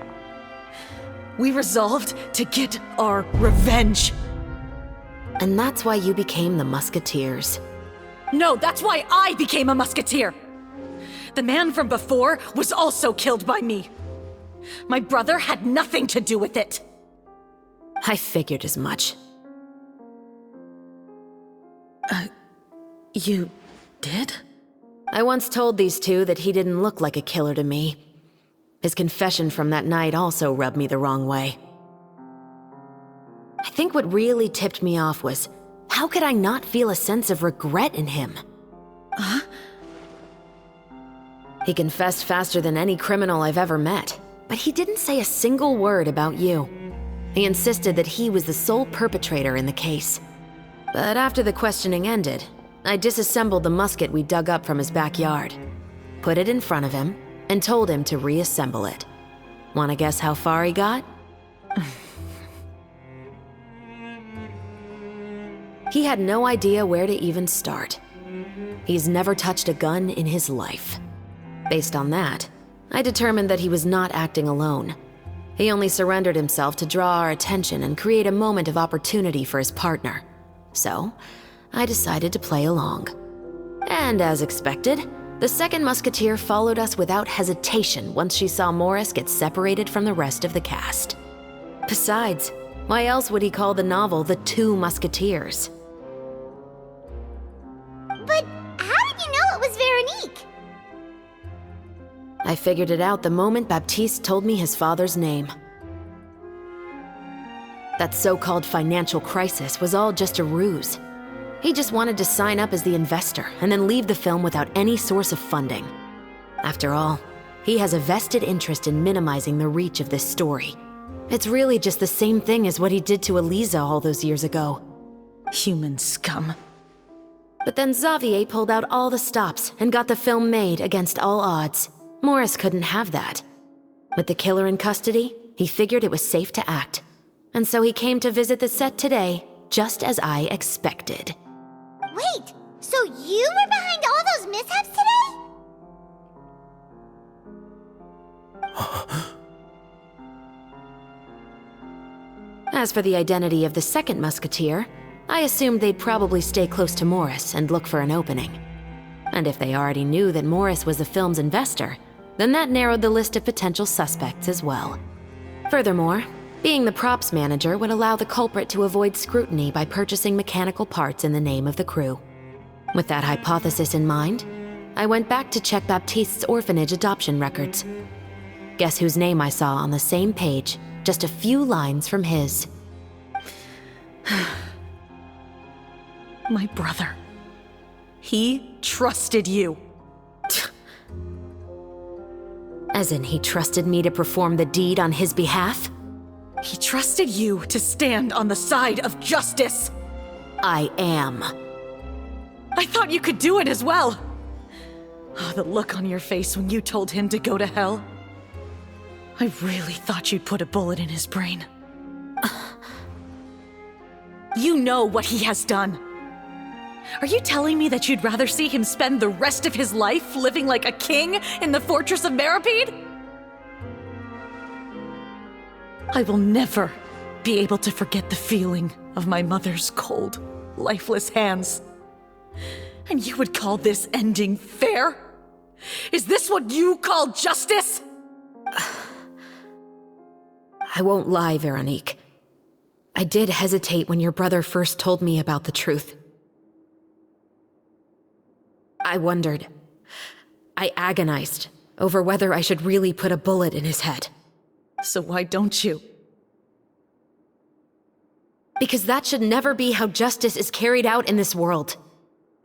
we resolved to get our revenge. And that's why you became the Musketeers. No, that's why I became a Musketeer. The man from before was also killed by me. My brother had nothing to do with it. I figured as much. You did? I once told these two that he didn't look like a killer to me. His confession from that night also rubbed me the wrong way. I think what really tipped me off was, how could I not feel a sense of regret in him? Huh? He confessed faster than any criminal I've ever met, but he didn't say a single word about you. He insisted that he was the sole perpetrator in the case. But after the questioning ended, I disassembled the musket we dug up from his backyard, put it in front of him, and told him to reassemble it. Wanna guess how far he got? He had no idea where to even start. He's never touched a gun in his life. Based on that, I determined that he was not acting alone. He only surrendered himself to draw our attention and create a moment of opportunity for his partner. So, I decided to play along. And as expected, the second musketeer followed us without hesitation once she saw Morris get separated from the rest of the cast. Besides, why else would he call the novel The Two Musketeers? But how did you know it was Veronique? I figured it out the moment Baptiste told me his father's name. That so-called financial crisis was all just a ruse. He just wanted to sign up as the investor and then leave the film without any source of funding. After all, he has a vested interest in minimizing the reach of this story. It's really just the same thing as what he did to Eliza all those years ago. Human scum. But then Xavier pulled out all the stops and got the film made against all odds. Morris couldn't have that. With the killer in custody, he figured it was safe to act. And so he came to visit the set today, just as I expected. Wait, so you were behind all those mishaps today? As for the identity of the second musketeer, I assumed they'd probably stay close to Morris and look for an opening. And if they already knew that Morris was the film's investor, then that narrowed the list of potential suspects as well. Furthermore, being the props manager would allow the culprit to avoid scrutiny by purchasing mechanical parts in the name of the crew. With that hypothesis in mind, I went back to check Baptiste's orphanage adoption records. Guess whose name I saw on the same page, just a few lines from his. My brother. He trusted you. As in, he trusted me to perform the deed on his behalf? He trusted you to stand on the side of justice. I am. I thought you could do it as well. Oh, the look on your face when you told him to go to hell. I really thought you'd put a bullet in his brain. You know what he has done. Are you telling me that you'd rather see him spend the rest of his life living like a king in the fortress of Meripede? I will never be able to forget the feeling of my mother's cold, lifeless hands. And you would call this ending fair? Is this what you call justice? I won't lie, Veronique. I did hesitate when your brother first told me about the truth. I wondered. I agonized over whether I should really put a bullet in his head. So why don't you? Because that should never be how justice is carried out in this world.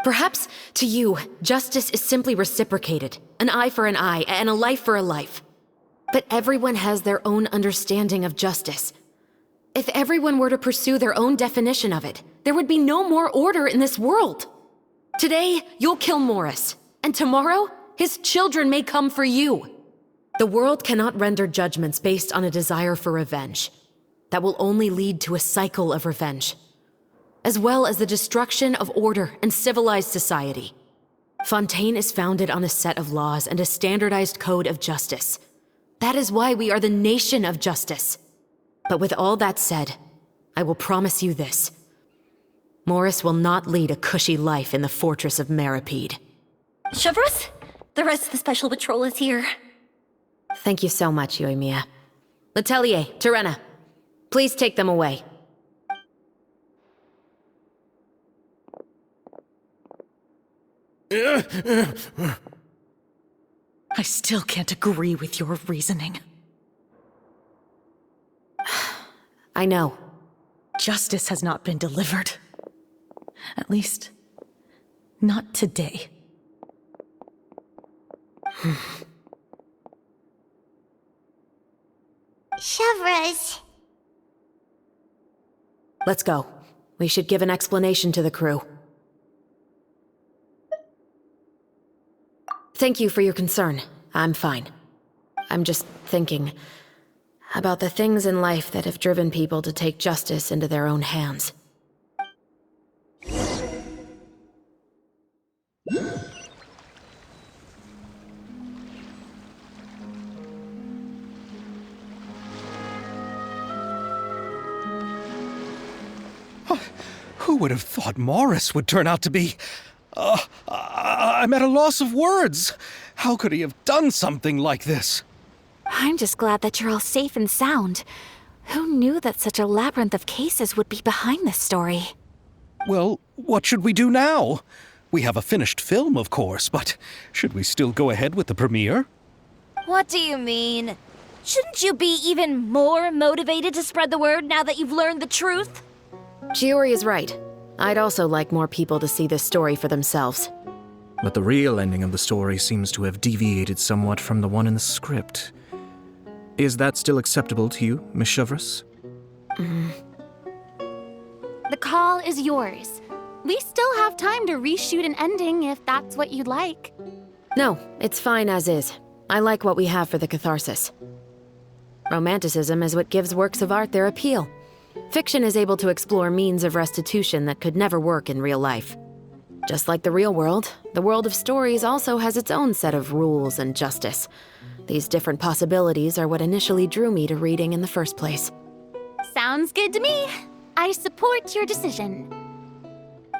Perhaps, to you, justice is simply reciprocated. An eye for an eye, and a life for a life. But everyone has their own understanding of justice. If everyone were to pursue their own definition of it, there would be no more order in this world. Today, you'll kill Morris, and tomorrow, his children may come for you. The world cannot render judgments based on a desire for revenge. That will only lead to a cycle of revenge, as well as the destruction of order and civilized society. Fontaine is founded on a set of laws and a standardized code of justice. That is why we are the nation of justice. But with all that said, I will promise you this. Morris will not lead a cushy life in the fortress of Meripede. Chevros, the rest of the special patrol is here. Thank you so much, Yoimiya. Letelier, Terena, please take them away. I still can't agree with your reasoning. I know. Justice has not been delivered. At least, not today. Chevros. Let's go. We should give an explanation to the crew. Thank you for your concern. I'm fine. I'm just thinking about the things in life that have driven people to take justice into their own hands. Who would have thought Morris would turn out to be... I'm at a loss of words. How could he have done something like this? I'm just glad that you're all safe and sound. Who knew that such a labyrinth of cases would be behind this story? Well, what should we do now? We have a finished film, of course, but should we still go ahead with the premiere? What do you mean? Shouldn't you be even more motivated to spread the word now that you've learned the truth? Chiori is right. I'd also like more people to see this story for themselves. But the real ending of the story seems to have deviated somewhat from the one in the script. Is that still acceptable to you, Miss Chevres? The call is yours. We still have time to reshoot an ending if that's what you'd like. No, it's fine as is. I like what we have for the catharsis. Romanticism is what gives works of art their appeal. Fiction is able to explore means of restitution that could never work in real life. Just like the real world, the world of stories also has its own set of rules and justice. These different possibilities are what initially drew me to reading in the first place. Sounds good to me. I support your decision.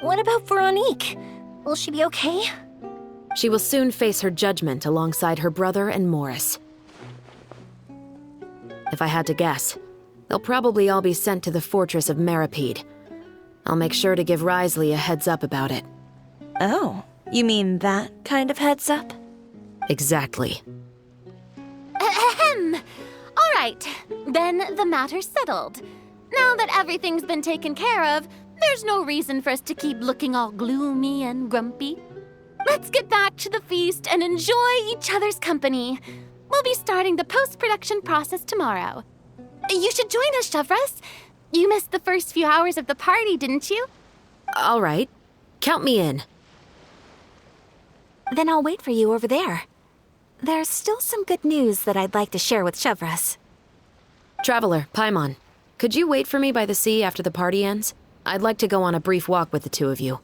What about Veronique? Will she be okay? She will soon face her judgment alongside her brother and Morris. If I had to guess, they'll probably all be sent to the fortress of Meripede. I'll make sure to give Risley a heads up about it. Oh, you mean that kind of heads up? Exactly. Ahem. All right, then the matter's settled. Now that everything's been taken care of, there's no reason for us to keep looking all gloomy and grumpy. Let's get back to the feast and enjoy each other's company. We'll be starting the post-production process tomorrow. You should join us, Chevres. You missed the first few hours of the party, didn't you? All right. Count me in. Then I'll wait for you over there. There's still some good news that I'd like to share with Chevres. Traveler, Paimon, could you wait for me by the sea after the party ends? I'd like to go on a brief walk with the two of you.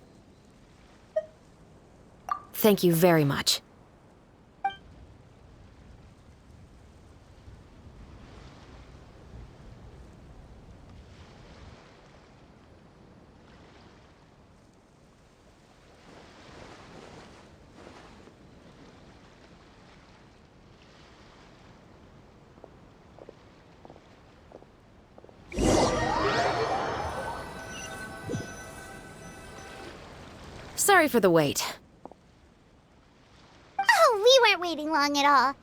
Thank you very much. Sorry for the wait. Oh, we weren't waiting long at all.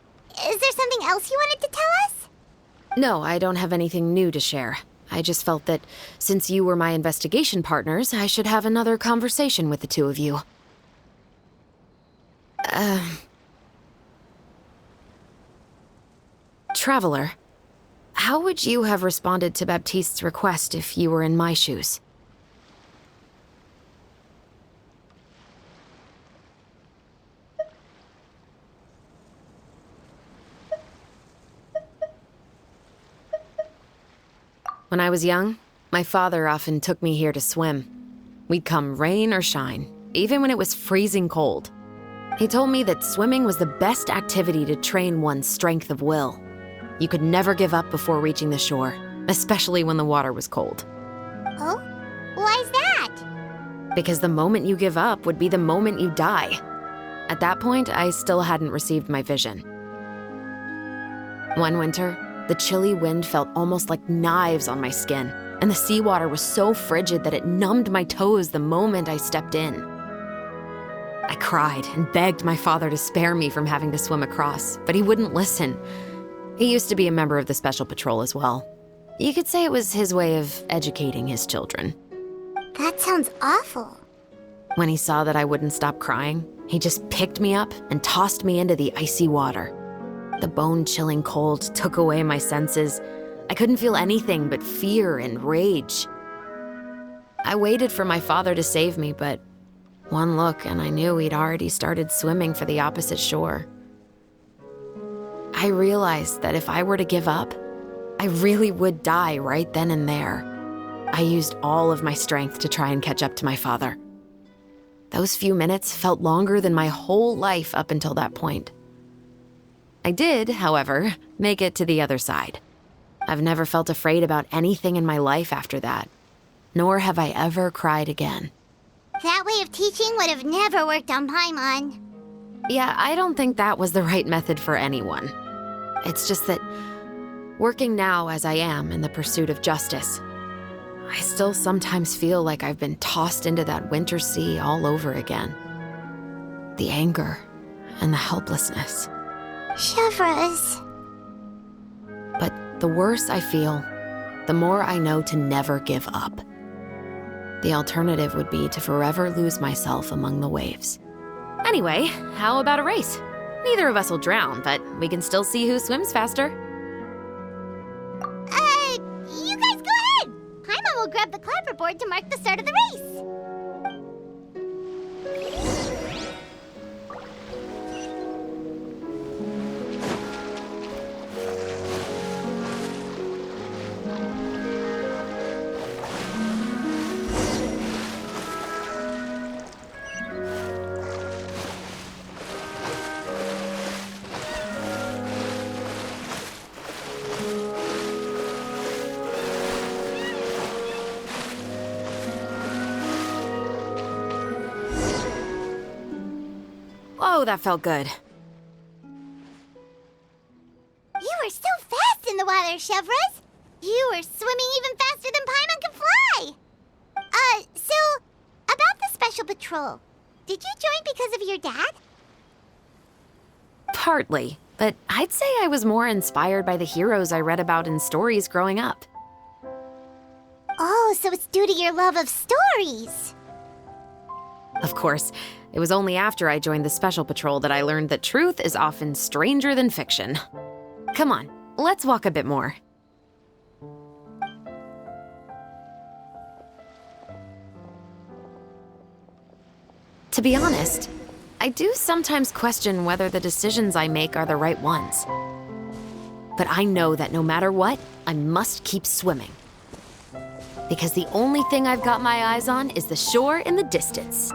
Is there something else you wanted to tell us? No, I don't have anything new to share. I just felt that since you were my investigation partners, I should have another conversation with the two of you. Traveler, how would you have responded to Baptiste's request if you were in my shoes? When I was young, my father often took me here to swim. We'd come rain or shine, even when it was freezing cold. He told me that swimming was the best activity to train one's strength of will. You could never give up before reaching the shore, especially when the water was cold. Oh? Why's that? Because the moment you give up would be the moment you die. At that point, I still hadn't received my vision. One winter, the chilly wind felt almost like knives on my skin, and the seawater was so frigid that it numbed my toes the moment I stepped in. I cried and begged my father to spare me from having to swim across, but he wouldn't listen. He used to be a member of the Special Patrol as well. You could say it was his way of educating his children. That sounds awful. When he saw that I wouldn't stop crying, he just picked me up and tossed me into the icy water. The bone-chilling cold took away my senses. I couldn't feel anything but fear and rage. I waited for my father to save me, but one look and I knew he'd already started swimming for the opposite shore. I realized that if I were to give up, I really would die right then and there. I used all of my strength to try and catch up to my father. Those few minutes felt longer than my whole life up until that point. I did, however, make it to the other side. I've never felt afraid about anything in my life after that. nor have I ever cried again. That way of teaching would have never worked on Paimon. Yeah, I don't think that was the right method for anyone. It's just that, working now as I am in the pursuit of justice, I still sometimes feel like I've been tossed into that winter sea all over again. The anger and the helplessness. Chevras. But the worse I feel, the more I know to never give up. The alternative would be to forever lose myself among the waves. Anyway, how about a race? Neither of us will drown, but we can still see who swims faster. You guys go ahead! Paimon will grab the clapperboard to mark the start of the race. Whoa, that felt good. You were so fast in the water, Chevras! You were swimming even faster than Paimon can fly! So, about the special patrol, did you join because of your dad? Partly, but I'd say I was more inspired by the heroes I read about in stories growing up. Oh, so it's due to your love of stories! Of course, it was only after I joined the Special Patrol that I learned that truth is often stranger than fiction. Come on, let's walk a bit more. To be honest, I do sometimes question whether the decisions I make are the right ones. But I know that no matter what, I must keep swimming. Because the only thing I've got my eyes on is the shore in the distance.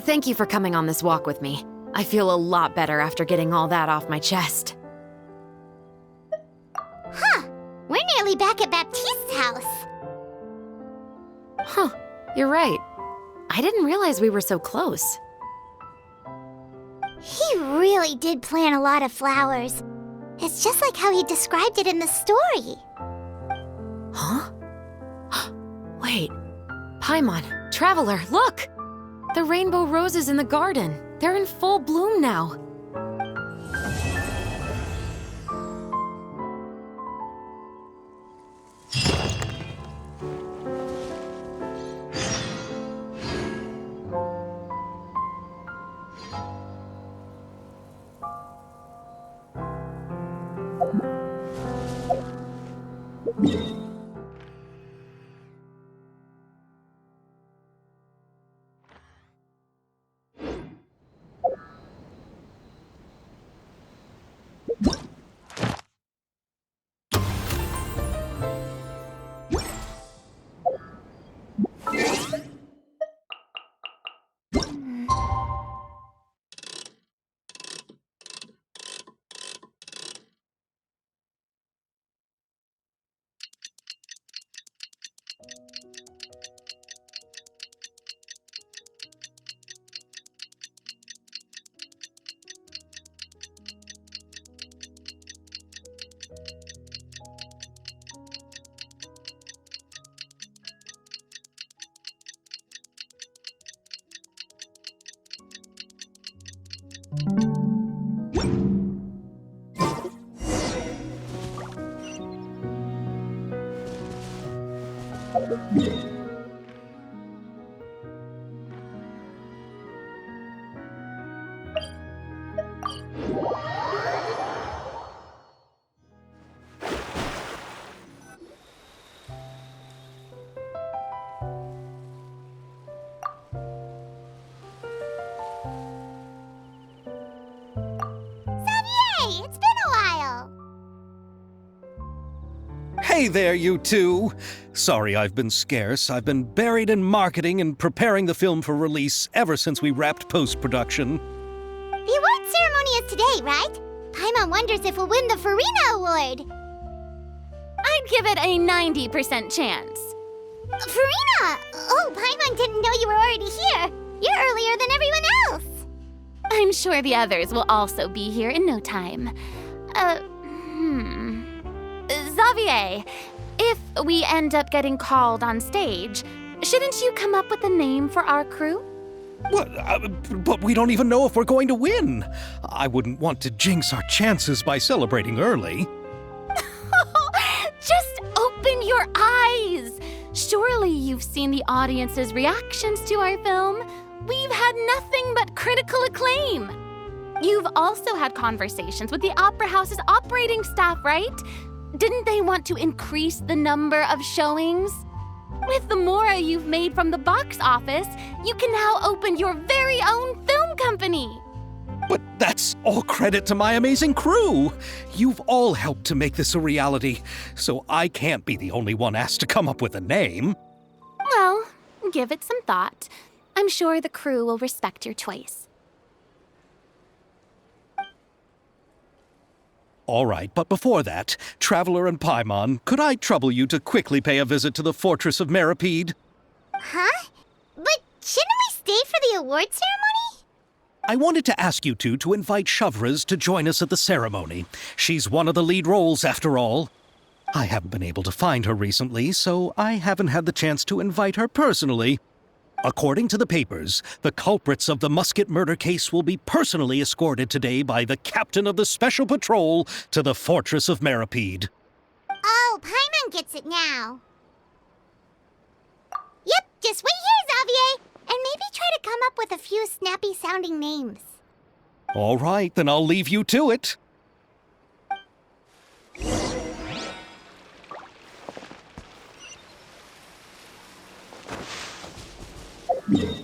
Thank you for coming on this walk with me. I feel a lot better after getting all that off my chest. Huh. We're nearly back at Baptiste's house. Huh. You're right. I didn't realize we were so close. He really did plant a lot of flowers. It's just like how he described it in the story. Huh? Wait. Paimon, Traveler, look! The rainbow roses in the garden. They're in full bloom now. Hey there, you two. Sorry I've been scarce. I've been buried in marketing and preparing the film for release ever since we wrapped post-production. The award ceremony is today, right? Paimon wonders if we'll win the Farina Award. I'd give it a 90% chance. Farina! Oh, Paimon didn't know you were already here. You're earlier than everyone else. I'm sure the others will also be here in no time. Xavier, if we end up getting called on stage, shouldn't you come up with a name for our crew? What? But we don't even know if we're going to win. I wouldn't want to jinx our chances by celebrating early. Just open your eyes! Surely you've seen the audience's reactions to our film. We've had nothing but critical acclaim. You've also had conversations with the Opera House's operating staff, right? Didn't they want to increase the number of showings? With the mora you've made from the box office, you can now open your very own film company. But that's all credit to my amazing crew. You've all helped to make this a reality, so I can't be the only one asked to come up with a name. Well, give it some thought. I'm sure the crew will respect your choice. All right, but before that, Traveler and Paimon, could I trouble you to quickly pay a visit to the Fortress of Meripede? Huh? But shouldn't we stay for the award ceremony? I wanted to ask you two to invite Shavraz to join us at the ceremony. She's one of the lead roles, after all. I haven't been able to find her recently, so I haven't had the chance to invite her personally. According to the papers, the culprits of the Musket murder case will be personally escorted today by the captain of the Special Patrol to the Fortress of Meripede. Oh, Paimon gets it now. Yep, just wait here, Xavier, and maybe try to come up with a few snappy-sounding names. All right, then I'll leave you to it. Yeah.